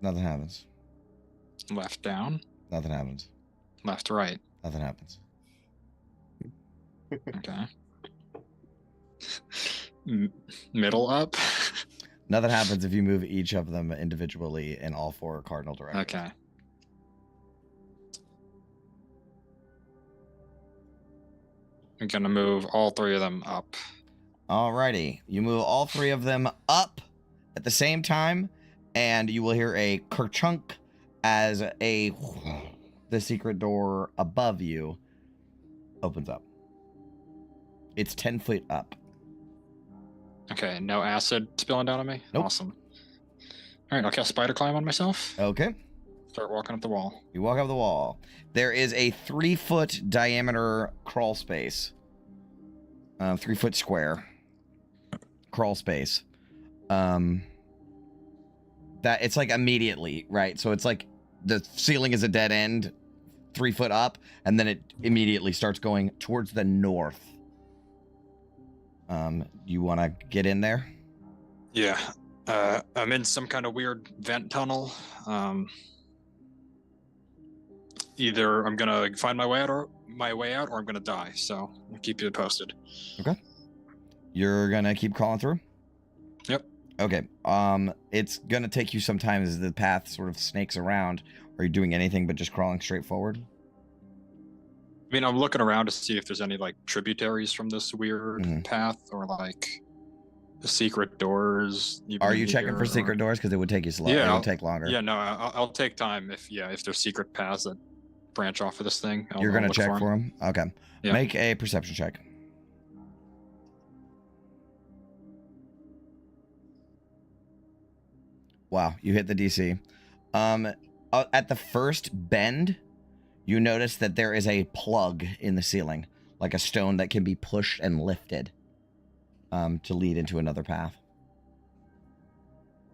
Nothing happens. left down, Nothing happens. left right. Nothing happens. Okay. Middle up. Nothing happens if you move each of them individually in all 4 cardinal directions. Okay. I'm gonna move all 3 of them up. Alrighty. You move all 3 of them up at the same time, and you will hear a kerchunk as the secret door above you opens up. It's 10 feet up. Okay, no acid spilling down on me? Nope. Awesome. All right, I'll cast Spider Climb on myself. Okay. Start walking up the wall. You walk up the wall. There is a 3-foot diameter crawl space. 3-foot square crawl space. That it's like immediately, right? So it's like the ceiling is a dead end, 3 foot up, and then it immediately starts going towards the north. You want to get in there? Yeah. I'm in some kind of weird vent tunnel. Either I'm gonna find my way out or I'm gonna die. So I'll keep you posted. Okay. You're gonna keep crawling through? Yep. Okay. It's gonna take you some time as the path sort of snakes around. Are you doing anything but just crawling straight forward? I mean, I'm looking around to see if there's any like tributaries from this weird path or like the secret doors. Are you checking for secret doors? Because it would take you slow. Yeah, it would take longer. Yeah, no, I'll take time if there's secret paths that branch off of this thing. You're gonna check for them? Okay. Yeah. Make a perception check. Wow, you hit the DC. At the first bend, you notice that there is a plug in the ceiling, like a stone that can be pushed and lifted to lead into another path.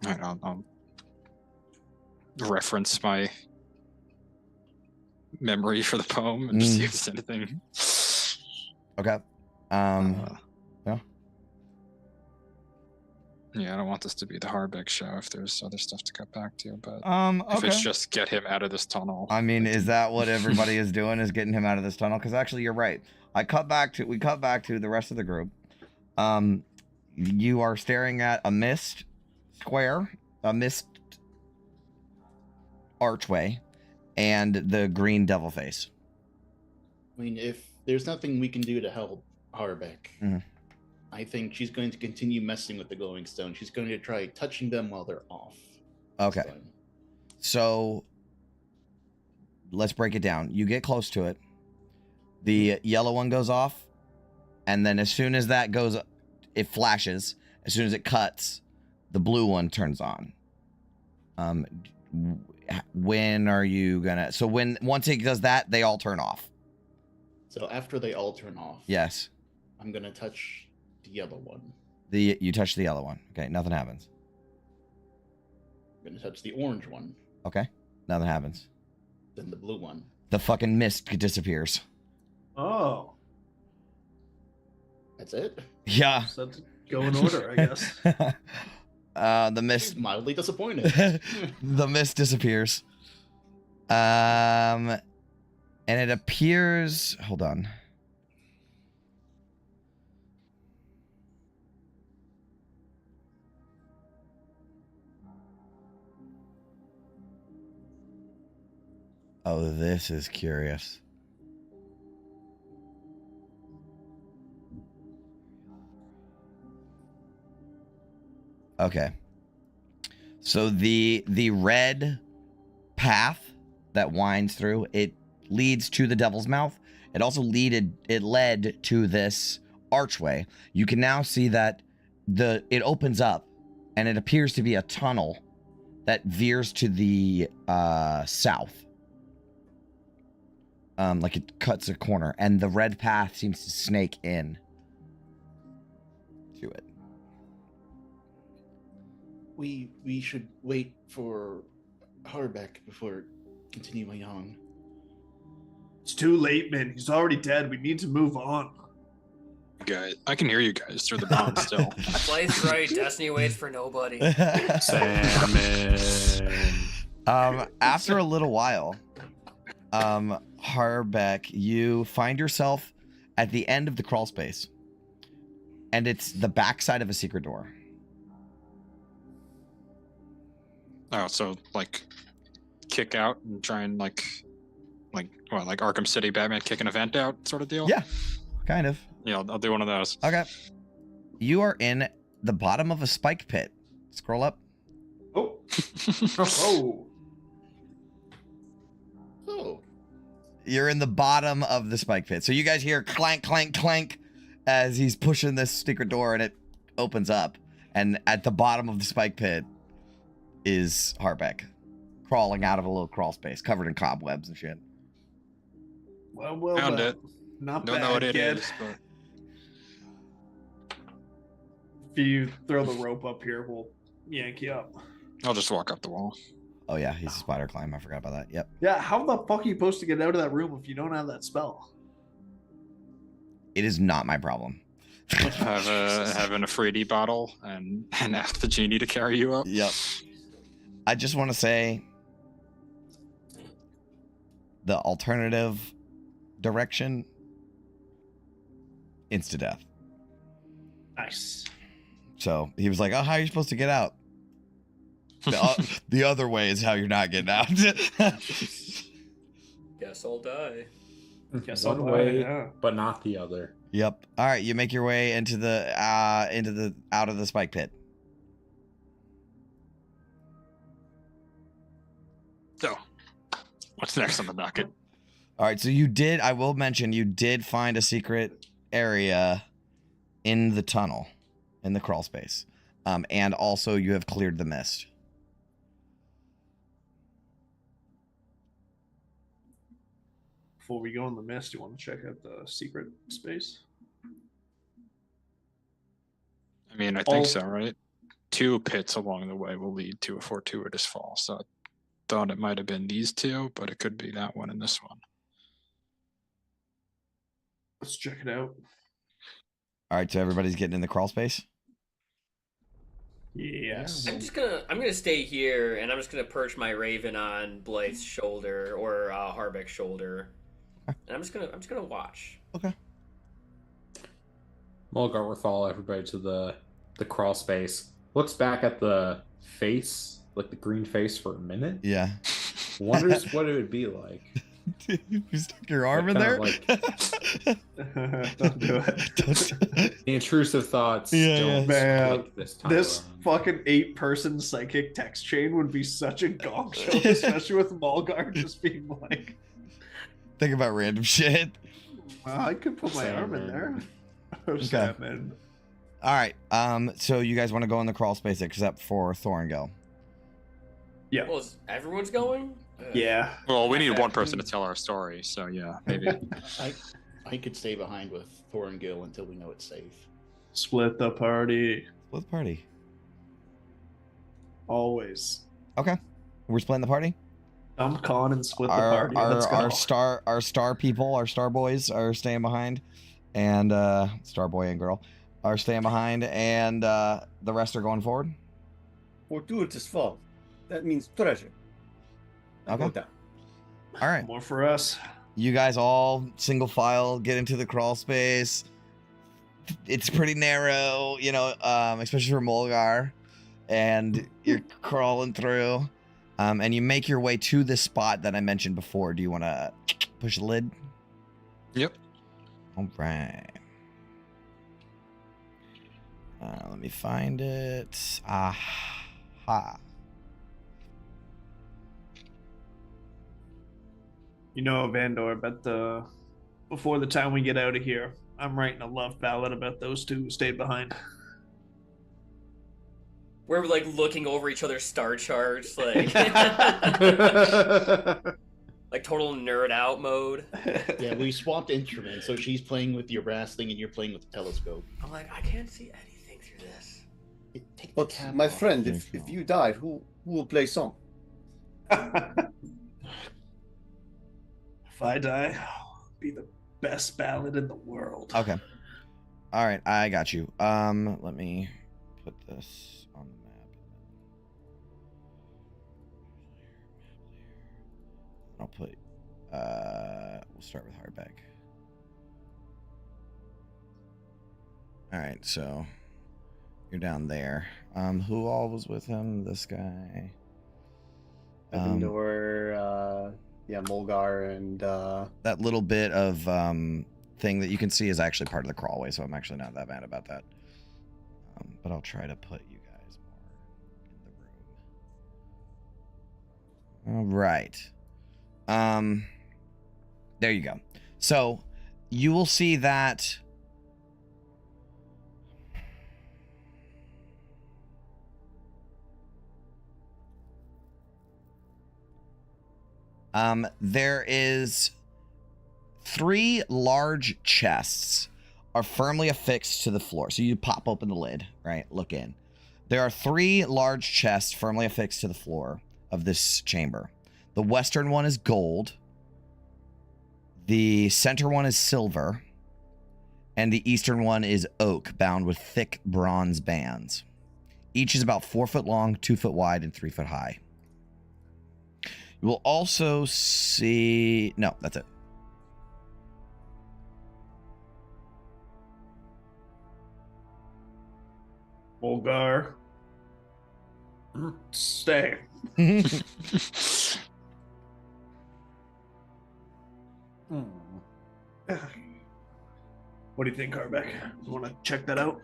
All right, I'll reference my memory for the poem and just see if there's anything. Okay. Yeah. Yeah, I don't want this to be the Harbeck show if there's other stuff to cut back to, but Okay. if it's just get him out of this tunnel. I mean, is that what everybody is doing? Is getting him out of this tunnel? Because actually, you're right. We cut back to the rest of the group. You are staring at a mist square, a mist archway, and the green devil face. I mean, if there's nothing we can do to help Harbeck, I think she's going to continue messing with the glowing stone. She's going to try touching them while they're off. Okay. So let's break it down. You get close to it. The yellow one goes off, and then as soon as that goes, it flashes. As soon as it cuts, the blue one turns on. When are you gonna? So once it does that, they all turn off. So after they all turn off, Yes. I'm gonna touch the yellow one. You touch the yellow one. Okay, nothing happens. I'm gonna touch the orange one. Okay, nothing happens. Then the blue one. The fucking mist disappears. Oh. That's it? Yeah. So that's go in order, I guess. The mist Mildly disappointed. the mist disappears. And it appears, hold on. Oh, this is curious. Okay. So the red path that winds through, it leads to the devil's mouth. It also led to this archway. You can now see that it opens up and it appears to be a tunnel that veers to the south. Like it cuts a corner, and the red path seems to snake in to it. We should wait for Harbeck before continuing on. It's too late, man. He's already dead. We need to move on. Guys, I can hear you guys through the bomb still. Blade's right. Destiny waits for nobody. Salmon. After a little while, Harbeck, you find yourself at the end of the crawl space, and it's the backside of a secret door. Oh, so like kick out and try and like Arkham City Batman kicking a vent out sort of deal? Yeah, kind of. Yeah, I'll do one of those. Okay. You are in the bottom of a spike pit. Scroll up. Oh. Oh. Oh. You're in the bottom of the spike pit. So you guys hear clank, clank, clank as he's pushing this secret door, and it opens up. And at the bottom of the spike pit is Harbeck, crawling out of a little crawl space, covered in cobwebs and shit. Well, Found it. Not Don't bad, know what it kid. is, but If you throw the rope up here, we'll yank you up. I'll just walk up the wall. Oh yeah, he's a spider climb. I forgot about that. Yep. Yeah, how the fuck are you supposed to get out of that room if you don't have that spell? It is not my problem. Have an Afridi bottle and ask the genie to carry you up. Yep. I just want to say the alternative direction, insta-death. Nice. So he was like, "Oh, how are you supposed to get out?" The other way is how you're not getting out. Guess I'll die. Guess One I'll way, yeah. but not the other. Yep. All right, you make your way into the out of the spike pit. So, what's next on the docket? All right, so you did. I will mention you did find a secret area in the tunnel, in the crawl space, and also you have cleared the mist. Before we go in the mist, you want to check out the secret space? I mean, I think so, right? 2 pits along the way will lead to a fortuitous fall. So I thought it might have been these 2, but it could be that one and this one. Let's check it out. All right, so everybody's getting in the crawl space. Yes. I'm gonna stay here, and I'm just gonna perch my raven on Blythe's shoulder or Harbeck's shoulder, and I'm just gonna watch. Okay. Mulgar will follow everybody to the crawl space. Looks back at the face, like the green face, for a minute. Yeah. Wonders what it would be like. You stuck your arm in Kind there. of like Don't do it. the intrusive thoughts. Yeah, don't Man, click this time this around. fucking 8-person psychic text chain would be such a gong show, especially with Mulgar just being like, Think about random shit. well, I could put my arm in there. Or Salmon. All right. So you guys want to go in the crawl space except for Thorngil? Yeah. Well, everyone's going. Yeah. Well, we need one person to tell our story, so yeah, maybe. I could stay behind with Thorngil until we know it's safe. Split the party. Split the party. Always. Okay. We're splitting the party. Dump con and split the party. Let's go. Our star people, our star boys are staying behind, and star boy and girl are staying behind, and the rest are going forward. Fortuitous fall. That means treasure. Okay. Go down. All right. More for us. You guys all single file get into the crawl space. It's pretty narrow, you know, especially for Mulgar, and you're crawling through, and you make your way to this spot that I mentioned before. Do you want to push the lid? Yep. All right. Let me find it. Aha. You know, Vandor, but before the time we get out of here, I'm writing a love ballad about those two who stayed behind. We're like looking over each other's star charts, like like total nerd out mode. Yeah, we swapped instruments, so she's playing with your brass thing and you're playing with the telescope. I'm like, I can't see anything through this. Take the But cap my off. friend, if you died, who will play song? If I die, I'll be the best ballad in the world. Okay. All right, I got you. Let me put this on the map. I'll put. We'll start with Hardback. All right, so you're down there. Who all was with him? This guy. Vendor, yeah, Mulgar, and That little bit of thing that you can see is actually part of the crawlway, so I'm actually not that mad about that. But I'll try to put you guys more in the room. All right. There you go. So you will see that there is 3 large chests are firmly affixed to the floor. So you pop open the lid, right? Look in. There are 3 large chests firmly affixed to the floor of this chamber. The western one is gold. The center one is silver. And the eastern one is oak, bound with thick bronze bands. Each is about 4 foot long, 2 foot wide, and 3 foot high. You will also see... No, that's it. Volgar. Stay. What do you think, Harbeck? You want to check that out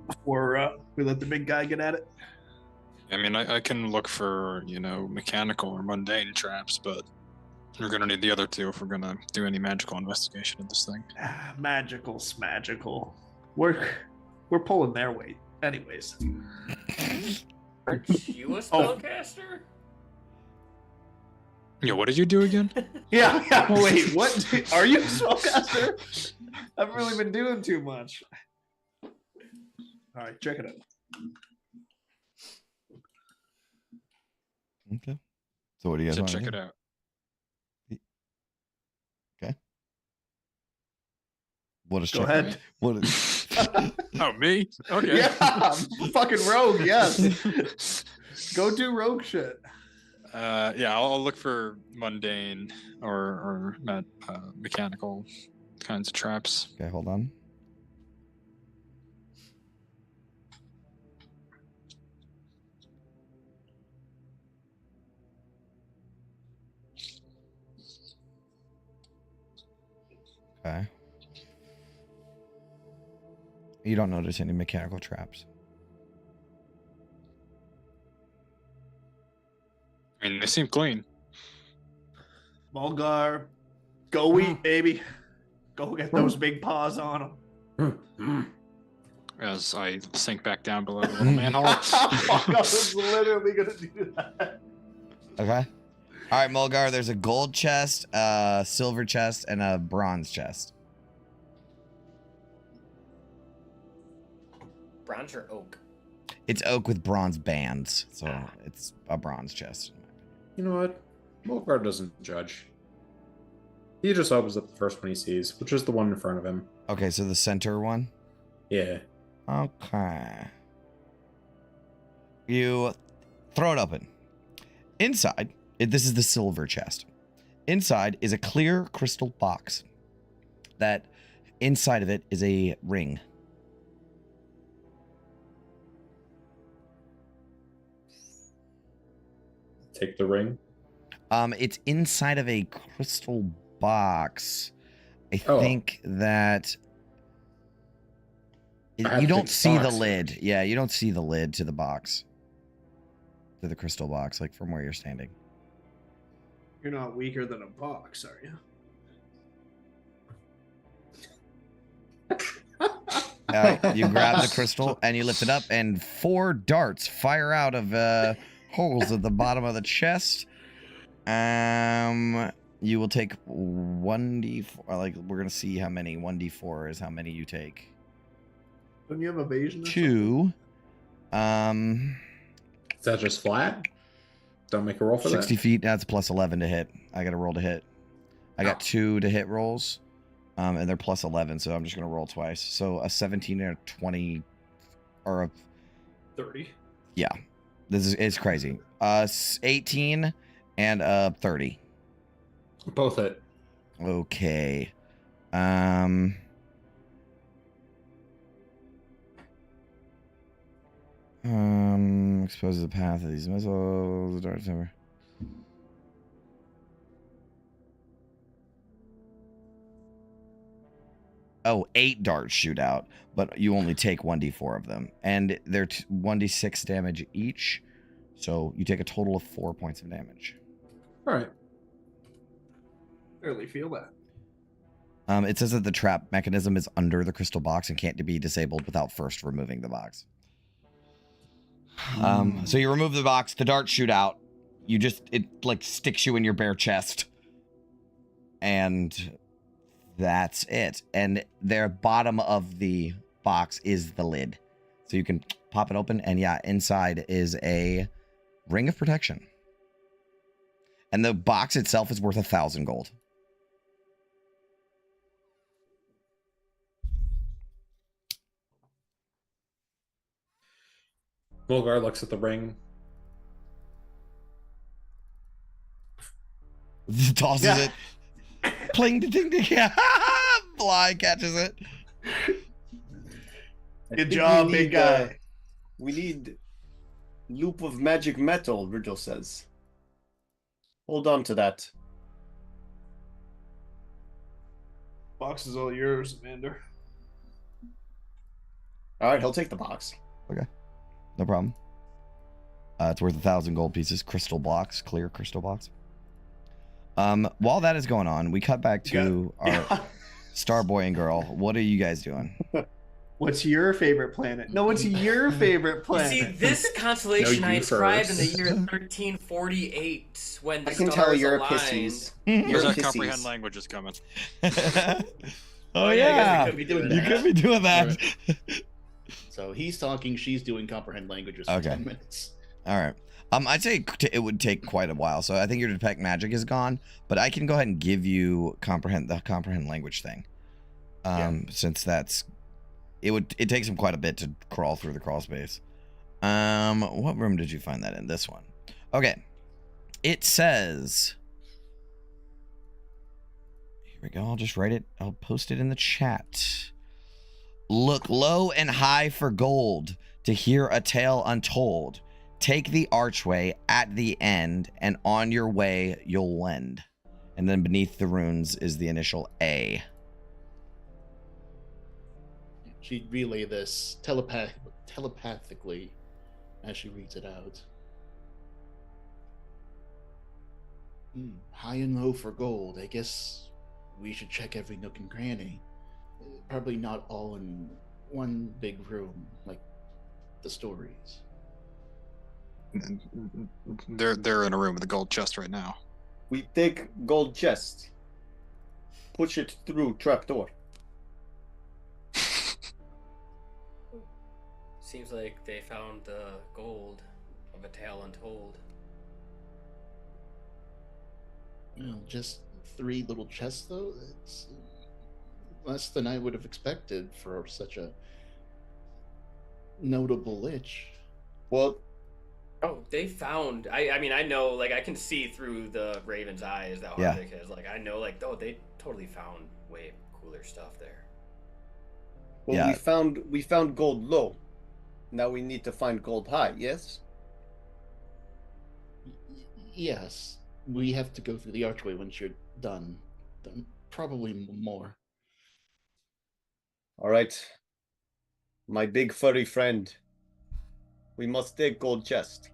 before we let the big guy get at it? I mean, I can look for, mechanical or mundane traps, but we're going to need the other two if we're going to do any magical investigation of this thing. Magical smagical. We're pulling their weight. Anyways. Aren't you a spellcaster? Yeah, what did you do again? Yeah, wait, what? Are you a spellcaster? I've really been doing too much. Alright, check it out. Okay. So what do you guys want to check do? it out. Okay. What is Go ahead. What is Oh, me? Okay. Yeah, fucking rogue, yes. Go do rogue shit. Yeah, I'll look for mundane or mechanical kinds of traps. Okay, hold on. Okay. You don't notice any mechanical traps. I mean, they seem clean. Volgar, go eat, baby. Go get those big paws on them. As I sink back down below the little manhole. Fuck, I was literally gonna do that. Okay. All right, Mulgar, there's a gold chest, a silver chest, and a bronze chest. Bronze or oak? It's oak with bronze bands, so it's a bronze chest. You know what? Mulgar doesn't judge. He just opens up the first one he sees, which is the one in front of him. Okay, so the center one? Yeah. Okay. You throw it open. Inside, this is the silver chest. Inside is a clear crystal box. That inside of it is a ring. Take the ring. It's inside of a crystal box. I think that you don't see the lid. Yeah, you don't see the lid to the box. To the crystal box, like from where you're standing. You're not weaker than a box, are you? You grab the crystal and you lift it up, and 4 darts fire out of holes at the bottom of the chest. You will take 1d4. Like, we're gonna see how many. 1d4 is how many you take. Don't you have evasion? 2. Is that just flat? Don't make a roll for 60 that. feet. That's plus 11 to hit. I got to roll to hit. I got 2 to hit rolls, and they're plus 11, so I'm just gonna roll twice. So a 17 and a 20, or a 30. Yeah, it's crazy. 18 and a 30. Both hit. Okay. Exposes the path of these missiles. Darts never. Oh, 8 darts shoot out, but you only take 1d4 of them, and they're 1d6 damage each. So you take a total of 4 points of damage. All right. Barely feel that. It says that the trap mechanism is under the crystal box and can't be disabled without first removing the box. So you remove the box, the darts shoot out. It like sticks you in your bare chest. And that's it. And the bottom of the box is the lid. So you can pop it open, and yeah, inside is a ring of protection. And the box itself is worth 1,000 gold. Mulgar looks at the ring. Tosses it. Pling, ding, ding. Yeah. Fly catches it. Good job, big guy. We need loop of magic metal, Virgil says. Hold on to that. Box is all yours, Amanda. All right, he'll take the box. No problem. It's worth 1,000 gold pieces. Crystal blocks, clear crystal blocks. While that is going on, we cut back to our star boy and girl. What are you guys doing? What's your favorite planet? No, what's your favorite You planet? see, this constellation No, I you inscribed in the first. year 1348 when the I can stars tell you're a aligned. pissies. There's You're our pissies. comprehend languages coming. Oh I yeah, guess we could be doing you that. could be doing that. So he's talking, she's doing comprehend languages for Okay. 10 minutes. All right. I'd say it would take quite a while. So I think your detect magic is gone, but I can go ahead and give you the comprehend language thing. Since it takes him quite a bit to crawl through the crawl space. What room did you find that in? This one. Okay. It says, here we go. I'll just write it. I'll post it in the chat. Look low and high for gold to hear a tale untold. Take the archway at the end, and on your way you'll lend. And then beneath the runes is the initial A. She'd relay this telepathically as she reads it out. High and low for gold. I guess we should check every nook and cranny. Probably not all in one big room like the stories. They're in a room with a gold chest right now. We take gold chest. Push it through trapdoor. Seems like they found the gold of a tale untold. Well, just 3 little chests, though? It's less than I would have expected for such a notable lich. Well, Oh, they found. I mean, I know. Like, I can see through the Raven's eyes that Yeah. Harvick is. Like, I know. Like, oh, they totally found way cooler stuff there. well, Yeah. we found gold low. Now we need to find gold high. Yes. Yes, we have to go through the archway once you're done. Then probably more. All right. My big furry friend. We must take gold chest.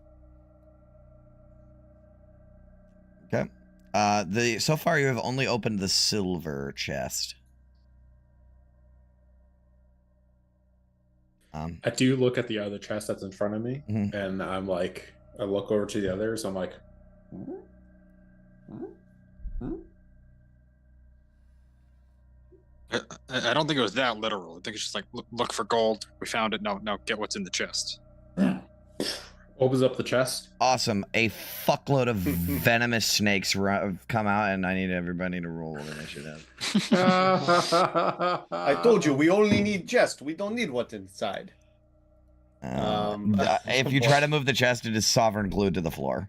Okay. So far you have only opened the silver chest. I do look at the other chest that's in front of me, Mhm. and I'm like, I look over to the others. I'm like, I don't think it was that literal. I think it's just like look for gold. We found it. Now get what's in the chest. opens up the chest. Awesome. A fuckload of venomous snakes come out, and I need everybody to roll initiative. I told you we only need chest. We don't need what's inside. If you try to move the chest, it is sovereign glued to the floor.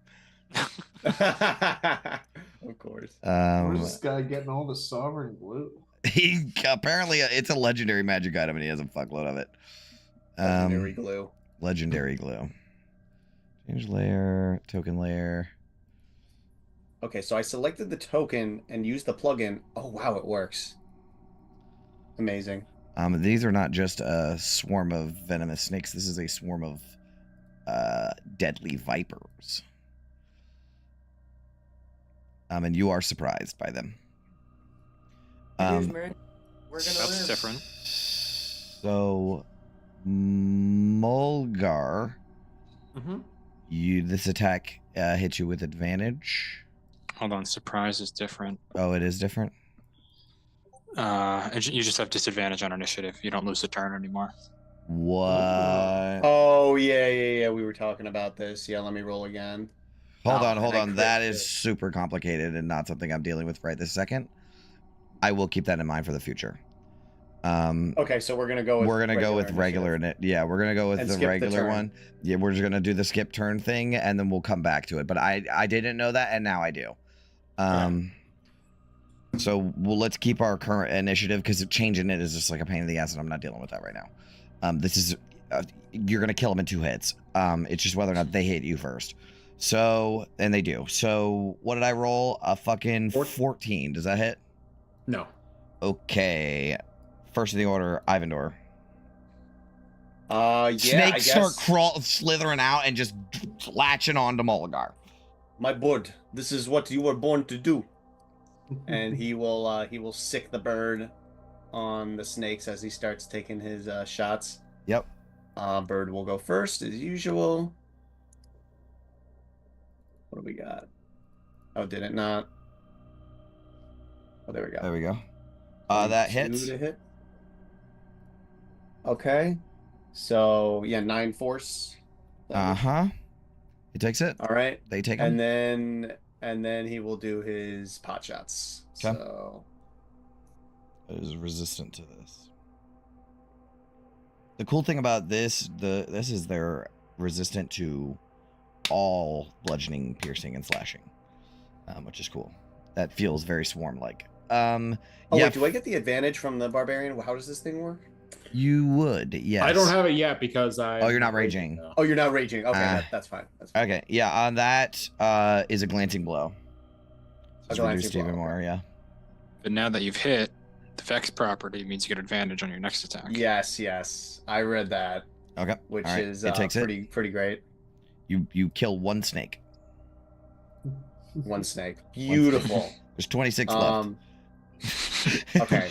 Of course. Where's this guy getting all the sovereign glue? He apparently it's a legendary magic item, and he has a fuckload of it. Legendary glue. Legendary glue. Change layer, token layer. Okay, so I selected the token and used the plugin. Oh wow, it works. Amazing. These are not just a swarm of venomous snakes. This is a swarm of deadly vipers. And you are surprised by them. We're gonna That's live. different. So, Mulgar, this attack hits you with advantage. Hold on, surprise is different. Oh, it is different? And you just have disadvantage on initiative. You don't lose the turn anymore. What? Oh yeah. We were talking about this. Yeah, let me roll again. Hold Oh, on. and I That crit is too. super complicated and not something I'm dealing with right this second. I will keep that in mind for the future. Okay, so we're gonna go with We're gonna go with regular. initiative. Yeah, we're gonna go with And the skip the regular turn. one. Yeah, we're just gonna do the skip turn thing, and then we'll come back to it. But I didn't know that, and now I do. So let's keep our current initiative because changing it is just like a pain in the ass, and I'm not dealing with that right now. This is you're gonna kill them in 2 hits. It's just whether or not they hit you first. So, and they do. So, what did I roll? A fucking 14. Does that hit? No. Okay. First of the order, Ivandor. Yeah, Snakes I guess. start slithering out and just latching onto Mulligar. My bud, this is what you were born to do. And he will sick the bird on the snakes as he starts taking his shots. Yep. Bird will go first as usual. What do we got? Oh, did it not? Oh, there we go. There we go. That 22 hits. to hit. Okay. So yeah, 9 force. Uh-huh. He takes it. All right. They take him. And then he will do his pot shots. Okay. So It is resistant to this. The cool thing about this is they're resistant to all bludgeoning, piercing, and slashing, which is cool. That feels very swarm-like. Oh yeah, wait, do I get the advantage from the barbarian? How does this thing work? You would, yes. I don't have it yet because I. Oh, you're not raging. though. Oh, you're not raging. Okay, that's fine. That's fine. Okay, yeah, on that is a glancing blow. It's glancing reduced even blow, more, yeah. But now that you've hit, the Vex property means you get advantage on your next attack. Yes. I read that, Okay, which all right. is It takes pretty great. You kill 1 snake. One snake. Beautiful. There's 26 left. Okay.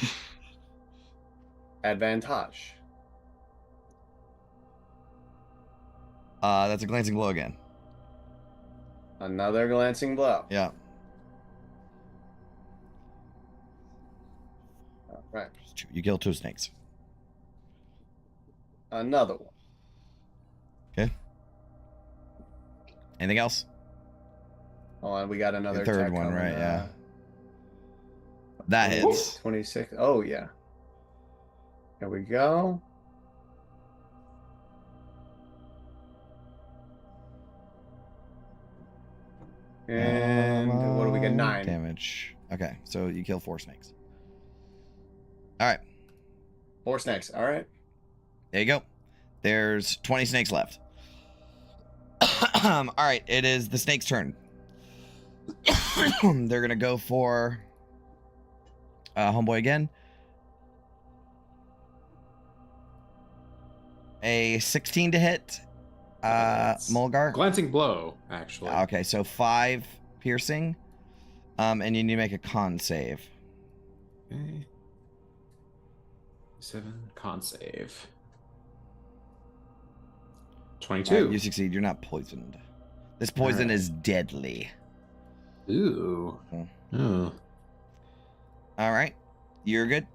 Advantage. That's a glancing blow again. Another glancing blow. Yeah. All right. You kill 2 snakes. Another one. Okay. Anything else? Oh, and we got another The third attack one, coming, right? Yeah. That hits. 26. Oh, yeah. There we go. And what do we get? 9 damage. Okay, so you kill 4 snakes. All right, 4 snakes. All right. there you go. There's 20 snakes left. All right, it is the snake's turn. They're gonna go for homeboy again. A 16 to hit. Mulgar. Glancing blow, actually. Okay, so 5 piercing. And you need to make a con save. Okay. 7 con save. 22. You succeed. You're not poisoned. This poison is deadly. Ooh. Mm. Oh. All right, you're good.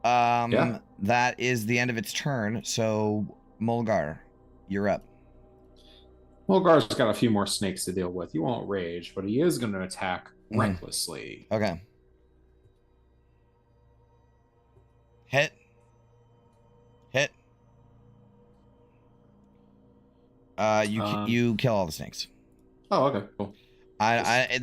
Yeah. That is the end of its turn. So Mulgar, you're up. Mulgar's got a few more snakes to deal with. He won't rage, but he is going to attack recklessly. Okay. Hit. You kill all the snakes. Oh, okay, cool. I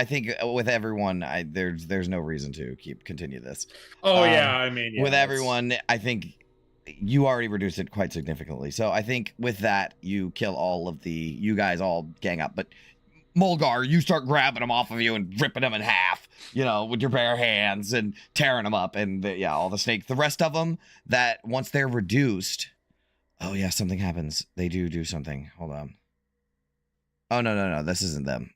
think with everyone, there's no reason to continue this. Oh yeah, I mean, with everyone, I think you already reduced it quite significantly. So I think with that, you kill all of you guys all gang up. But Mulgar, you start grabbing them off of you and ripping them in half, with your bare hands and tearing them up. And all the snakes, the rest of them, that once they're reduced, oh yeah, something happens. They do something. Hold on. Oh no, this isn't them.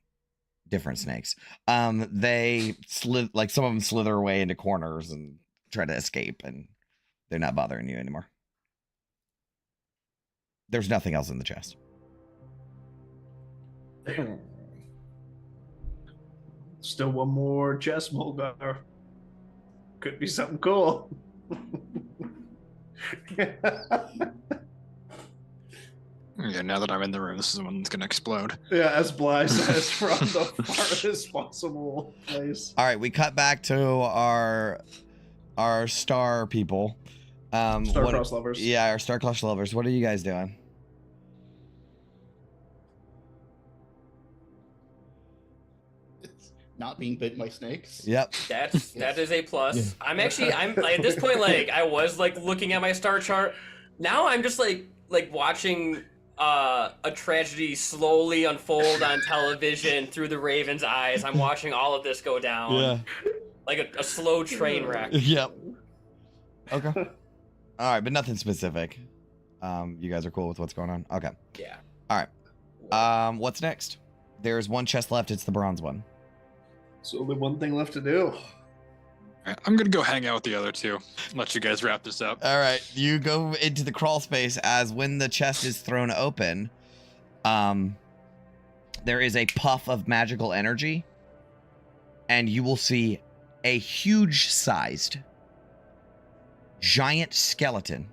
Different snakes. They some of them slither away into corners and try to escape, and they're not bothering you anymore. There's nothing else in the chest. Still one more chest, Mulgar. Could be something cool. Yeah, now that I'm in the room, this is the one that's gonna explode. Yeah, as Bly says, from the farthest possible place. All right, we cut back to our star people. Star-crossed lovers. Yeah, our star-crossed lovers. What are you guys doing? It's not being bitten by snakes. Yep. That is a plus. I'm at this point, like, I was like looking at my star chart. Now I'm just like watching a tragedy slowly unfold on television through the Raven's eyes. I'm watching all of this go down. Like a slow train wreck. Yep. Okay. All right, but nothing specific. You guys are cool with what's going on? Okay. Yeah. All right. What's next? There's one chest left. It's the bronze one. There's only one thing left to do. I'm gonna go hang out with the other two. Let you guys wrap this up. All right, you go into the crawl space as when the chest is thrown open, there is a puff of magical energy, and you will see a huge-sized, giant skeleton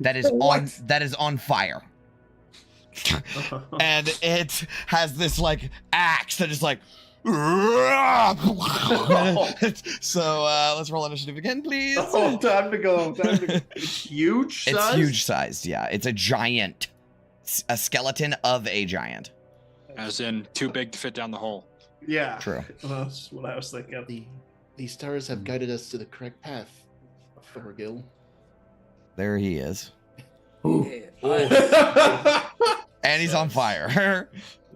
that is on fire. And it has this like axe that is like so let's roll initiative again, please. Oh, time to go. It's huge size? It's huge sized, yeah. It's a giant. A skeleton of a giant. As in, too big to fit down the hole. Yeah. True. That's what I was thinking. The stars have guided us to the correct path, Thorgil. There he is. Yeah. And he's on fire.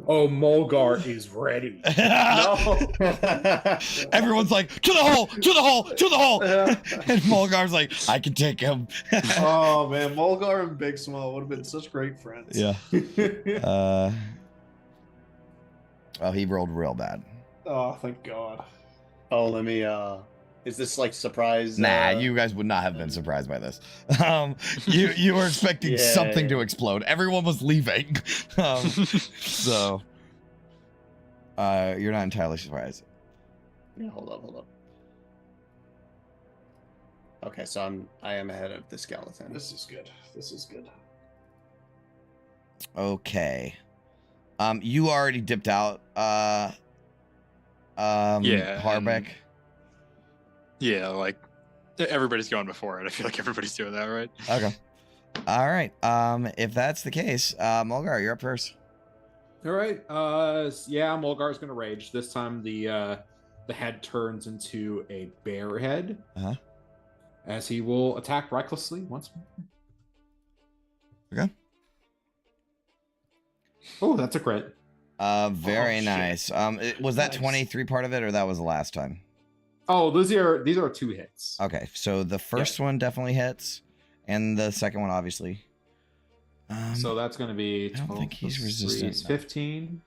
Oh, Mulgar is ready. No. Everyone's like, to the hole, to the hole, to the hole. And Mulgar's like, I can take him. Oh man, Mulgar and Big Small would have been such great friends. Yeah. Oh, he rolled real bad. Oh, thank God. Oh, let me. Is this like surprise? Nah, you guys would not have been surprised by this. You were expecting something to explode. Everyone was leaving. So you're not entirely surprised. Yeah, hold up. Okay, so I am ahead of the skeleton. This is good. Okay. You already dipped out. Harbeck. Yeah, like everybody's going before it. I feel like everybody's doing that, right? Okay. All right. If that's the case, Mulgar, you're up first. All right. Yeah, Mulgar's gonna rage. This time the head turns into a bear head. Uh-huh. As he will attack recklessly once more. Okay. Oh, that's a crit. Very shit. nice. Was that Nice. 23 part of it, or that was the last time? Oh, these are 2 hits. Okay, so the first one definitely hits, and the second one obviously. So that's going to be 12 I don't think he's plus resistant. 3 is 15.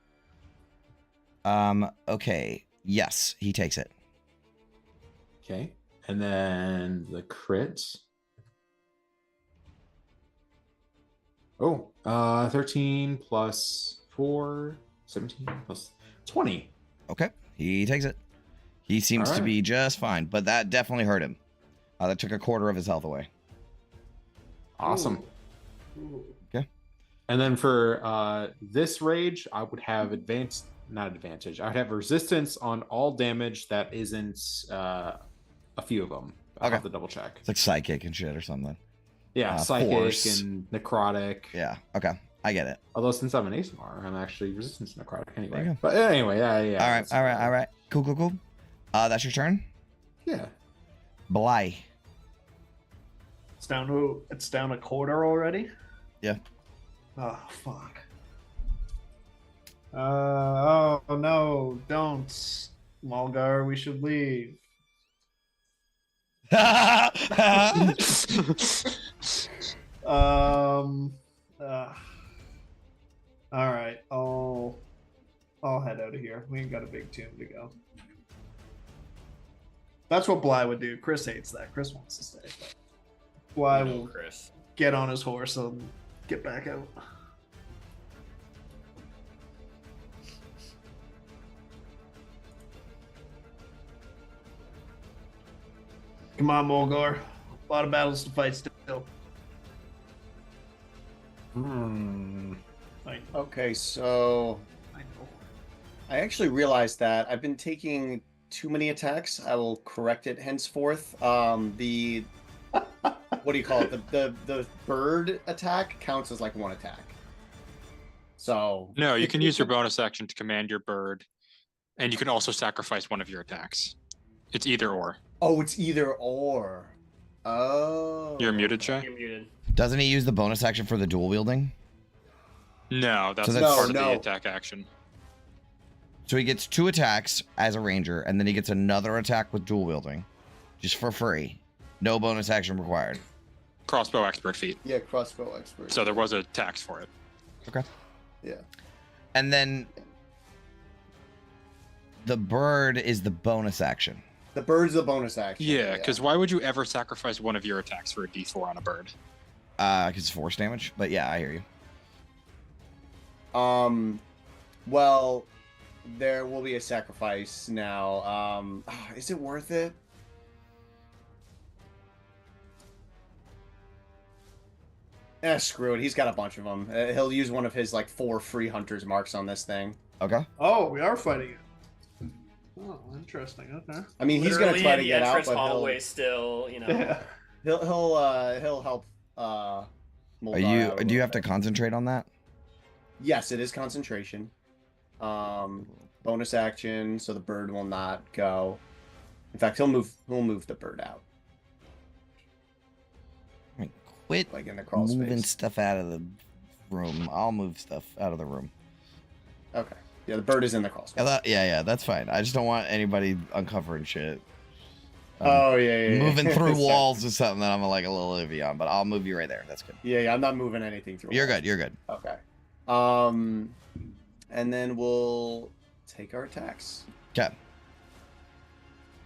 Okay. Yes, he takes it. Okay. And then the crit. Oh, 13 plus 4, 17 plus 20. Okay, he takes it. He seems to Alright. be just fine, but that definitely hurt him. That took a quarter of his health away. Awesome. Ooh. And then for this rage, I would have not advantage. I would have resistance on all damage that isn't a few of them. I'll have to double check. It's like psychic and shit or something. Yeah, psychic force. and necrotic. Yeah, okay, I get it. Although since I'm an ASMR, I'm actually resistant to necrotic There you anyway. go. But anyway, yeah. All right. Cool. That's your turn. Yeah. Bly. It's down a quarter already. Yeah. Oh fuck. Oh no! Don't, Mulgar. We should leave. All right. I'll head out of here. We ain't got a big tomb to go. That's what Bly would do. Chris hates that. Chris wants to stay. But Bly No, will Chris. get on his horse and get back out. Come on, Mulgar. A lot of battles to fight still. I Okay, so know. I actually realized that I've been taking too many attacks. I will correct it henceforth. The what do you call it? The bird attack counts as like one attack. So No, you can use your bonus action to command your bird, and you can also sacrifice one of your attacks. It's either or. Oh, it's either or. Oh. You're muted, Shay? You're muted. Doesn't he use the bonus action for the dual wielding? No, that's, that's- part of No. the attack action. So he gets 2 attacks as a ranger, and then he gets another attack with dual wielding, just for free. No bonus action required. Crossbow expert feat. Yeah, crossbow expert. So there was a tax for it. Okay. Yeah. And then the bird is the bonus action. The bird's the bonus action. Yeah, because why would you ever sacrifice one of your attacks for a D4 on a bird? Because it's force damage. But yeah, I hear you. Well, there will be a sacrifice now. Is it worth it? Screw it. He's got a bunch of them. He'll use one of his like 4 free hunter's marks on this thing. Okay. Oh, we are fighting it. Oh, interesting. Okay. I mean, he's gonna Literally try in to the get out, entrance but hallway still, you know. Yeah. he'll help. Are Muldar you? out a Do you little have to bit. concentrate on that? Yes, it is concentration. Bonus action, so the bird will not go. In fact, he'll move the bird out, I mean, quit like in the crawl moving space. stuff out of the room. I'll move stuff out of the room. Okay. Yeah, the bird is in the crawl space. Yeah, that's fine. I just don't want anybody uncovering shit. Yeah. Moving through Sorry. walls is something that I'm like a little iffy on, but I'll move you right there. That's good. Yeah, I'm not moving anything through. You're walls. good. You're good. Okay. And then we'll take our attacks. Okay.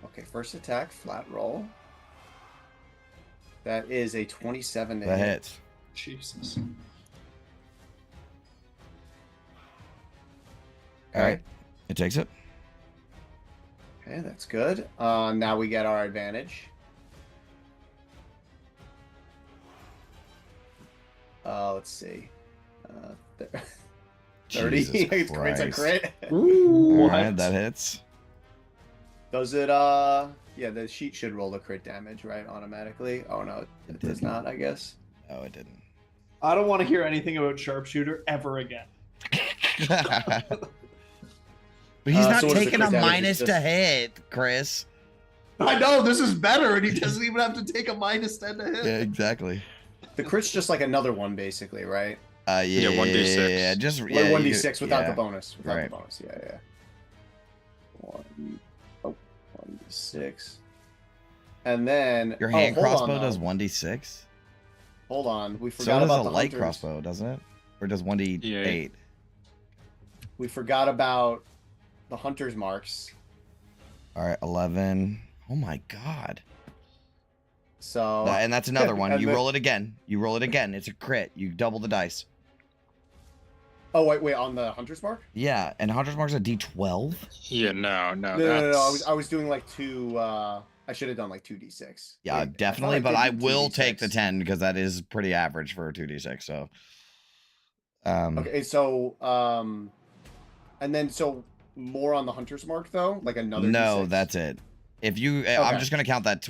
Okay, first attack, flat roll. That is a 27 to That hit. hits. Jesus. All right. It takes it. Okay, that's good. Now we get our advantage. Let's see. 30. Jesus It's a Christ. crit. All right, that hits. Does it, yeah, the sheet should roll the crit damage, right, automatically? Oh, no, it does didn't. not, I guess. No, it didn't. I don't want to hear anything about sharpshooter ever again. But he's not so what is the taking a crit damage? minus It's to just- hit, Chris. I know this is better, and he doesn't even have to take a minus 10 to hit. Yeah, exactly. The crit's just like another one, basically, right? Yeah, 1d6. Yeah, just Like yeah, 1d6 without yeah. the bonus. Without Right. the bonus, yeah. 1d6. And then... Your hand hold on, crossbow though. does 1d6. Hold on, we So forgot does about a the light hunters. crossbow, doesn't it? Or does 1d8? Yeah. We forgot about the hunter's marks. All right, 11. Oh my god. So... And that's another one. And You then- roll it again. You roll it again. It's a crit. You double the dice. Oh, wait, on the hunter's mark? Yeah, and Hunter's Mark's a d12. Yeah, no, No, that's... I was doing like 2, I should have done like 2d6. Yeah, Wait, definitely, I thought but I did do will 2d6. take the 10 because that is pretty average for a 2d6. So, Okay, so, and then, so, more on the hunter's mark, though? Like another no, d6? that's it. If you, I'm Okay. just gonna count that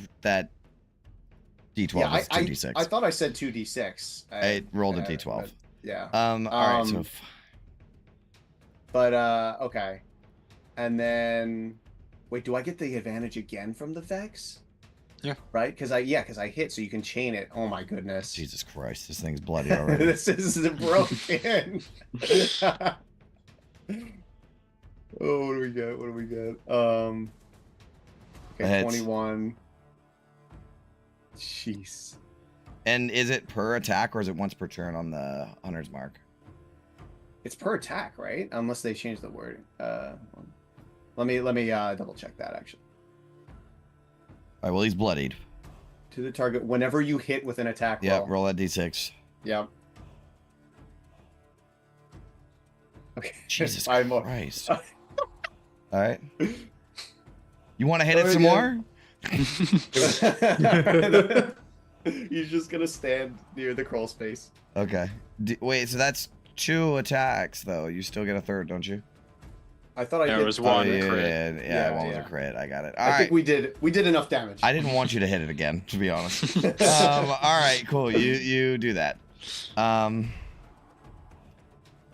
d12 Yeah, as 2d6. I thought I said 2d6. I rolled a uh, d12. but- Yeah. All right, so But, okay. And then, wait, do I get the advantage again from the Vex? Yeah. Right? Because I hit, so you can chain it. Oh my goodness. Jesus Christ, this thing's bloody already. This is broken. Oh, what do we get? What do we get? Okay, That hits. 21. Jeez. And is it per attack or is it once per turn on the Hunter's Mark? It's per attack, right? Unless they change the word. Let me double check that actually. All right, well, he's bloodied. To the target whenever you hit with an attack Yeah, roll. roll that d6. Yep. Okay. Jesus 5 more. Christ. All right. You want to hit it Oh, some yeah. more? He's just gonna stand near the crawl space. Okay. Wait, so that's 2 attacks, though. You still get a third, don't you? I thought I Yeah, did. it was one yeah, crit. yeah, one was yeah. a crit. I got it. All I right. think we did enough damage. I didn't want you to hit it again, to be honest. All right, cool. You do that. I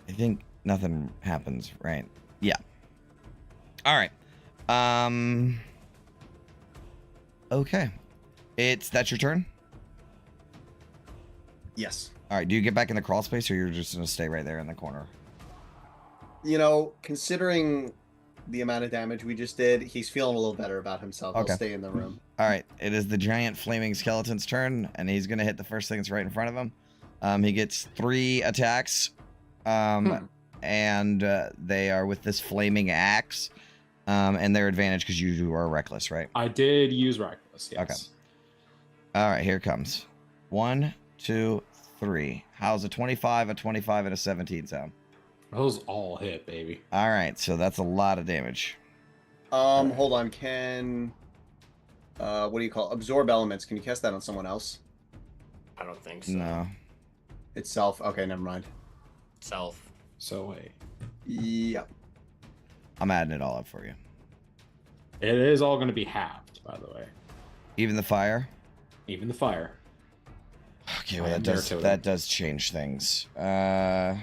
think nothing happens, right? Yeah. All right. Okay. That's your turn? Yes. All right. Do you get back in the crawl space, or you're just gonna stay right there in the corner? You know, considering the amount of damage we just did, he's feeling a little better about himself. Okay. He'll stay in the room. All right. It is the giant flaming skeleton's turn, and he's gonna hit the first thing that's right in front of him. He gets 3 attacks, and they are with this flaming axe, and their advantage because you are reckless, right? I did use reckless. Yes. Okay. All right, here it comes. 1, 2, 3. How's a 25, a 25, and a 17 sound? Those all hit, baby. All right, so that's a lot of damage. Hold on. Can what do you call absorb elements? Can you cast that on someone else? I don't think so. No. Itself. Okay, never mind. Self. So wait. Yep. I'm adding it all up for you. It is all going to be halved, by the way. Even the fire? Even the fire. Okay, well I am that does change things. Hello.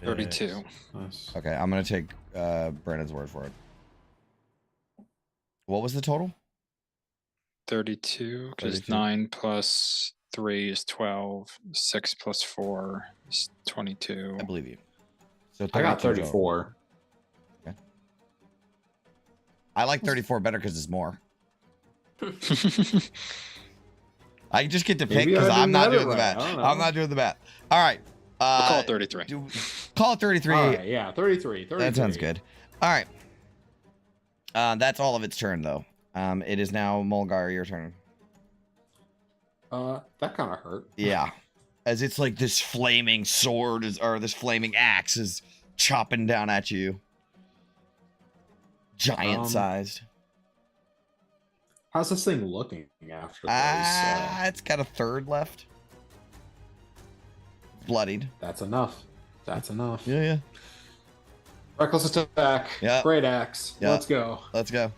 32. Nice. Okay, I'm gonna take Brandon's word for it. What was the total? 32, because 32. 9 plus 3 is 12. 6 plus 4 is 22. I believe you. So I got 32 total. 34. I like 34 better because it's more. I just get to pick Maybe I because I'm didn't not have it doing the right. math. I don't know. I'm not doing the math. All right. We'll call it 33. Call it 33. All right, yeah, 33. That sounds good. All right. That's all of its turn, though. It is now Mulgar, your turn. That kind of hurt. Yeah. As it's like this flaming sword or this flaming axe is chopping down at you. Giant sized. How's this thing looking after this? It's got a third left. Bloodied. That's enough. That's enough. Yeah. Reckless attack. Yeah. Great axe. Yeah. Let's go. Let's go.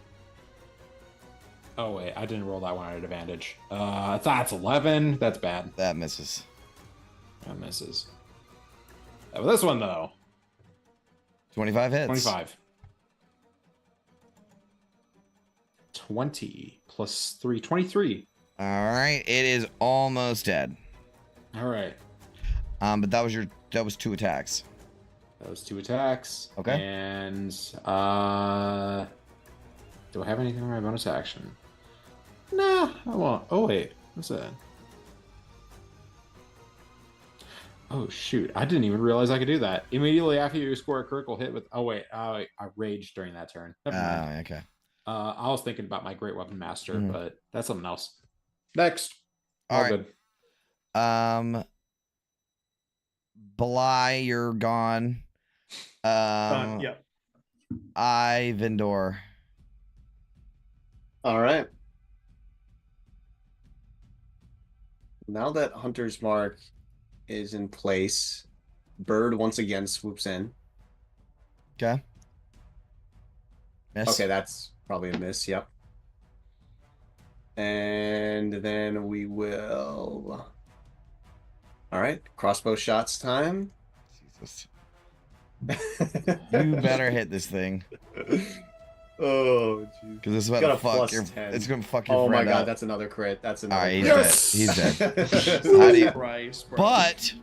Oh wait, I didn't roll that one at advantage. That's 11. That's bad. That misses. That misses. This one though. 25 hits. 25. 20 plus 3. 23. All right. It is almost dead. All right. But that was 2 attacks. That was 2 attacks. Okay. And do I have anything on my bonus action? Nah, I won't. Oh wait, what's that? Oh shoot, I didn't even realize I could do that. Immediately after you score a critical hit with I raged during that turn. Never mind. Okay. I was thinking about my Great Weapon Master, Mhm. but that's something else. Next. All right. Good. Bly, you're gone. Yep. Vindor. All right. Now that Hunter's Mark is in place, Bird once again swoops in. Okay. Miss. Okay, that's probably a miss. Yep. And then we will. All right, crossbow shots time. Jesus. You better hit this thing. Oh, jeez. Because it's about Got to a fuck plus your. 10. It's gonna fuck your Oh my friend god, up. that's another crit. That's All another right, he's crit. dead. He's dead. How do you- Christ, bro. But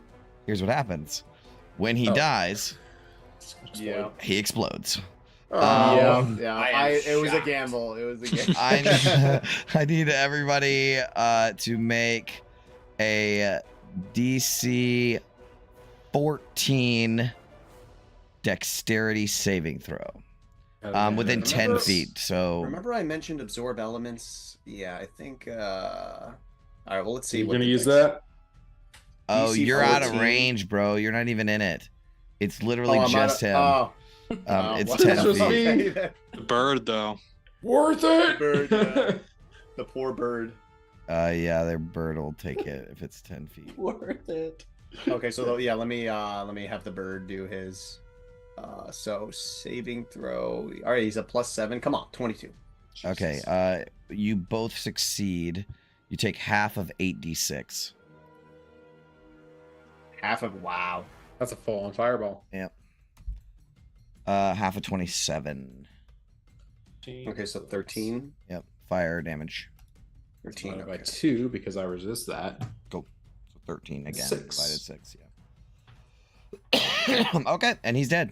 here's what happens: when he Oh. dies, Yeah. he explodes. Yeah. am It was a shocked. gamble. It was a gamble. I need everybody to make a DC 14 dexterity saving throw. Within 10 feet. So Remember I mentioned absorb elements? Yeah, I think all right, well let's see. You're what gonna the use dex- that? oh, DC you're out of 14. range, bro. You're not even in it. It's literally Oh, I'm out just of- him. Oh, It's well, 10 just feet. me. okay, The bird, though. Worth it. Bird, yeah. The poor bird. Yeah, their bird will take it if it's 10 feet. Worth it. Okay, so yeah, let me have the bird do his. So saving throw. All right, he's a +7. Come on, 22. Okay, you both succeed. You take half of 8d6. Half of wow. That's a full on fireball. Half of 27. Okay, so 13. Yep, fire damage. 13. Divided by Okay. 2 because I resist that. Go. So 13 again. 6. Divided 6, yeah. Okay, and he's dead.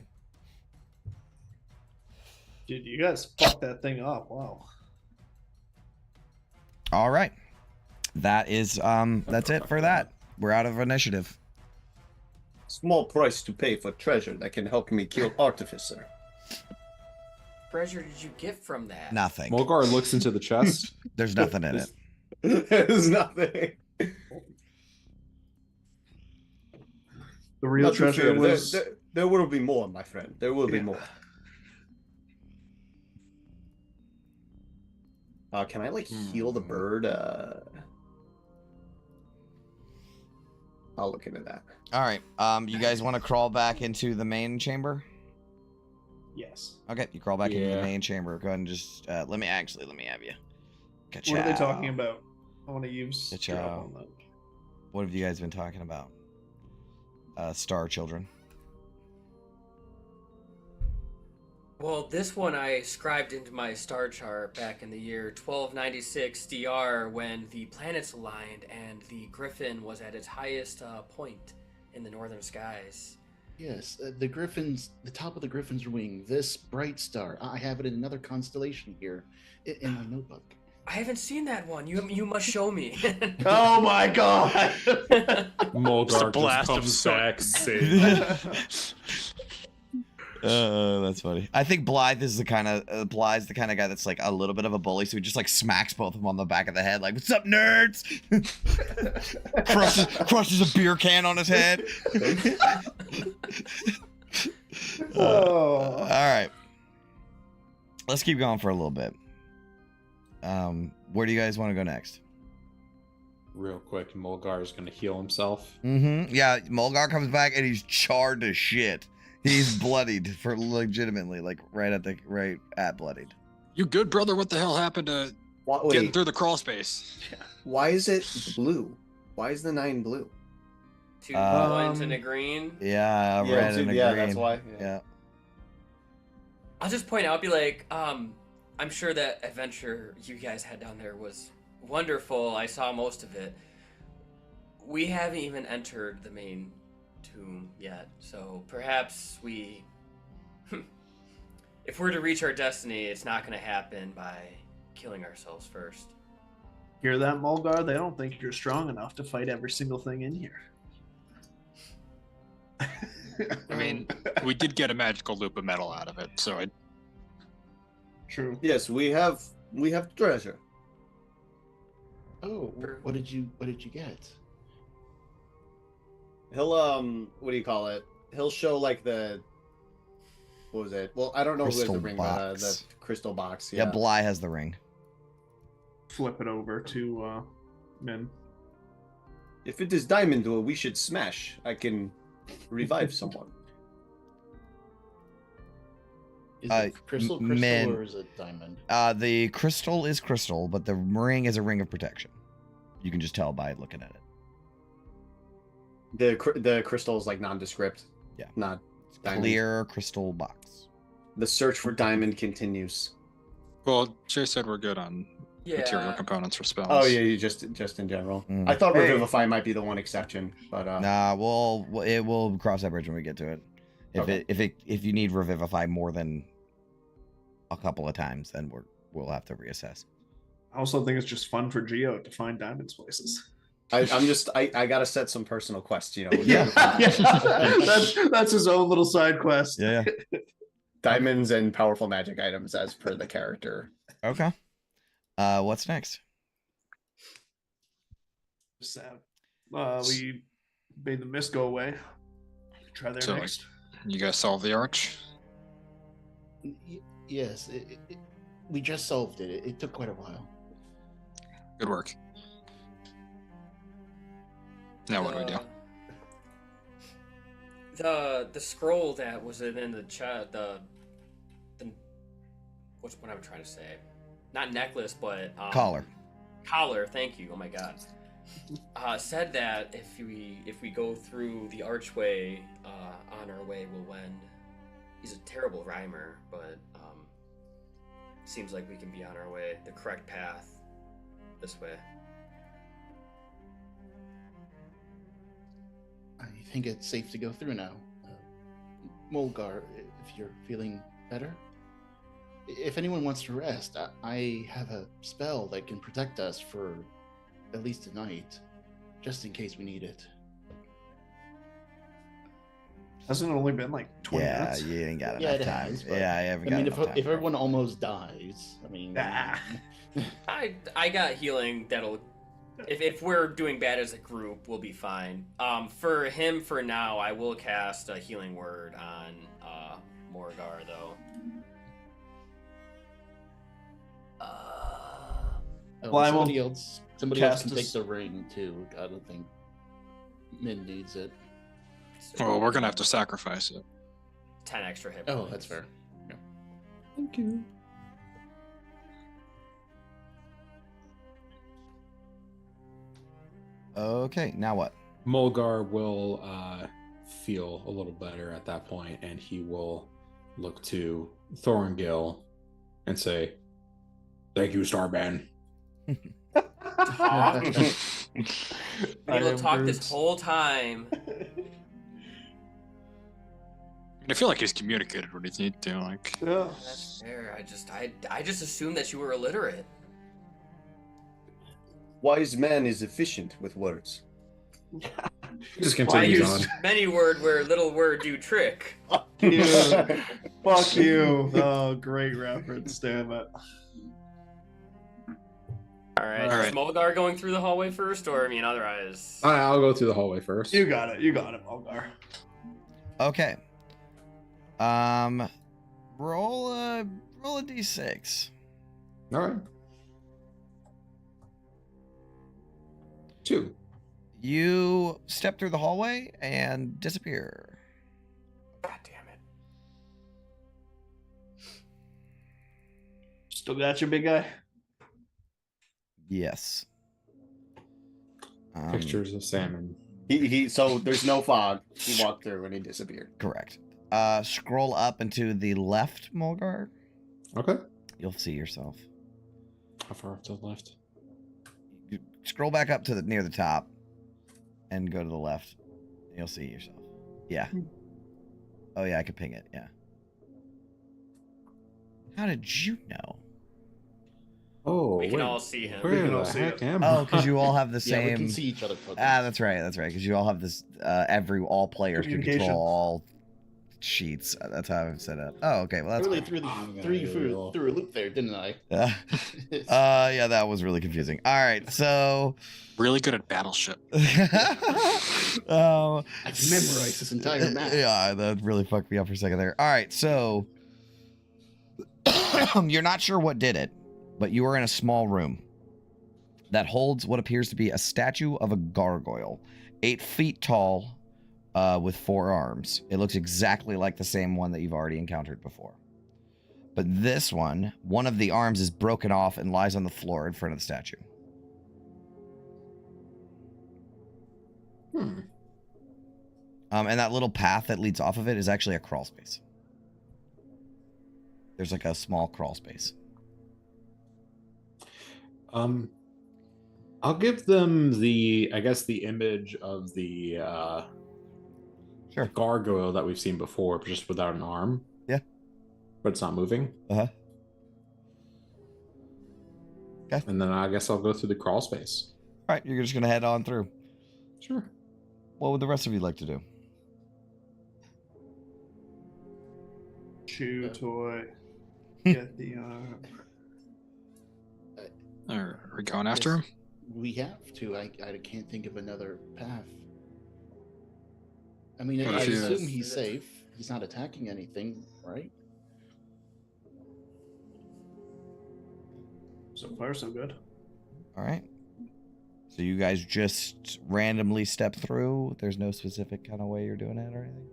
Dude, you guys fucked that thing up. Wow. All right. That is that's it for that. We're out of initiative. Small price to pay for treasure that can help me kill Artificer. Treasure did you get from that? Nothing. Mulgar looks into the chest. There's nothing in it. There's nothing. The real Not to treasure fear. was. There will be more, my friend. There will be more. Can I like heal the bird? I'll look into that. All right. You guys want to crawl back into the main chamber? Yes. Okay, you crawl back into the Yeah. main chamber. Go ahead and just let me have you. What are they talking about? I want to use. Ka-chow. drop on that. What have you guys been talking about? Star Children. Well, this one I scribed into my star chart back in the year 1296 DR when the planets aligned and the Griffin was at its highest point in the northern skies. Yes, the top of the Griffin's wing, this bright star. I have it in another constellation here in my notebook. I haven't seen that one. You must show me. Oh my god! Mulgar blast just of comes sun. back safe. That's funny. I think Blythe's the kind of guy that's like a little bit of a bully, so he just like smacks both of them on the back of the head, like "What's up, nerds?" crushes a beer can on his head. All right, let's keep going for a little bit. Where do you guys want to go next? Real quick, Mulgar is going to heal himself. Yeah, Mulgar comes back and he's charred to shit. He's bloodied for legitimately, like right at bloodied. You good, brother? What the hell happened to getting Wait, through the crawl space? why is it blue? Why is the 9 blue? 2 points and a green. Yeah, Yeah, red dude, and a yeah, green. that's why. Yeah. I'll just point out, be like, I'm sure that adventure you guys had down there was wonderful. I saw most of it. We haven't even entered the main tomb yet, so perhaps we... if we're to reach our destiny, it's not going to happen by killing ourselves first. Hear that, Mulgar? They don't think you're strong enough to fight every single thing in here. I mean, we did get a magical loop of metal out of it, so I True. Yes, we have treasure. Oh, what did you get? He'll what do you call it? He'll show like the what was it? Well, I don't know who has Crystal the ring, box. the crystal box. Yeah, Yeah. Bly has the ring. Flip it over to Min. If it is diamond, well, we should smash. I can revive someone. Is it crystal, men- or is it diamond? The crystal is crystal, but the ring is a ring of protection. You can just tell by looking at it. The crystal is like nondescript. Yeah. Not diamond. Clear crystal box. The search for diamond continues. well, Jay said we're good on material Yeah. components for spells. Oh yeah, you just in general. Mm. I thought Hey. revivify might be the one exception, but Nah, we'll cross that bridge when we get to it. Okay. If you need revivify more than a couple of times, then we'll have to reassess. I also think it's just fun for Geo to find diamonds places. I gotta set some personal quests, you know. That's his own little side quest. Yeah. Diamonds and powerful magic items as per the character. Okay. What's next? Sad. We made the mist go away. Try there So, next. You guys solve the arch? Yes, we just solved it. It took quite a while. Good work. Now what do we do? The scroll that was in the chat, the what's what I'm trying to say? Not necklace, but Collar. Collar, thank you. Oh my god. Said that if we go through the archway, on our way we'll win. He's a terrible rhymer, but seems like we can be on our way, the correct path this way. I think it's safe to go through now. Mulgar, if you're feeling better. If anyone wants to rest, I have a spell that can protect us for at least a night, just in case we need it. Hasn't it only been like 20 Yeah, minutes? you ain't got Yeah, enough it time. has, but, Yeah, I haven't I got mean, enough time. if everyone almost dies, I mean... Ah. I got healing that'll. If we're doing bad as a group, we'll be fine. For him, for now, I will cast a healing word on Morgar, though. Oh, Well, I will somebody else cast can a take the ring, too. I don't think Min needs it. Well, we're gonna have to sacrifice it. 10 extra hit Oh, points. that's fair. Yeah. Thank you. Okay, now what? Mulgar will feel a little better at that point, and he will look to Thorngil and say, "Thank you, Starman." Talk. Been I able am to talk Groot. this whole time. I feel like he's communicated what he needs to. Like, Yeah. That's fair. I just assumed that you were illiterate. Wise man is efficient with words. He just Why continues on. use many word where little word do trick? You. Fuck you. Oh, great reference, damn it. All right. All Is right. Mulgar going through the hallway first, or I mean, otherwise? I'll go through the hallway first. You got it, Mulgar. Okay. Roll a d6. All right. 2. You step through the hallway and disappear. God damn it. Still got your big guy? Yes. Pictures of salmon. So there's no fog. He walked through and he disappeared. Correct. Scroll up and to the left, Mulgar. Okay. You'll see yourself. How far up to the left? You scroll back up to the near the top and go to the left. You'll see yourself. Yeah. Oh yeah, I could ping it. Yeah. How did you know? Oh, We can wait. all see him. Where can all the see heck it. am I? Oh, because you all have the Yeah, same. we can see each other. That's right. That's right. Because you all have this. All players can Communication. control all sheets. That's how I've set it up. Oh, okay. Well, I that's really fine. threw you through a loop there, didn't I? Yeah, that was really confusing. All right, so. really good at Battleship. I can memorize this entire map. Yeah, that really fucked me up for a second there. All right, so you're not sure what did it, but you are in a small room that holds what appears to be a statue of a gargoyle, 8 feet tall, with 4 arms. It looks exactly like the same one that you've already encountered before. But this one of the arms is broken off and lies on the floor in front of the statue. And that little path that leads off of it is actually a crawl space. There's like a small crawl space. I'll give them the image of the Sure. gargoyle that we've seen before, but just without an arm. Yeah. But it's not moving. Uh-huh. Okay. And then I guess I'll go through the crawl space. All right, you're just going to head on through. Sure. What would the rest of you like to do? Chew toy. Get the Are we going after him? We have to. I can't think of another path. I mean, What I if you- assume he's safe. He's not attacking anything, right? So far, so good. All right. So you guys just randomly step through? There's no specific kind of way you're doing it or anything?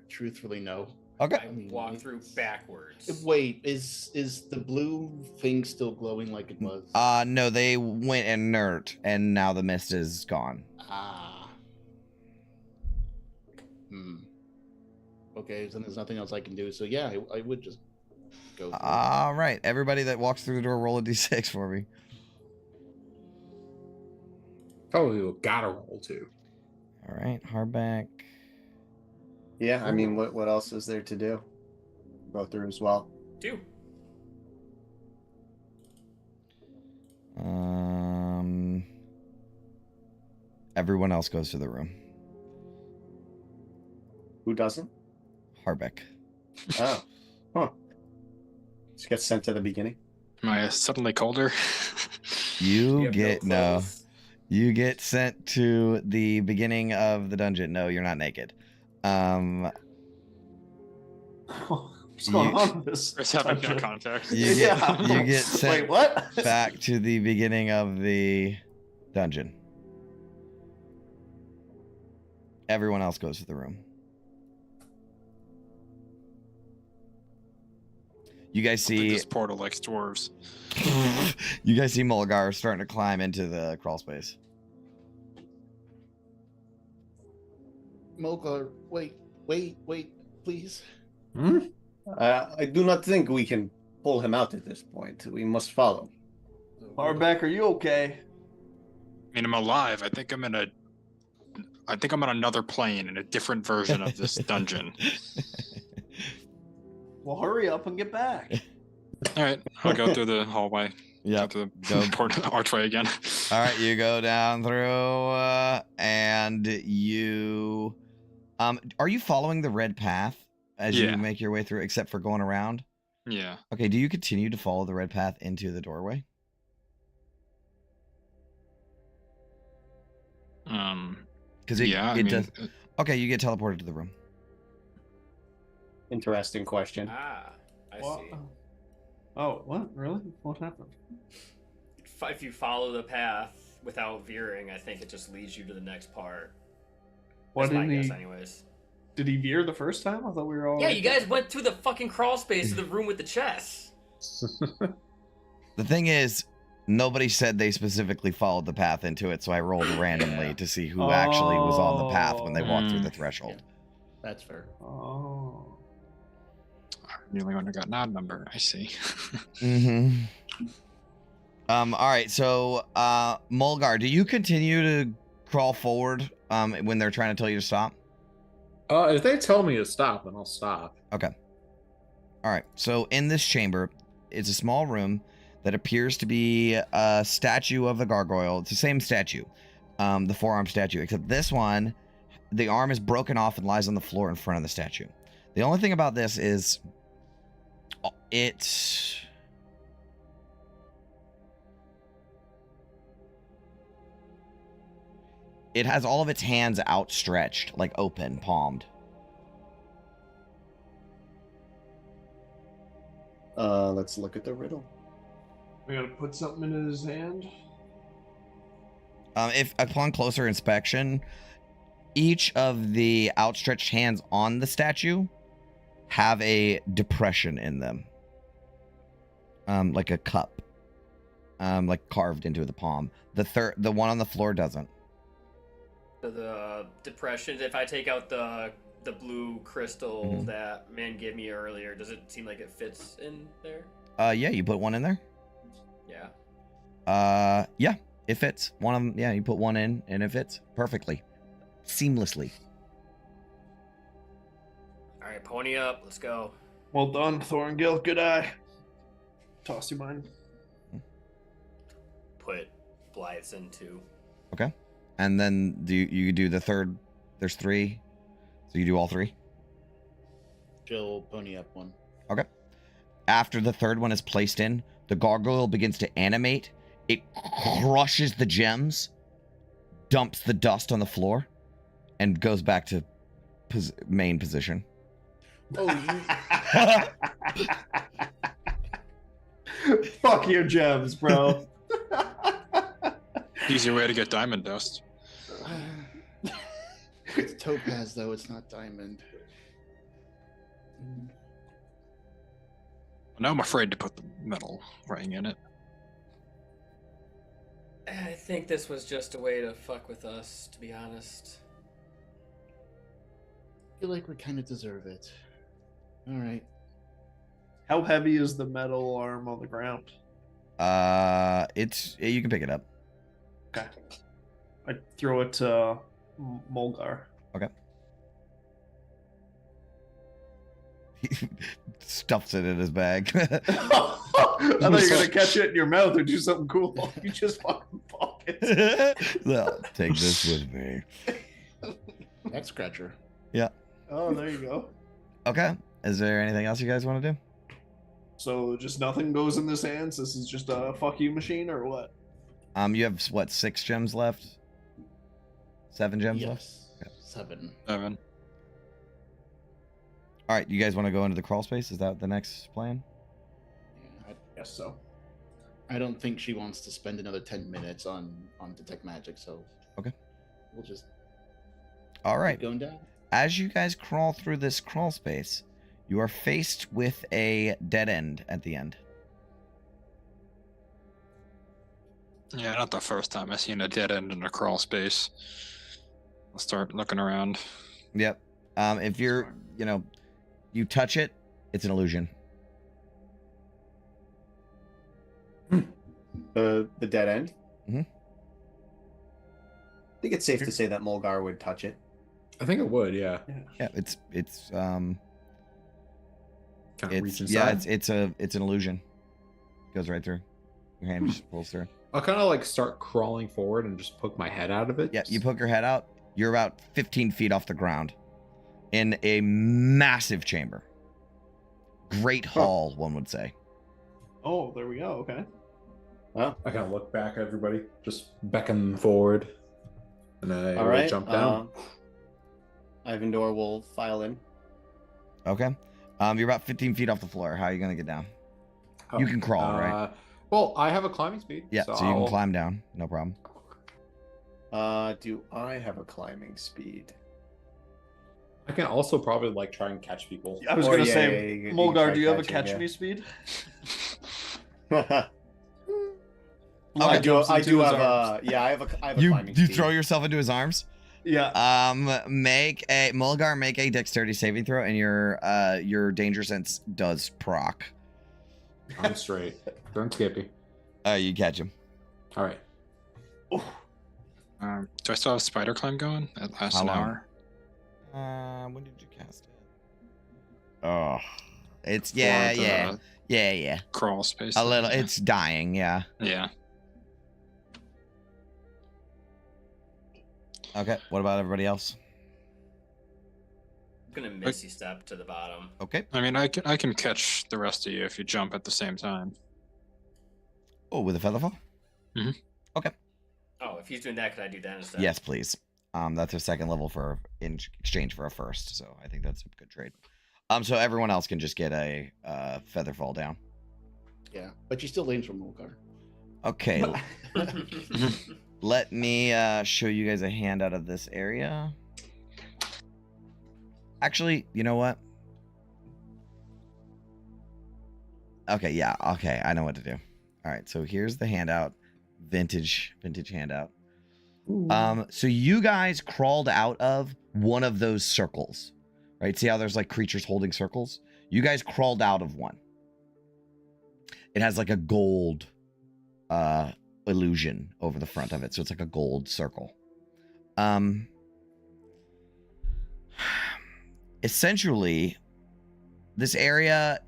Truthfully, no. Okay. I walk through backwards. Wait, is the blue thing still glowing like it was? No, they went inert, and now the mist is gone. Ah. Okay, then there's nothing else I can do. So yeah, I would just go. All right, everybody that walks through the door, roll a d6 for me. Oh, you gotta roll too. All right, hardback. Yeah, I mean, what else is there to do? Go through as well. 2. Everyone else goes to the room. Who doesn't? Harbeck. Oh. Huh. Just gets sent to the beginning. Am I suddenly colder? You have get no no. clothes. You get sent to the beginning of the dungeon. No, you're not naked. What's going on with this? Chris having no dungeon? context. You get sent Wait, what? back to the beginning of the dungeon. Everyone else goes to the room. You guys I think see this portal likes dwarves. you guys see Mulgar starting to climb into the crawl space. Mulgar, wait, please. Hmm? I do not think we can pull him out at this point. We must follow. Hardback, are you okay? I mean, I'm alive. I think I'm on another plane in a different version of this dungeon. Well, hurry up and get back. All right, I'll go through the hallway. Yep. Go Go. through the archway again. All right, you go down through, and you, are you following the red path as Yeah. you make your way through, except for going around? Yeah. Okay, do you continue to follow the red path into the doorway? Because Yeah. I mean, does. Okay, you get teleported to the room. Interesting question. Ah, I What? see. Oh, what? Really? What happened? If you follow the path without veering, I think it just leads you to the next part. Why That's my didn't guess, he? anyways. Did he veer the first time? I thought we were all. Yeah, you guys went through the fucking crawl space to the room with the chest. The thing is, nobody said they specifically followed the path into it, so I rolled randomly to see who actually was on the path when they walked through the threshold. That's fair. Oh. I'm the only one who got an odd number. I see. Mm-hmm. All right, so Mulgar, do you continue to crawl forward when they're trying to tell you to stop? If they tell me to stop, then I'll stop. Okay. All right, so in this chamber, it's a small room that appears to be a statue of the gargoyle. It's the same statue, the forearm statue, except this one, the arm is broken off and lies on the floor in front of the statue. The only thing about this is it has all of its hands outstretched, like open, palmed. Let's look at the riddle. We gotta put something in his hand. If upon closer inspection, each of the outstretched hands on the statue have a depression in them, like a cup, like carved into the palm. The one on the floor doesn't. So the depression, if I take out the blue crystal that man gave me earlier, does it seem like it fits in there? Yeah, you put one in there. Yeah. Yeah, it fits. One of them. Yeah, you put one in, and it fits perfectly, seamlessly. All right, pony up. Let's go. Well done, Thorngil. Good eye. Toss you mine. Put Blythe's in too. Okay, and then you do the third? There's 3, so you do all 3. Jill, pony up one. Okay. After the third one is placed in, the gargoyle begins to animate. It crushes the gems, dumps the dust on the floor, and goes back to main position. Oh, Fuck your gems, bro. Easy way to get diamond dust. It's topaz, though. It's not diamond. Now I'm afraid to put the metal ring in it. I think this was just a way to fuck with us, to be honest. feel like we kind of deserve it. All right. How heavy is the metal arm on the ground? You can pick it up. Okay. I throw it to Mulgar. Okay. He stuffs it in his bag. I thought you were gonna catch it in your mouth or do something cool. You just fucking pockets. Well, take this with me. Head scratcher. Yeah. Oh, there you go. Okay. Is there anything else you guys want to do? So just nothing goes in this hands. This is just a fuck you machine or what? You have what, 6 gems left? 7 gems left? Yes. Okay. 7. 7. All right, you guys want to go into the crawl space? Is that the next plan? Yeah, Guess so. I don't think she wants to spend another 10 minutes on detect magic, so Okay. We'll just All right. keep going down. As you guys crawl through this crawl space, you are faced with a dead end at the end. Yeah, not the first time I've seen a dead end in a crawl space. I'll start looking around. Yep. If you're, you touch it, it's an illusion. The dead end. Mhm. I think it's safe to say that Mulgar would touch it. I think it would, yeah. Yeah, it's Kind of reach it's inside. it's an illusion. Goes right through. Your hand just pulls through. I'll kind of like start crawling forward and just poke my head out of it. Yeah, you poke your head out. You're about 15 feet off the ground in a massive chamber. Great hall, one would say. Oh, there we go. Okay. Well, I kind of look back at everybody, just beckon forward, and I all right. jump down. Ivandor will file in. Okay. You're about 15 feet off the floor. How are you gonna get down? You can crawl, right? Well, I have a climbing speed. Yeah, so you can I'll- climb down. No problem. Do I have a climbing speed? I can also probably like try and catch people. I was Or, gonna yeah, say, you can Mulgar, try do you have a catching, catch yeah. me speed? I Mulgar do. jumps I into do his have arms. a. Yeah, I have a You climbing you speed. throw yourself into his arms. Yeah. Make a dexterity saving throw, and your danger sense does proc. I'm straight. Don't skippy. You catch him. All right. Do I still have spider climb going? It lasts How an long? hour. When did you cast it? Oh, it's For yeah. the Crawl space. A little. yeah. It's dying. Yeah. Yeah. Okay. What about everybody else? I'm gonna missy step to the bottom. Okay. I mean, I can catch the rest of you if you jump at the same time. Oh, with a feather fall? Oh, if he's doing that, could I do that instead? Yes, please. That's a second level in exchange for a first, so I think that's a good trade. So everyone else can just get a feather fall down. Yeah, but you still aims for Mulgar. Okay. Let me show you guys a handout of this area. Actually, you know what? Okay, yeah. Okay, I know what to do. All right, so here's the handout. Vintage handout. So you guys crawled out of one of those circles, right? See how there's like creatures holding circles? You guys crawled out of one. It has like a gold illusion over the front of it, so it's like a gold circle. Essentially, this area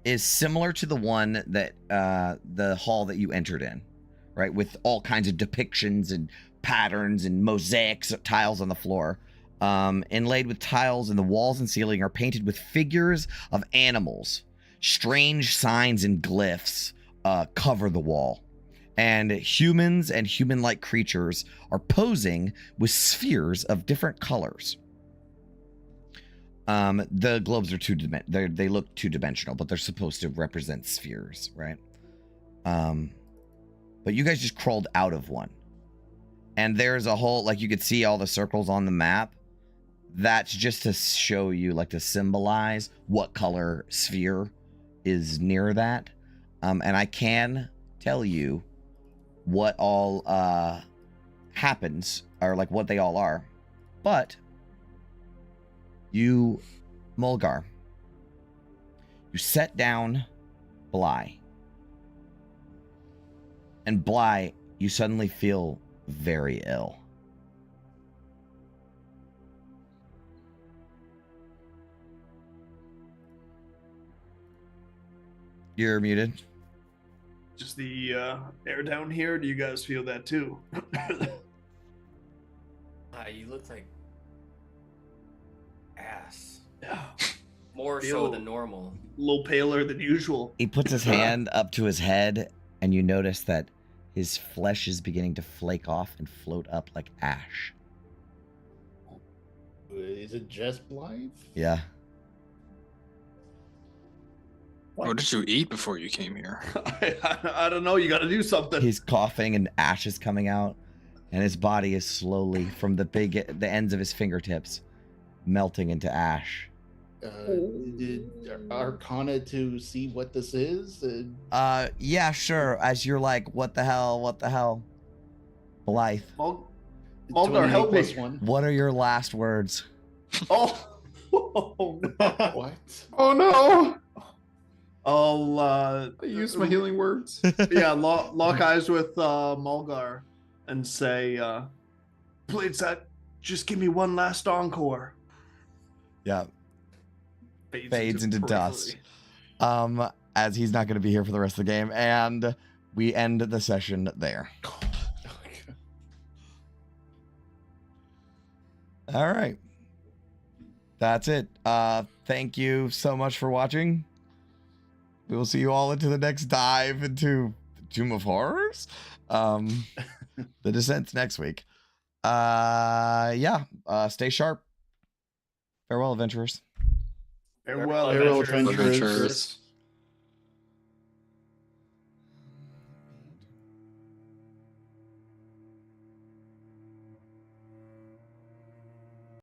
is similar to the one that the hall that you entered in, right? With all kinds of depictions and patterns and mosaics of tiles on the floor. Inlaid with tiles, and the walls and ceiling are painted with figures of animals. Strange signs and glyphs cover the wall. And humans and human-like creatures are posing with spheres of different colors. The globes are they look two-dimensional, but they're supposed to represent spheres, right? But you guys just crawled out of one. And there's a whole, like, you could see all the circles on the map. That's just to show you, like, to symbolize what color sphere is near that. And I can tell you what all happens, or like what they all are. But You, Mulgar, you set down Bly. And Bly, you suddenly feel very ill. You're muted. Just the air down here. Do you guys feel that too? You look like ass. Yeah. More so Feel- than normal. A little paler than usual. He puts his hand up to his head, and you notice that his flesh is beginning to flake off and float up like ash. Is it just Blythe? Yeah. What did you eat before you came here? I don't know. You got to do something. He's coughing and ash is coming out, and his body is slowly, from the ends of his fingertips, melting into ash. Did Arcana to see what this is? Yeah, sure. As you're like, what the hell? Blythe, Mulgar, help me. 1. what are your last words? Oh. Oh, no. What? Oh no! I'll I used my healing words. yeah, lock eyes with Mulgar and say, please, just give me one last encore. Yeah. Fades into dust. periphery. As he's not going to be here for the rest of the game, and we end the session there. All right. That's it. Thank you so much for watching. We will see you all into the next dive into Tomb of Horrors. The Descent's next week. Stay sharp. Farewell, adventurers. Farewell, Farewell, adventurers. adventurers.